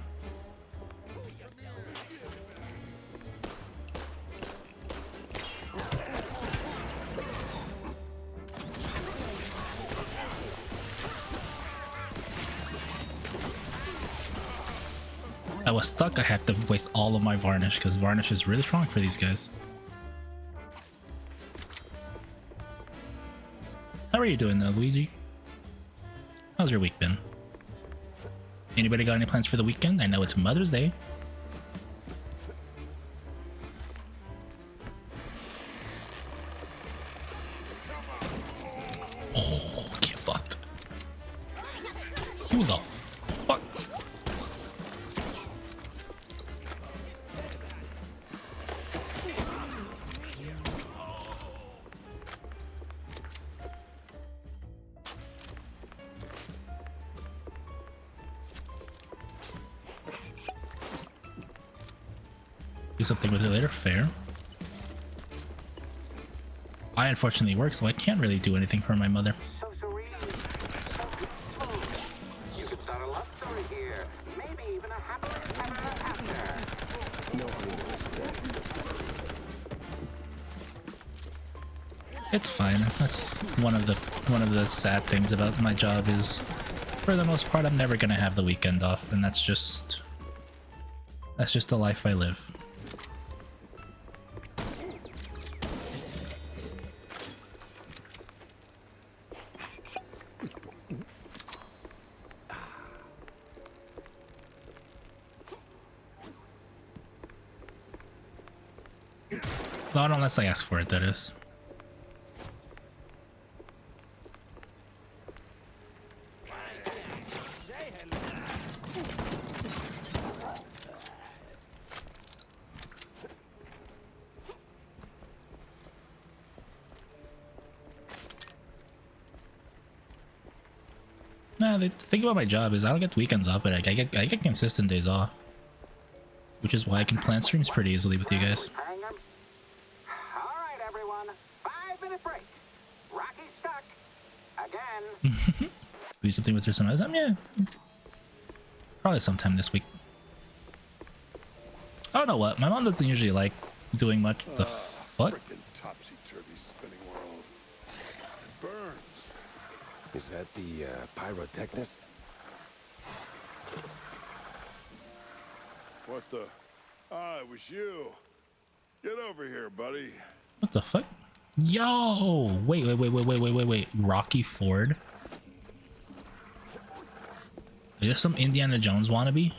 I was stuck. I had to waste all of my varnish because varnish is really strong for these guys. How are you doing though, Luigi? How's your week been? Anybody got any plans for the weekend? I know it's Mother's Day. Oh, get fucked. Who the fuck? Do something with it later, fair. I unfortunately work, so I can't really do anything for my mother. So serene, so peaceful. You could start a love story here. Maybe even a happily ever after. No rumors. It's fine. That's one of the sad things about my job is, for the most part, I'm never gonna have the weekend off, and that's just the life I live. Not unless I ask for it, that is. Nah, the thing about my job is I don't get weekends off, but I get consistent days off, which is why I can plan streams pretty easily with you guys. All right, everyone. 5-minute break. Rocky's stuck. Again. Do something with your son. Yeah, probably sometime this week. I don't know what. My mom doesn't usually like doing much. The fuck? Topsy-turvy spinning world. Burns. Is that the pyrotechnist? What the? Ah, it was you. Get over here, buddy. What the fuck? Yo! Wait. Rocky Ford? Is this some Indiana Jones wannabe?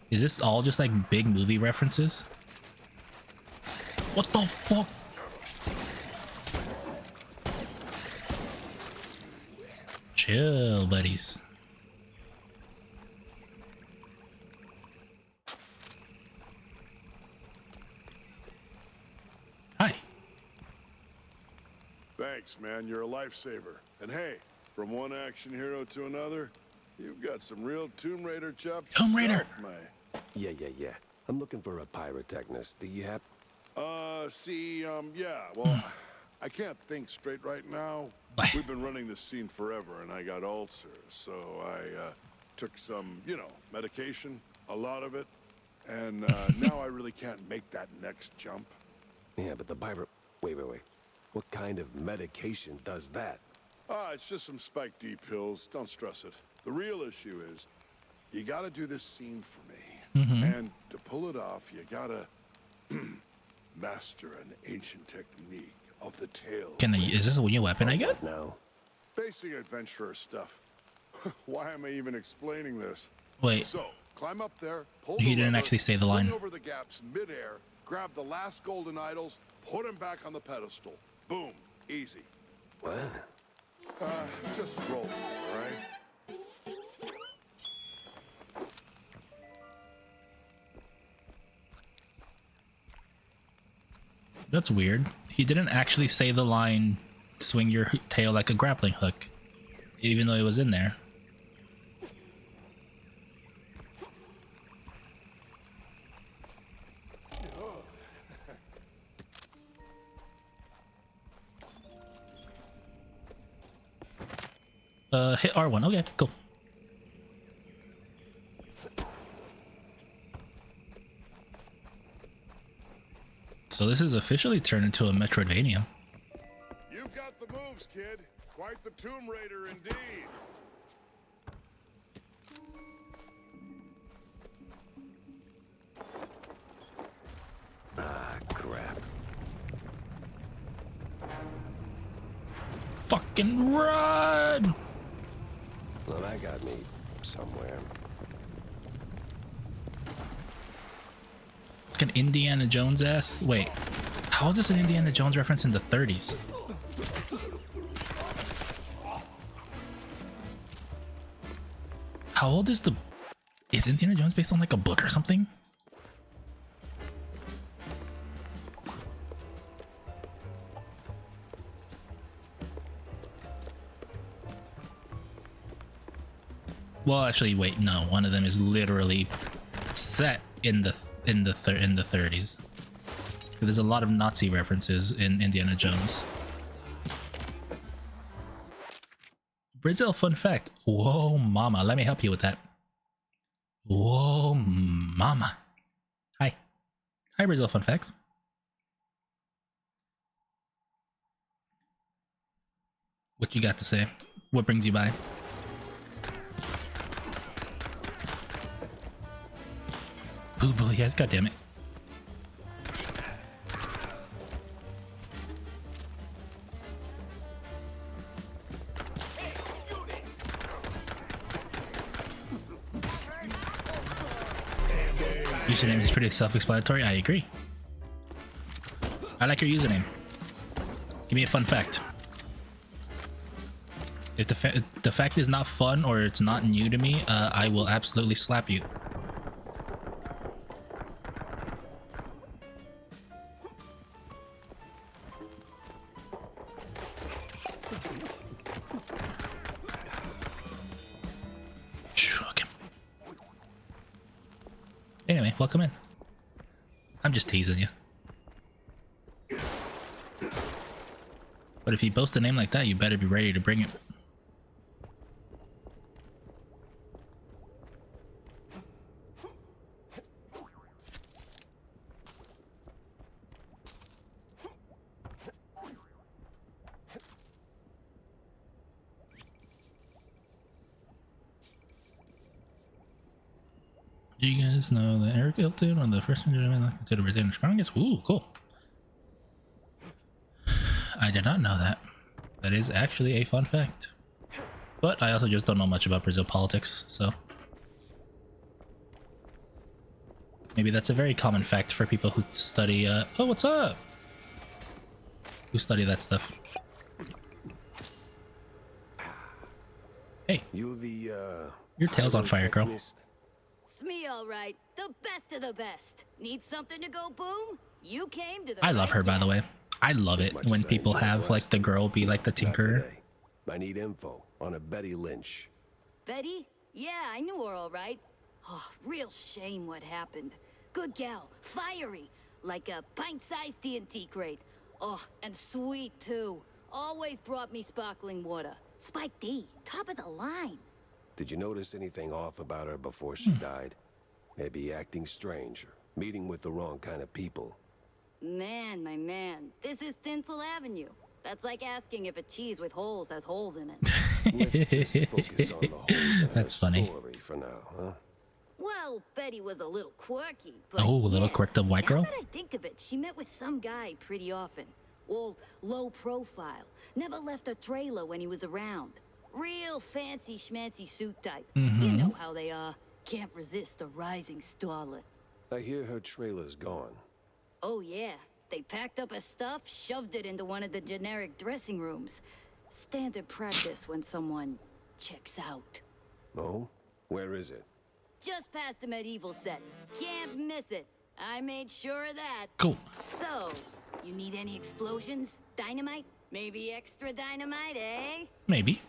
Is this all just like big movie references? What the fuck? Chill, buddies. Hi. Thanks, man. You're a lifesaver. And hey, from one action hero to another, you've got some real Tomb Raider chops. Tomb Raider. Yeah. I'm looking for a pyrotechnist. Do you have? Yeah. Well, I can't think straight right now. We've been running this scene forever, and I got ulcers, so I took some, medication, a lot of it, and now I really can't make that next jump. Yeah, but the pyro. Wait. What kind of medication does that? Ah, it's just some Spike D pills. Don't stress it. The real issue is, you gotta do this scene for me. And to pull it off, you gotta master an ancient technique of the tail. Is this a new weapon I get? No. Basic adventurer stuff. Why am I even explaining this? Wait. So, climb up there, pull He the didn't lever, actually say the swing line. over the gaps midair, grab the last golden idols, put them back on the pedestal. Boom. Easy. What? Just roll, all right? That's weird. He didn't actually say the line, swing your tail like a grappling hook, even though it was in there. Hit R1. Okay, cool. So this is officially turned into a Metroidvania. You've got the moves, kid. Quite the Tomb Raider indeed. Ah, crap. Fucking run! Well, that got me somewhere. Fucking Indiana Jones ass. Wait, how is this an Indiana Jones reference in the 30s? How old is is Indiana Jones based on like a book or something? Well, actually, wait, no. One of them is literally set in the 30s. There's a lot of Nazi references in Indiana Jones. Brazil, fun fact. Whoa, mama. Let me help you with that. Whoa, mama. Hi. Hi, Brazil, fun facts. What you got to say? What brings you by? Boo boo, yes, goddammit. Username is pretty self-explanatory. I agree. I like your username. Give me a fun fact. If the fact is not fun or it's not new to me, I will absolutely slap you. Anyway, welcome in. I'm just teasing you. But if you boast a name like that, you better be ready to bring it. Do you guys know that Eric Hilton, one of the first gentlemen considered Brazilian strongest? Ooh, cool. I did not know that. That is actually a fun fact. But I also just don't know much about Brazil politics, so maybe that's a very common fact for people who study, oh, what's up? Who study that stuff. Hey. Your tail's on fire, girl. It's me, all right. The best of the best. Need something to go boom? You came to the I love her, by the way. I love it when people have, like, the girl be like the tinkerer. I need info on a Betty Lynch. Betty? Yeah, I knew her all right. Oh, real shame what happened. Good gal, fiery, like a pint-sized TNT crate. Oh, and sweet, too. Always brought me sparkling water. Spike D, top of the line. Did you notice anything off about her before she died? Maybe acting strange, or meeting with the wrong kind of people. Man, my man, this is Tinsel Avenue. That's like asking if a cheese with holes has holes in it. Let's just focus on the holes in That's her funny. story for now, huh? Well, Betty was a little quirky, but Oh, a little quirked up white girl? Now that I think of it, she met with some guy pretty often. All low profile. Never left a trailer when he was around. Real fancy schmancy suit type. You know how they are. Can't resist a rising starlet. I hear her trailer's gone. Oh yeah. They packed up her stuff, shoved it into one of the generic dressing rooms. Standard practice when someone checks out. Oh? Where is it? Just past the medieval set. Can't miss it. I made sure of that. Cool. So, you need any explosions? Dynamite? Maybe extra dynamite, eh? Maybe.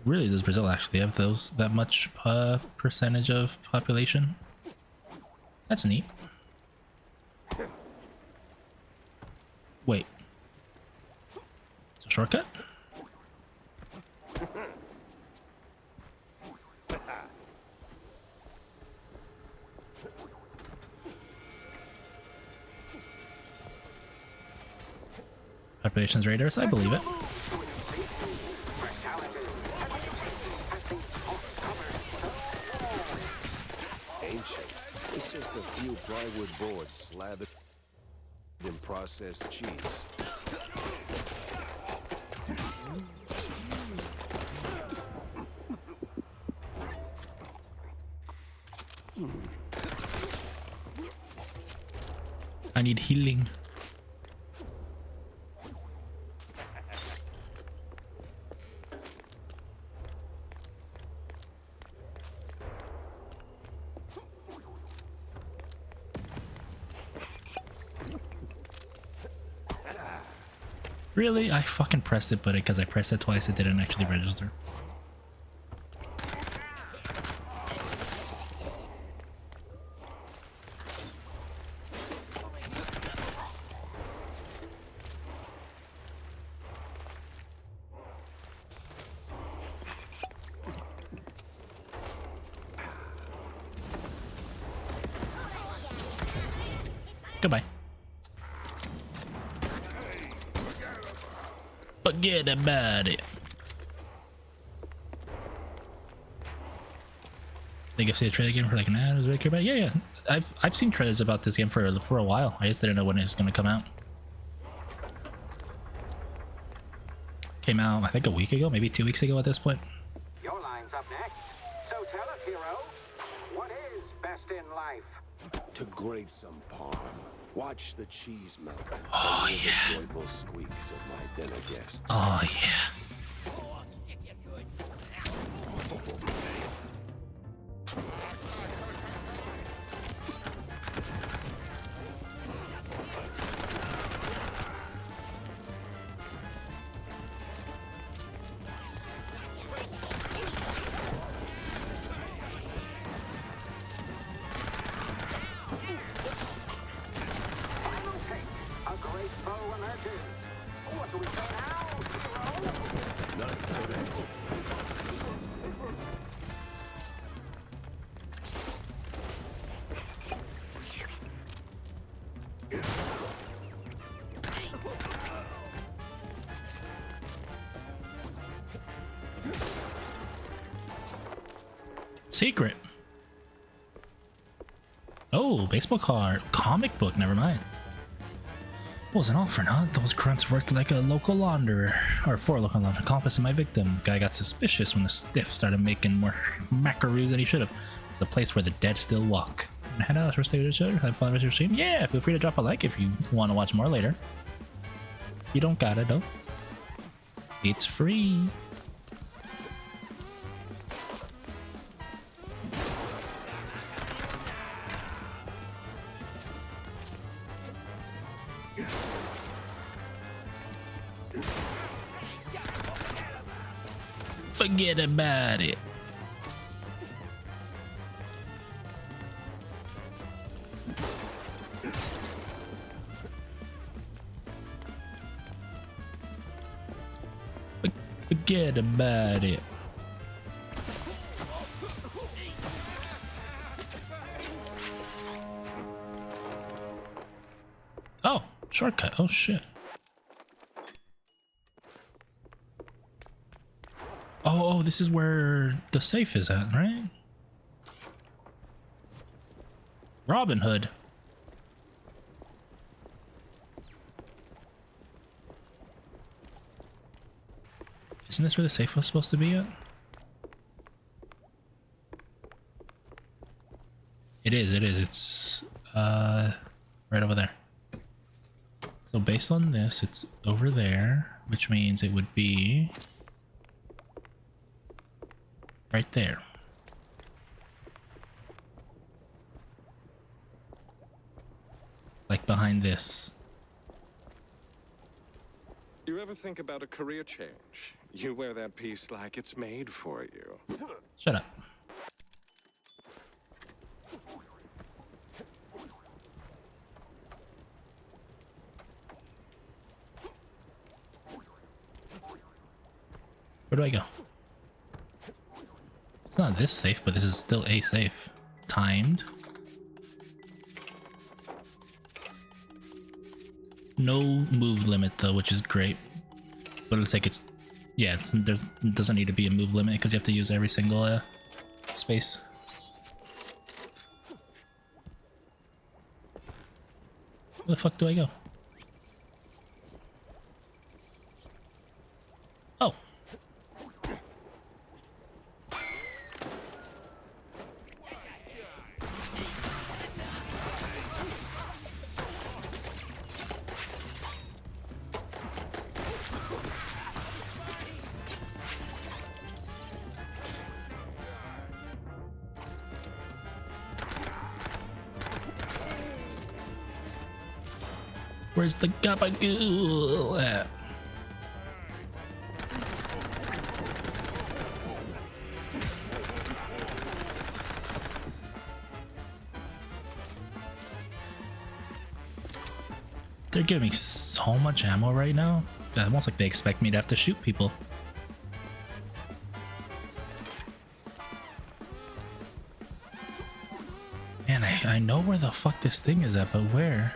Really, does Brazil actually have that much percentage of population? That's neat. Wait. It's a shortcut? Population's raiders, I believe it. Ancient. It's just a few plywood boards slathered in processed cheese. I need healing. Really? I fucking pressed it, but because I pressed it twice, it didn't actually register. Goodbye. Forget about it. Think I've seen a trailer game for like an ad. Really care about it? Yeah. I've seen trailers about this game for a while. I just didn't know when it was gonna come out. Came out I think a week ago, maybe 2 weeks ago at this point. Your line's up next. So tell us, hero, what is best in life? To grate some parm. Watch the cheese melt. Oh, and hear yeah. the joyful squeaks of my dinner guests. Oh yeah. A great foe emerges. What do we say now, hero? Not today. Secret. Oh, baseball card. Comic book, never mind. Wasn't all for naught. Those grunts worked like a local launderer. Or for a local launderer. Accomplice of my victim. Guy got suspicious when the stiff started making more macaroons than he should have. It's a place where the dead still walk. Head out, first day show. Have fun with your stream. Yeah, feel free to drop a like if you want to watch more later. You don't gotta though. It's free. Forget about it. Forget about it. Oh, Shortcut. Oh shit. Oh, this is where the safe is at, right? Robin Hood. Isn't this where the safe was supposed to be at? It is, it's right over there. So based on this, it's over there, which means it would be right there. Like behind this. You ever think about a career change? You wear that piece like it's made for you. Shut up. Where do I go? It's not this safe, but this is still a safe. Timed. No move limit though, which is great. But it's like it doesn't need to be a move limit because you have to use every single space. Where the fuck do I go? Oh. Where's the gabagool at? They're giving me so much ammo right now. It's almost like they expect me to have to shoot people. Man, I know where the fuck this thing is at, but where?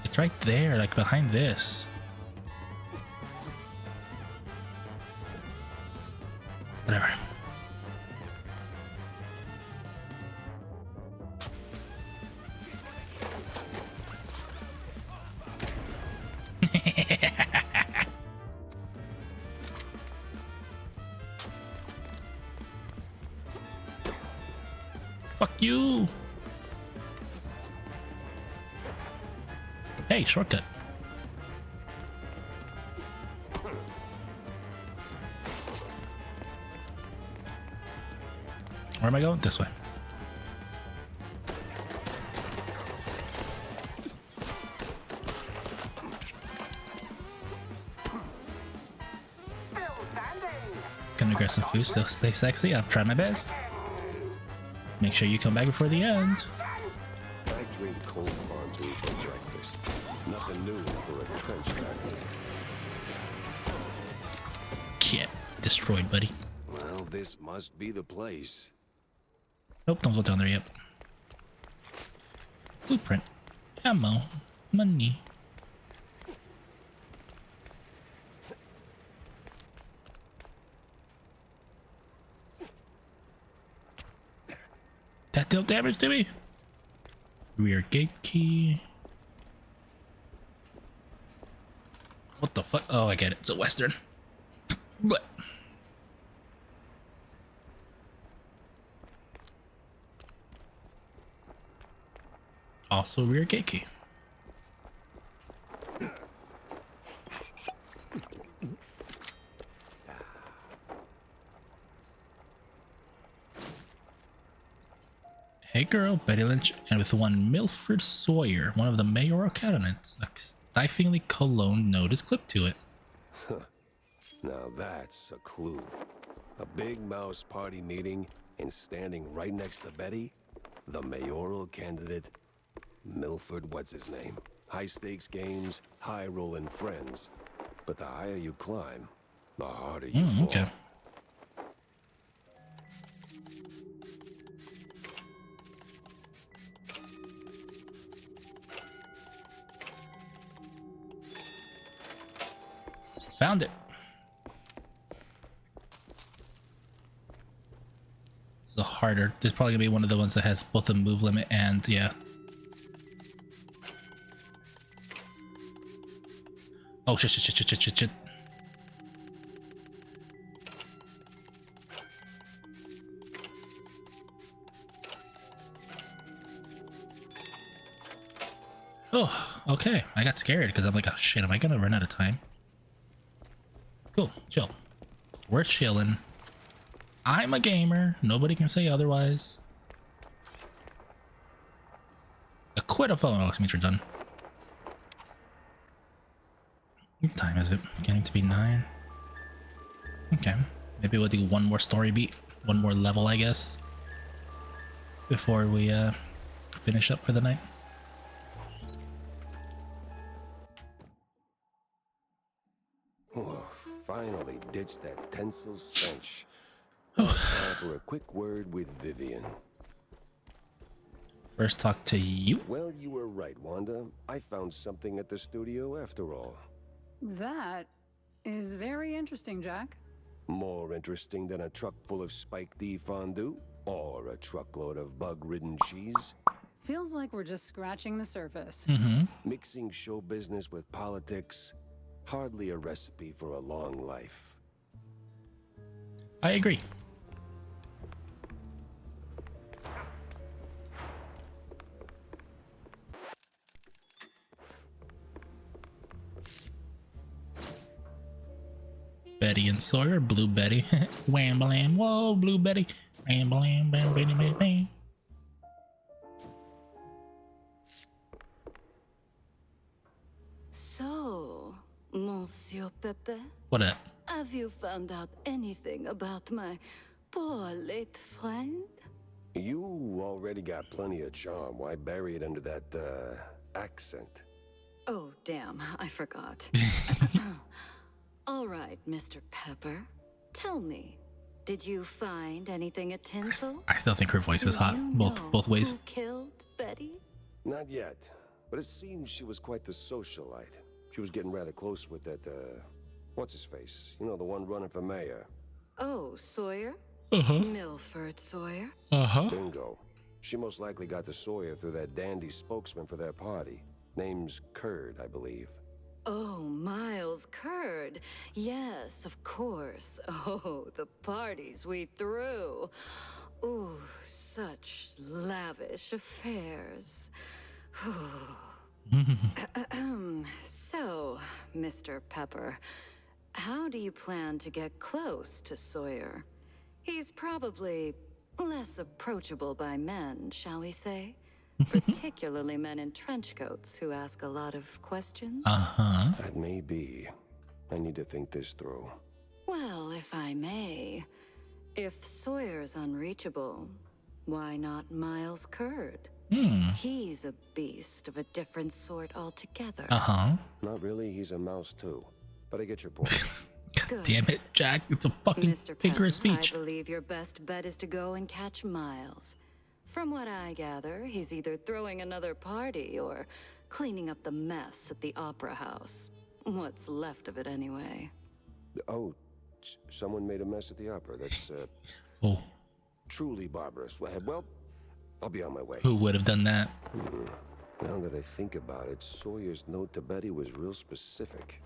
It's right there, like behind this. Whatever. Fuck you. Hey, shortcut. Where am I going? This way. Gonna grab some food, still stay sexy. I've tried my best. Make sure you come back before the end. I drink cold fondue for breakfast. Nothing new for a trench back. Get destroyed, buddy. Well, this must be the place. Nope, don't go down there yet. Blueprint. Ammo. Money. That dealt damage to me. Rear gate key. What the fuck? Oh, I get it. It's a Western. But also rear gate key. Hey girl, Betty Lynch, and with one Milford Sawyer, one of the mayoral candidates. A stiflingly cologne note is clipped to it. Now that's a clue. A big mouse party meeting, and standing right next to Betty, the mayoral candidate, Milford, what's his name? High stakes games, high rolling friends. But the higher you climb, the harder you fall. Found it. It's a harder. There's probably gonna be one of the ones that has both a move limit and yeah. Oh shit. Oh, okay. I got scared because I'm like, oh shit, am I gonna run out of time? Cool, chill. We're chilling. I'm a gamer. Nobody can say otherwise. Quit a phone. Oh, it means we're done. What time is it? Getting to be 9. Okay. Maybe we'll do one more story beat. One more level, I guess. Before we finish up for the night. Oh, finally ditched that tinsel stench. Now it's time for a quick word with Vivian. First talk to you. Well, you were right, Wanda. I found something at the studio after all. That is very interesting, Jack. More interesting than a truck full of spiked D fondue or a truckload of bug-ridden cheese. Feels like we're just scratching the surface. Mixing show business with politics, hardly a recipe for a long life. I agree. Betty and Sawyer, Blue Betty. Wham blam, whoa, Blue Betty. Wham blam, bam, bam, bam, bam. So, Monsieur Pepe, What up? have you found out anything about my poor late friend? You already got plenty of charm. Why bury it under that, accent? Oh, damn, I forgot. All right, Mr. Pepper, tell me, did you find anything at Tinsel? I still think her voice is hot, both ways. Who killed Betty? Not yet, but it seems she was quite the socialite. She was getting rather close with that, what's his face? You know, the one running for mayor. Oh, Sawyer? Milford Sawyer? Bingo. She most likely got to Sawyer through that dandy spokesman for their party. Name's Curd, I believe. Oh, Miles Curd. Yes, of course. Oh, the parties we threw. Ooh, such lavish affairs. So, Mr. Pepper, how do you plan to get close to Sawyer? He's probably less approachable by men, shall we say? Particularly men in trench coats who ask a lot of questions. That may be. I need to think this through. Well, if I may, if Sawyer's unreachable, why not Miles Curd? He's a beast of a different sort altogether. Not really, he's a mouse too. But I get your point. God damn it, Jack. It's a fucking figure of speech. I believe your best bet is to go and catch Miles. From what I gather, he's either throwing another party or cleaning up the mess at the Opera House. What's left of it, anyway. Oh, someone made a mess at the opera. That's, truly barbarous. Well, I'll be on my way. Who would have done that? Now that I think about it, Sawyer's note to Betty was real specific.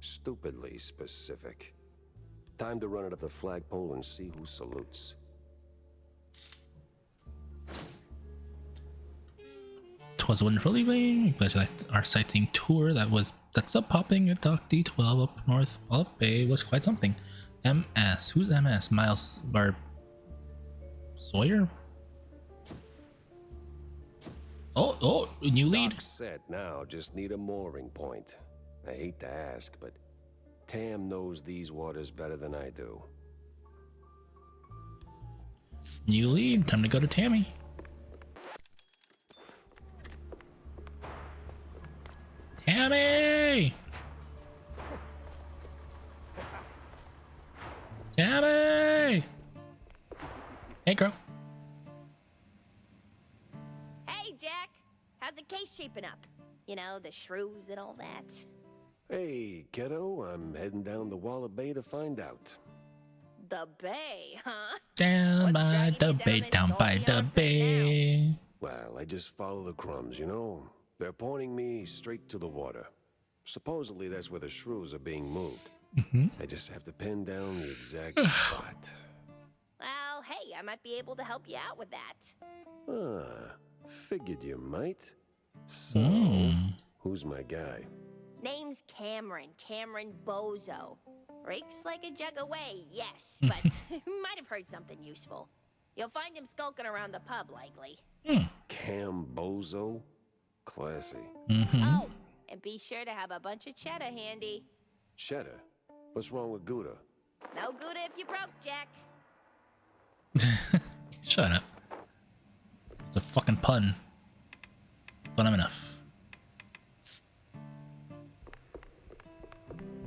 Stupidly specific. Time to run it up the flagpole and see who salutes. Twas a wonderful evening. Glad you liked our sightseeing tour. That's up popping at Dock D12 up north. Up Bay was quite something. MS. Who's MS? Miles or Sawyer? Oh, new lead. Dock's set now, just need a mooring point. I hate to ask, but Tam knows these waters better than I do. New lead. Time to go to Tammy. Tammy! Tammy! Hey, girl. Hey, Jack. How's the case shaping up? You know, the shrews and all that. Hey, kiddo, I'm heading down the Walla Bay to find out. The bay, huh? Down What's by dragging the you bay, this down by salty the armpit now? bay. Well, I just follow the crumbs, you know? They're pointing me straight to the water. Supposedly that's where the shrews are being moved. I just have to pin down the exact spot. Well, hey, I might be able to help you out with that. Ah, figured you might. So, who's my guy? Name's Cameron Bozo. Rakes like a jug away, yes, but might have heard something useful. You'll find him skulking around the pub, likely. Cam Bozo? Classy. Oh, and be sure to have a bunch of cheddar handy. Cheddar? What's wrong with Gouda? No Gouda if you broke, Jack. Shut up. It's a fucking pun. But I'm enough.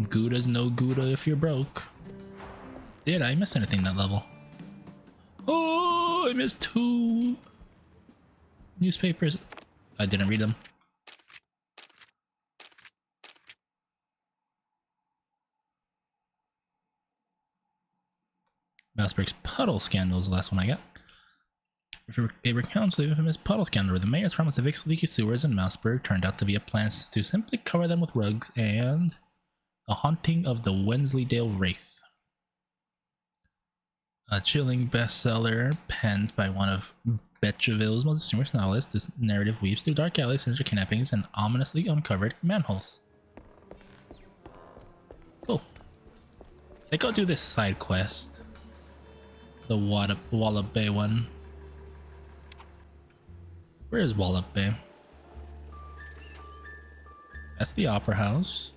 Gouda's no Gouda if you're broke. Did I miss anything that level? Oh, I missed 2 newspapers. I didn't read them. Mousberg's puddle scandal is the last one I got. It recounts the infamous puddle scandal where the mayor's promise to fix leaky sewers in Mousberg turned out to be a plan to simply cover them with rugs, and the haunting of the Wensleydale Wraith. A chilling bestseller penned by one of Betcheville's most distinguished novelists, this narrative weaves through dark alleys, sinister kidnappings, and ominously uncovered manholes. Cool. I think I'll do this side quest. The Walla Bay one. Where is Walla Bay? That's the Opera House.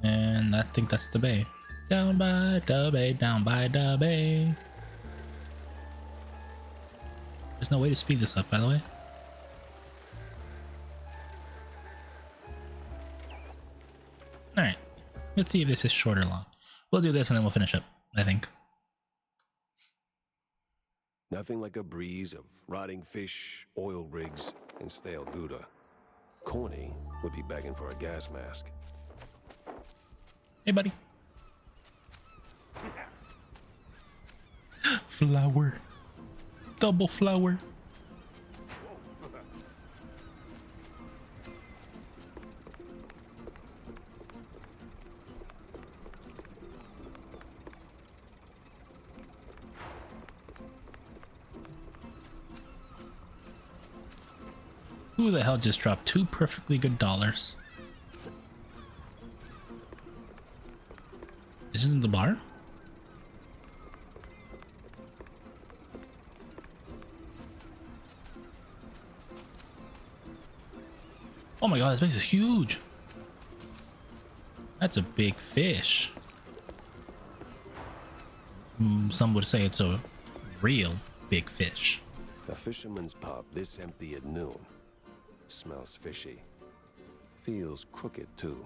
And I think that's the bay. Down by the bay, down by the bay. There's no way to speed this up, by the way. Alright. Let's see if this is short or long. We'll do this and then we'll finish up, I think. Nothing like a breeze of rotting fish, oil rigs, and stale Gouda. Corny would be begging for a gas mask. Hey, buddy. Flower. Double flower. Who the hell just dropped 2 perfectly good dollars? This isn't the bar? Oh my god, this place is huge. That's a big fish. Some would say it's a real big fish. A fisherman's pub this empty at noon. Smells fishy. Feels crooked too.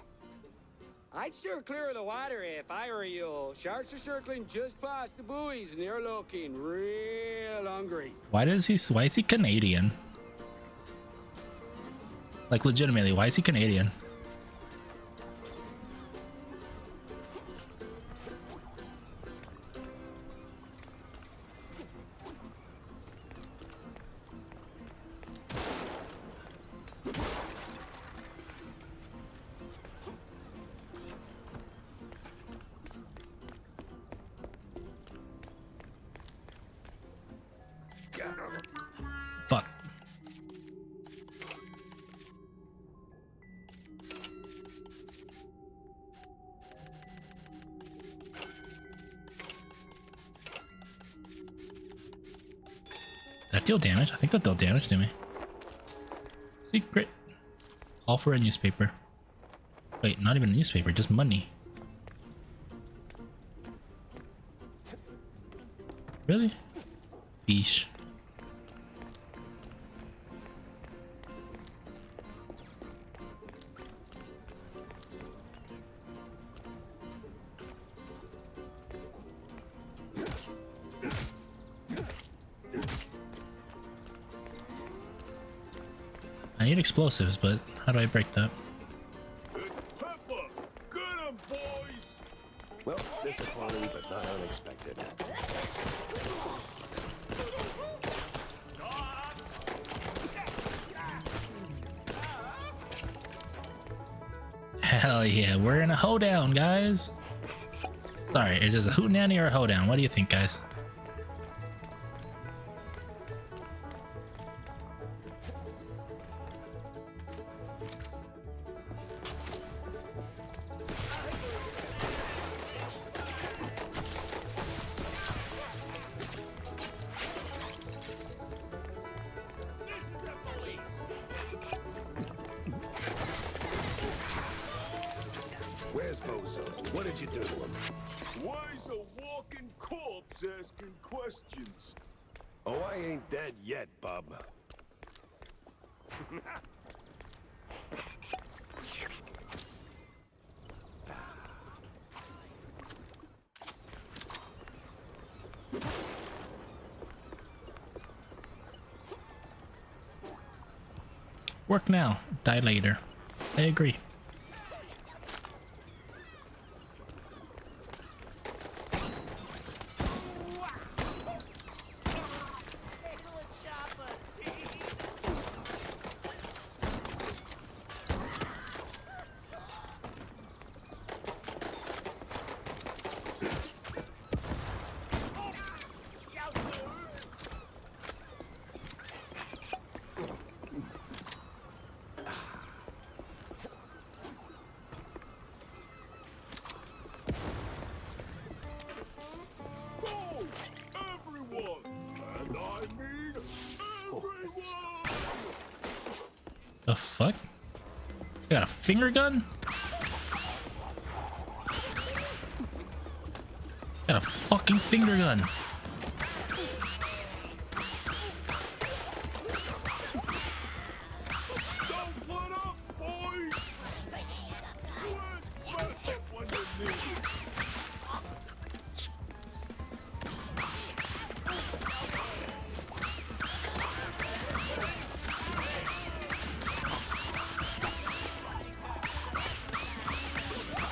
I'd steer clear of the water if I were you. Sharks are circling just past the buoys and they're looking real hungry. Why is he Canadian? Like legitimately, why is he Canadian? Fuck. That deal damage? I think that dealt damage to me. Secret. All for a newspaper. Wait, not even a newspaper, just money. Really? Fish. I need explosives, but how do I break that? Hell yeah, we're in a hoedown, guys. Sorry, is this a hootenanny or a hoedown? What do you think, guys? Where's Bozo? What did you do to him? Why's a walking corpse asking questions? Oh, I ain't dead yet, bub. Work now, die later. I agree. The fuck? You got a finger gun? Got a fucking finger gun.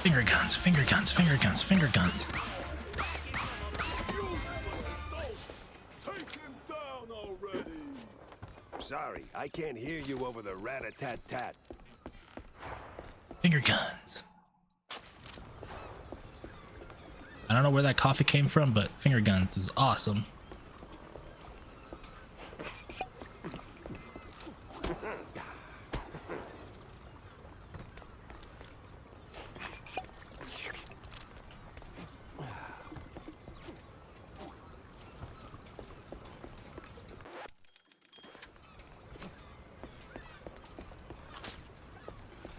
Finger guns, finger guns, finger guns, finger guns. Sorry, I can't hear you over the rat-a-tat-tat. Finger guns. I don't know where that coffee came from, but finger guns is awesome.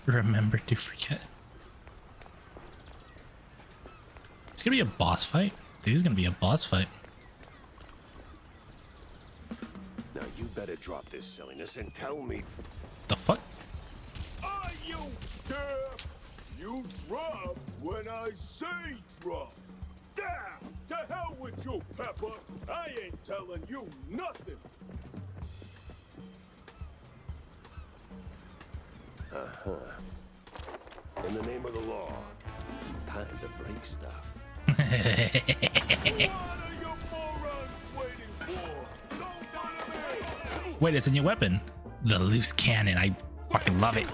Remember to forget. It's gonna be a boss fight. Dude, it's gonna be a boss fight. Now you better drop this silliness and tell me. The fuck? Are you deaf? You drop when I say drop. There! To hell with you, Pepper. I ain't telling you nothing. Uh-huh. In the name of the law, time to break stuff. What are you morons waiting for? Don't follow me! Wait, it's a new weapon. The loose cannon. I fucking love it.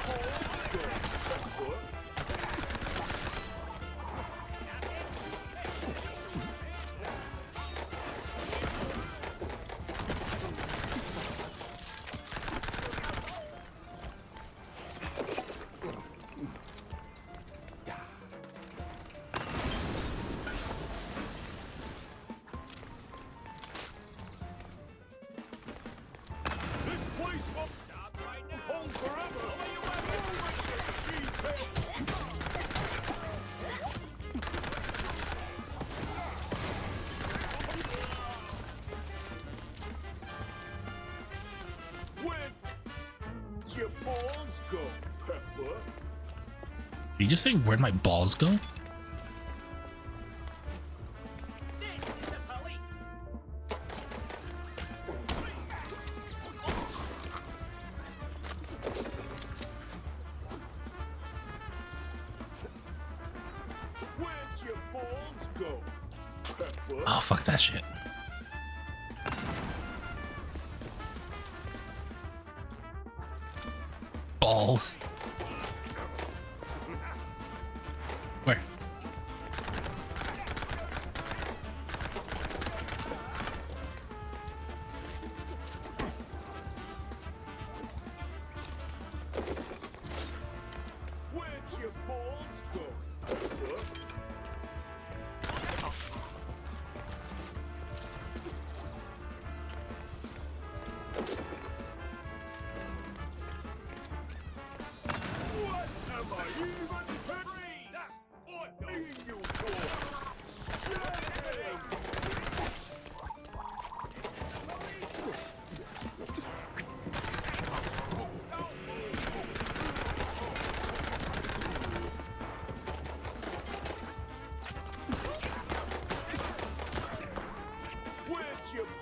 Your balls go, Pepper. Did you just say where'd my balls go? This is the police. Where'd your balls go, Pepper? Oh, fuck that shit. Balls.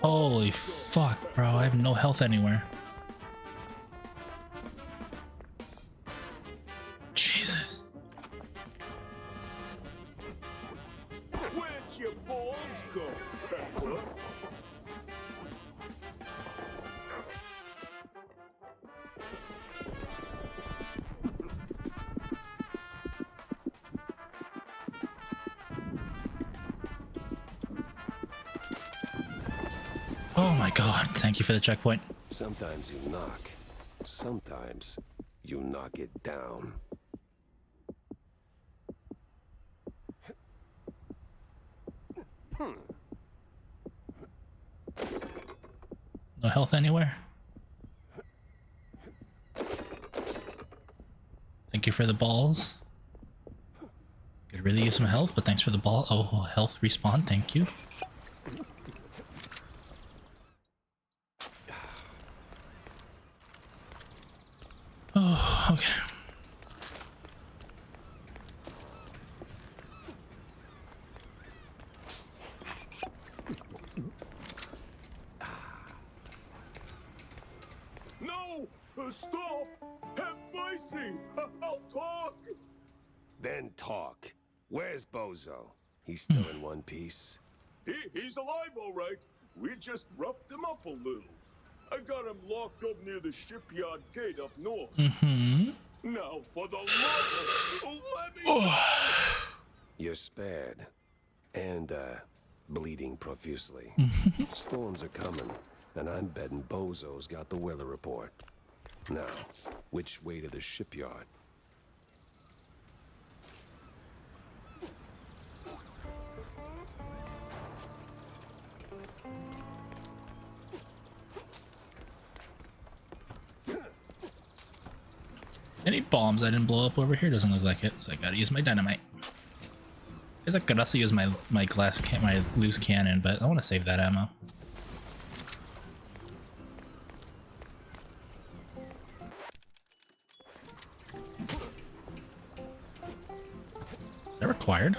Holy fuck, bro. I have no health anywhere. Jesus. Where'd your balls go, Pepper? Oh my god. Thank you for the checkpoint. Sometimes you knock. Sometimes you knock it down. No health anywhere. Thank you for the balls. Could really use some health, but thanks for the ball. Oh, health respawn. Thank you. Oh, okay. No! Stop! Have mercy! I'll talk! Then talk. Where's Bozo? He's still in one piece. He's alive, all right. We just roughed him up a little. I got him locked up near the shipyard gate up north. Now, for the love of... let me go! You're spared. And, bleeding profusely. Storms are coming, and I'm betting Bozo's got the weather report. Now, which way to the shipyard? Any bombs I didn't blow up over here? Doesn't look like it, so I gotta use my dynamite. I guess I could also use my my loose cannon, but I want to save that ammo. Is that required?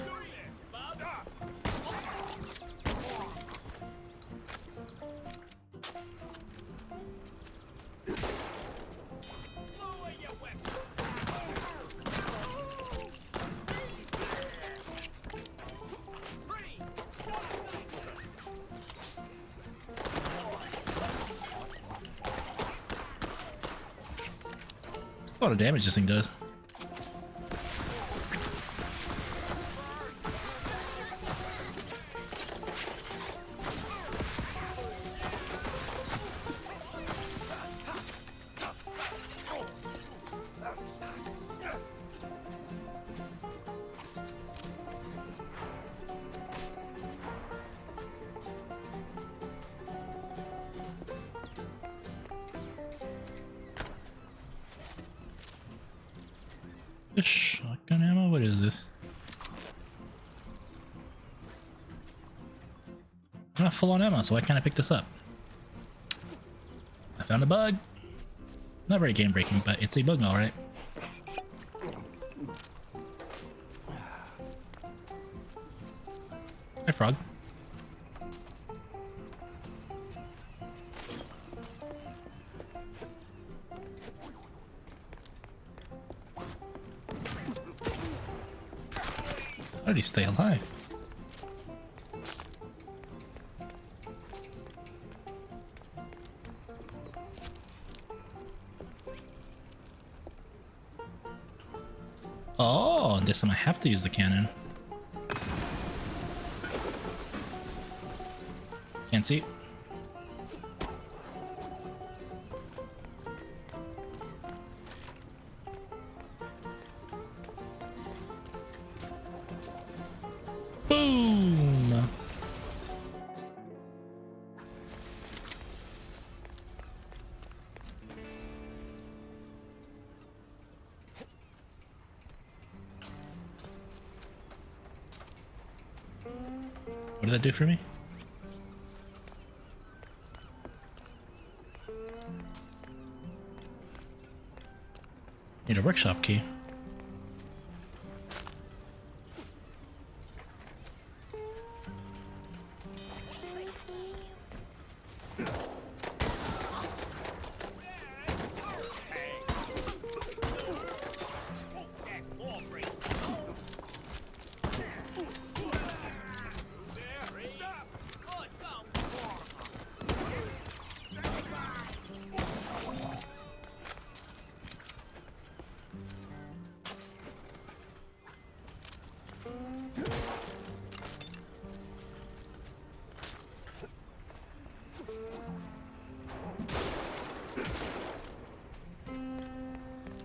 A lot of damage this thing does. This shotgun ammo? What is this? I'm not full on ammo, so why can't I pick this up? I found a bug. Not very game breaking, but it's a bug, alright. Hi, frog. How did he stay alive? Oh, this time I have to use the cannon. Can't see. Boom! What did that do for me? Need a workshop key.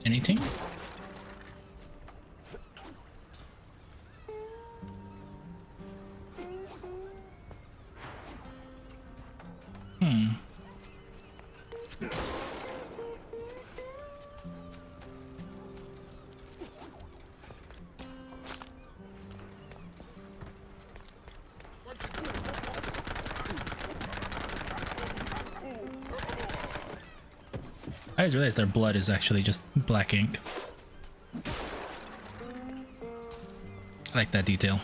Anything? I just realized their blood is actually just black ink. I like that detail.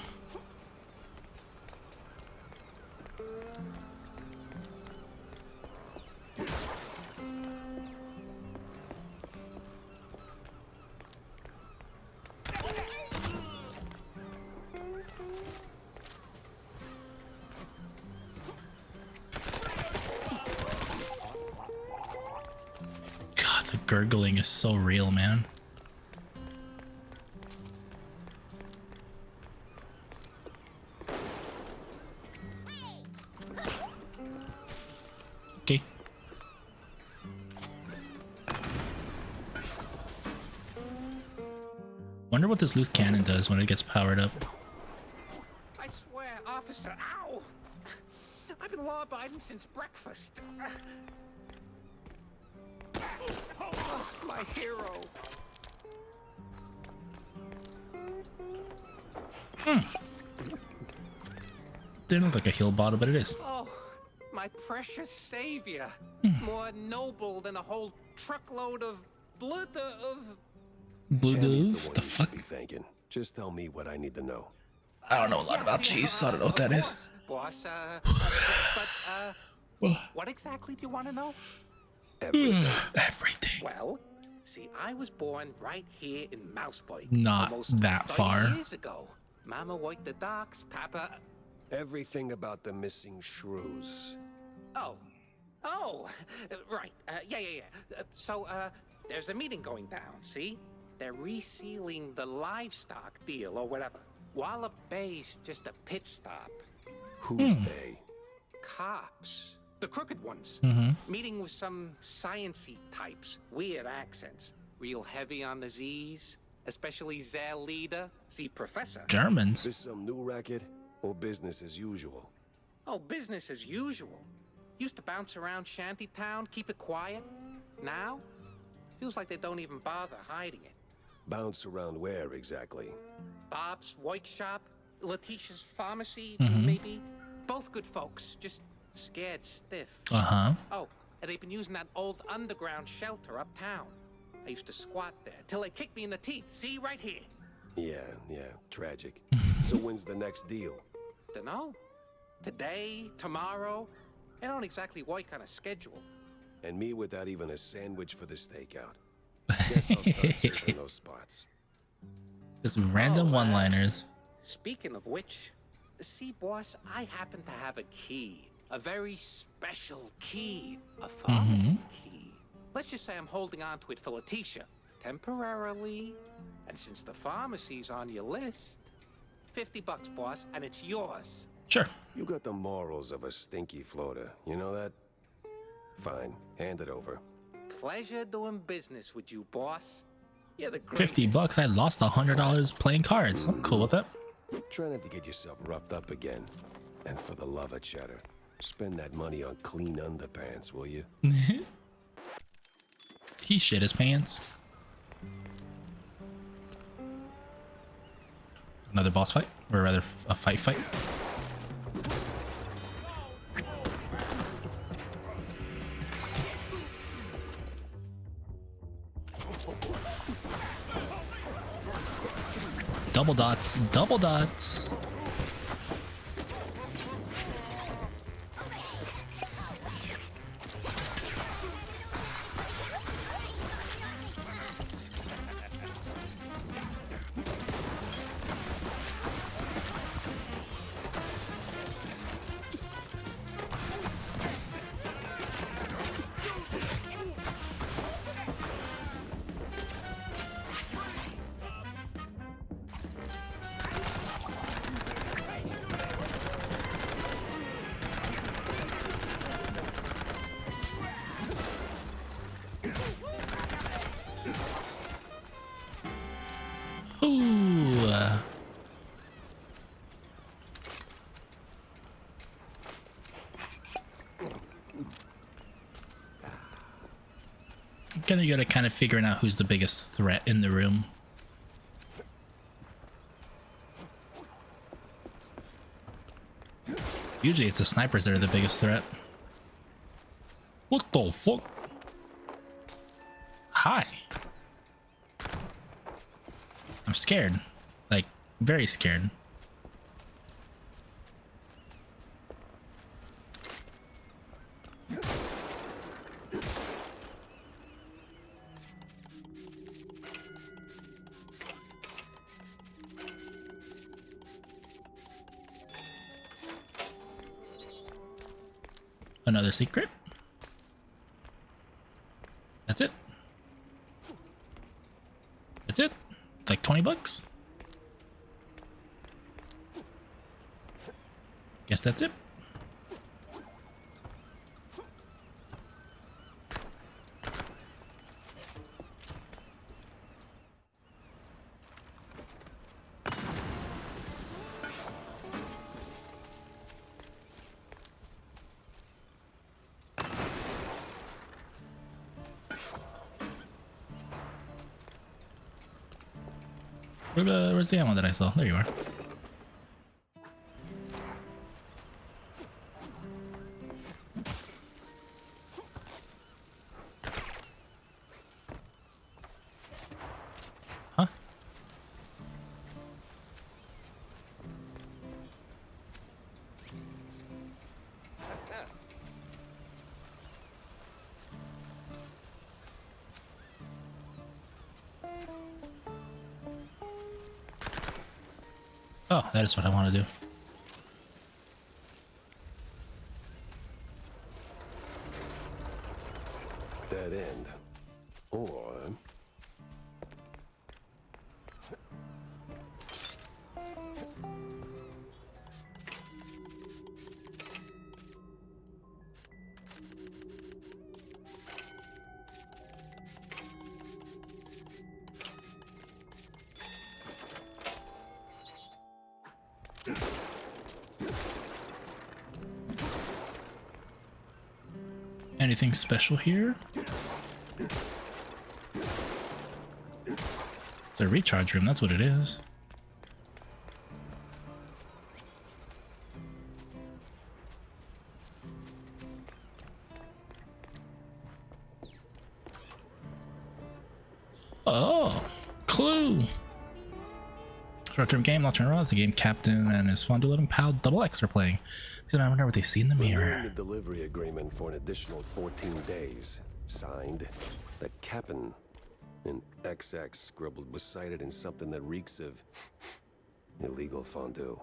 Gurgling is so real, man. Okay. Wonder what this loose cannon does when it gets powered up. I swear, officer, ow! I've been law-abiding since breakfast. Oh, my hero. Didn't look like a heal bottle, but it is. Oh, my precious savior. More noble than a whole truckload of blood of... Tammy's The fuck? Be thanking. Just tell me what I need to know. I don't know a lot about cheese, so I don't know what that is. Boss, what exactly do you want to know? Everything. Well, see, I was born right here in Mouseburg. Not almost that 30 far. years ago. Mama worked the docks, Papa... Everything about the missing shrews. Oh, right. Yeah. So, there's a meeting going down, see? They're resealing the livestock deal or whatever. Wallop Bay's just a pit stop. Who's they? Cops. The crooked ones. Meeting with some science-y types. Weird accents. Real heavy on the Z's. Especially their leader, the professor. Germans. This some new racket or business as usual? Oh, business as usual. Used to bounce around Shantytown, keep it quiet. Now, feels like they don't even bother hiding it. Bounce around where exactly? Bob's workshop, Letitia's pharmacy, maybe. Both good folks, just scared stiff. Uh-huh. Oh, and they've been using that old underground shelter uptown. I used to squat there till they kicked me in the teeth. See, right here. Yeah, tragic. So when's the next deal? Dunno. Today, tomorrow. They don't exactly work on a schedule. And me without even a sandwich for the stakeout. Guess I'll start circling those spots. Just random one-liners. Speaking of which, see, boss, I happen to have a key. A very special key. A pharmacy key. Let's just say I'm holding on to it for Letitia. Temporarily. And since the pharmacy's on your list, $50, boss, and it's yours. Sure. You got the morals of a stinky floater. You know that? Fine. Hand it over. Pleasure doing business with you, boss. You're the greatest. $50. I lost $100 playing cards. I'm cool with that. Try not to get yourself roughed up again. And for the love of cheddar, spend that money on clean underpants, will you? He shit his pants. Another boss fight, or rather a fight. Double dots, double dots. gonna go to kind of figuring out who's the biggest threat in the room. Usually it's the snipers that are the biggest threat. What the fuck? Hi. I'm scared. Like, very scared. Another secret. That's it. That's it. Like 20 bucks. Guess that's it. Where's the ammo that I saw? There you are. Huh? Oh, that is what I want to do. Dead end. Or... Anything special here? It's a recharge room, that's what it is. Oh, clue! Short-term game, long-term run. The game captain and his fun-loving pal Double X are playing. So I wonder what they see in the mirror. The delivery agreement for an additional 14 days. Signed, the captain. And XX scribbled was cited in something that reeks of illegal fondue.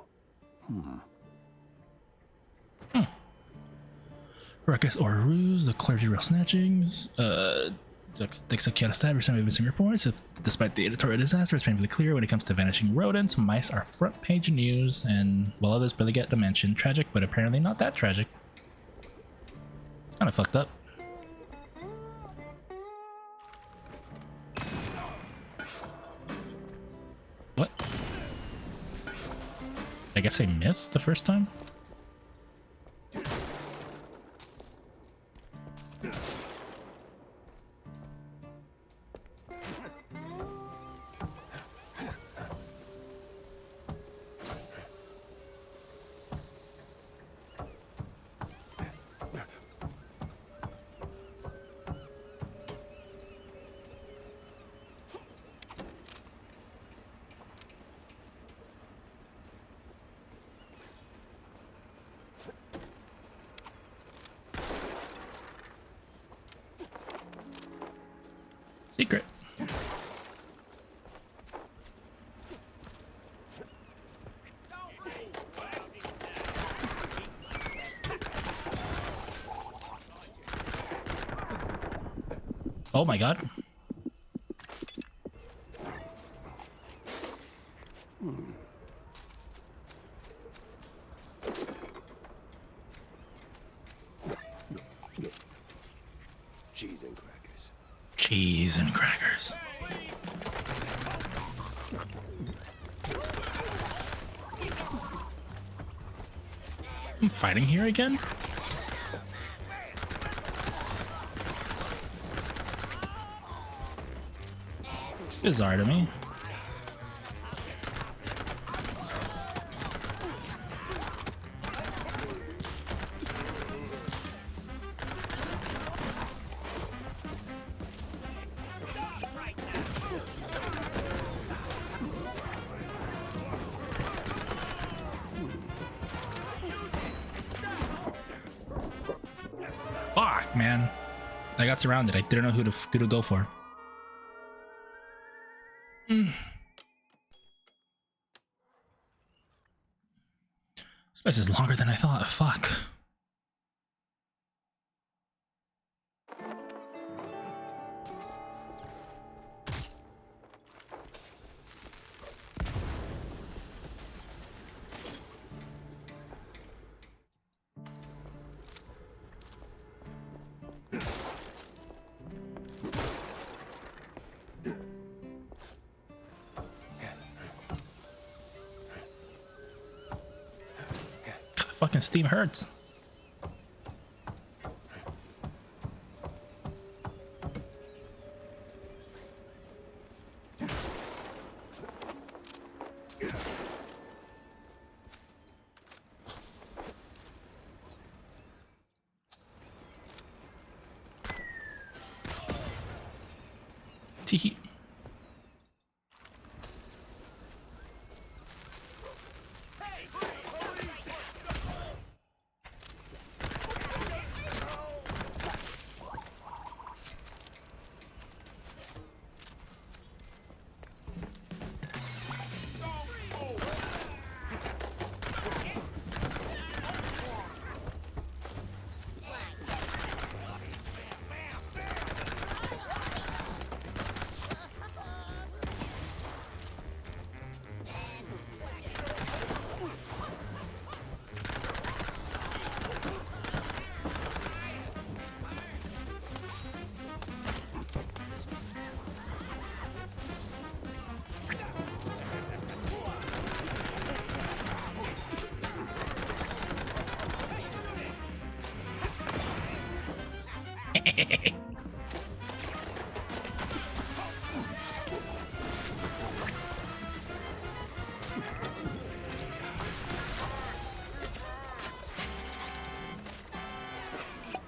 Ruckus or ruse, the clergy real snatchings. Execute established some missing reports. Despite the editorial disaster, it's painfully clear when it comes to vanishing rodents, mice are front page news, and while others barely get a mention. Tragic, but apparently not that tragic. It's kind of fucked up. What? I guess I missed the first time? Secret. Oh my god. Cheese and crackers. Cheese and crackers. I'm fighting here again? bizarre to me. Fuck, man. I got surrounded. I didn't know who to go for. This place is longer than I thought. Fuck. Fucking steam hurts. Tee.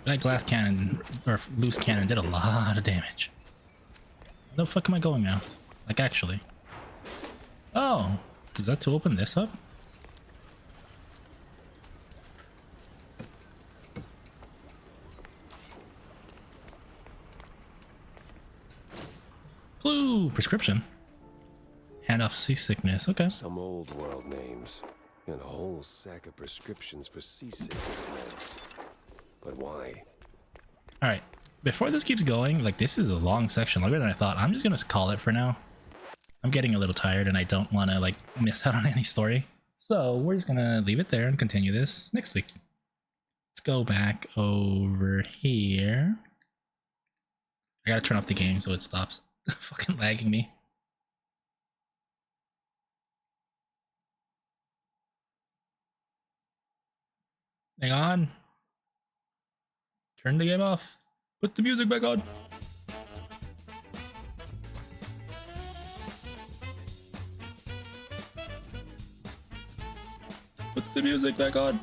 That glass cannon, or loose cannon, did a lot of damage. Where the fuck am I going now? Like, actually. Oh, is that to open this up? Clue! Prescription. Hand off seasickness, okay. Some old world names, and a whole sack of prescriptions for seasickness meds. But why? Alright, before this keeps going, like, this is a long section, longer than I thought. I'm just gonna call it for now. I'm getting a little tired and I don't want to, like, miss out on any story. So we're just gonna leave it there and continue this next week. Let's go back over here. I gotta turn off the game so it stops fucking lagging me. Hang on. Turn the game off. Put the music back on. Put the music back on.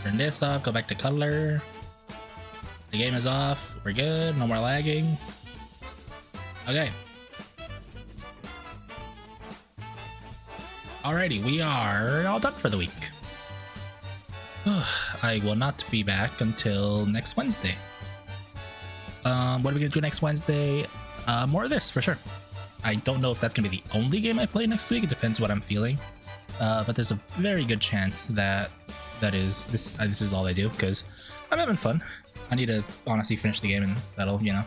Turn this off. Go back to color. The game is off. We're good. No more lagging. Okay. Alrighty, we are all done for the week. I will not be back until next Wednesday. What are we gonna do next Wednesday? More of this for sure. I don't know if that's gonna be the only game I play next week. It depends what I'm feeling. But there's a very good chance that this is all I do because I'm having fun. I need to honestly finish the game and that'll, you know,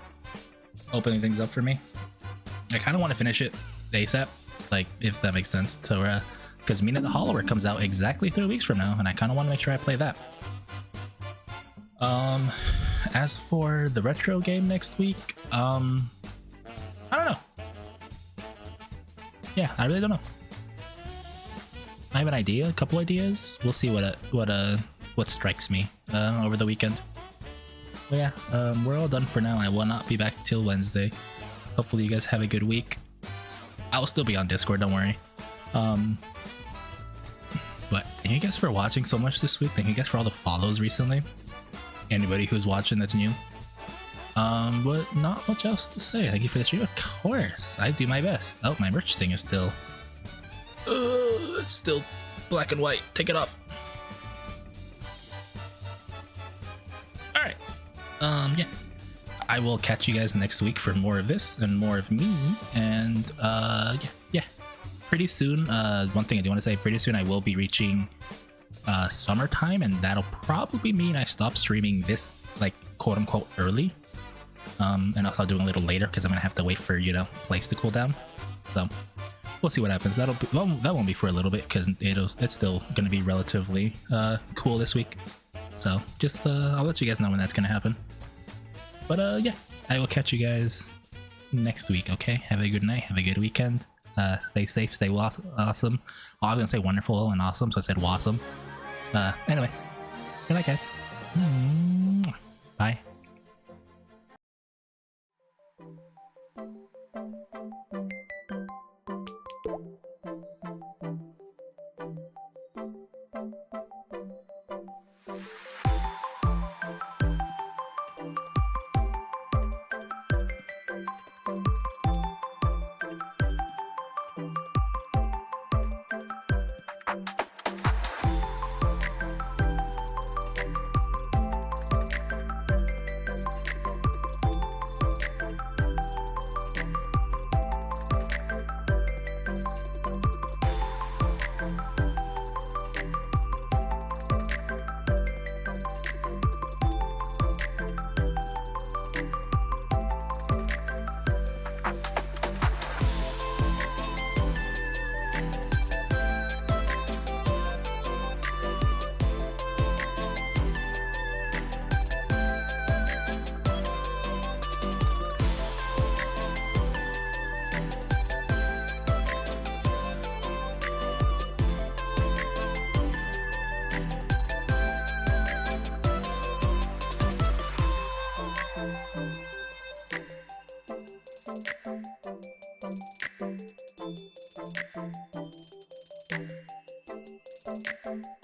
opening things up for me. I kind of want to finish it ASAP. Like, if that makes sense, to because Mina the Hollower comes out exactly 3 weeks from now, and I kind of want to make sure I play that. As for the retro game next week, I don't know. Yeah, I really don't know. I have an idea, a couple ideas. We'll see what strikes me over the weekend. Well, yeah, we're all done for now. I will not be back till Wednesday. Hopefully you guys have a good week. I'll still be on Discord, don't worry. But thank you guys for watching so much this week. Thank you guys for all the follows recently. Anybody who's watching that's new. But not much else to say. Thank you for the stream. Of course, I do my best. Oh, my merch thing is still... it's still black and white. Take it off. Alright. Yeah. I will catch you guys next week for more of this and more of me. And, yeah. Pretty soon, one thing I do want to say, pretty soon I will be reaching summertime, and that'll probably mean I stop streaming this, like, quote-unquote early. And also doing a little later because I'm gonna have to wait for, you know, place to cool down. So we'll see what happens. That'll be, well, that won't be for a little bit because it's still gonna be relatively cool this week. So just I'll let you guys know when that's gonna happen. But yeah, I will catch you guys next week. Okay, have a good night, have a good weekend. Stay safe, stay awesome. Oh, I was gonna say wonderful and awesome, so I said awesome. Anyway, good night, guys. Bye. Thank you.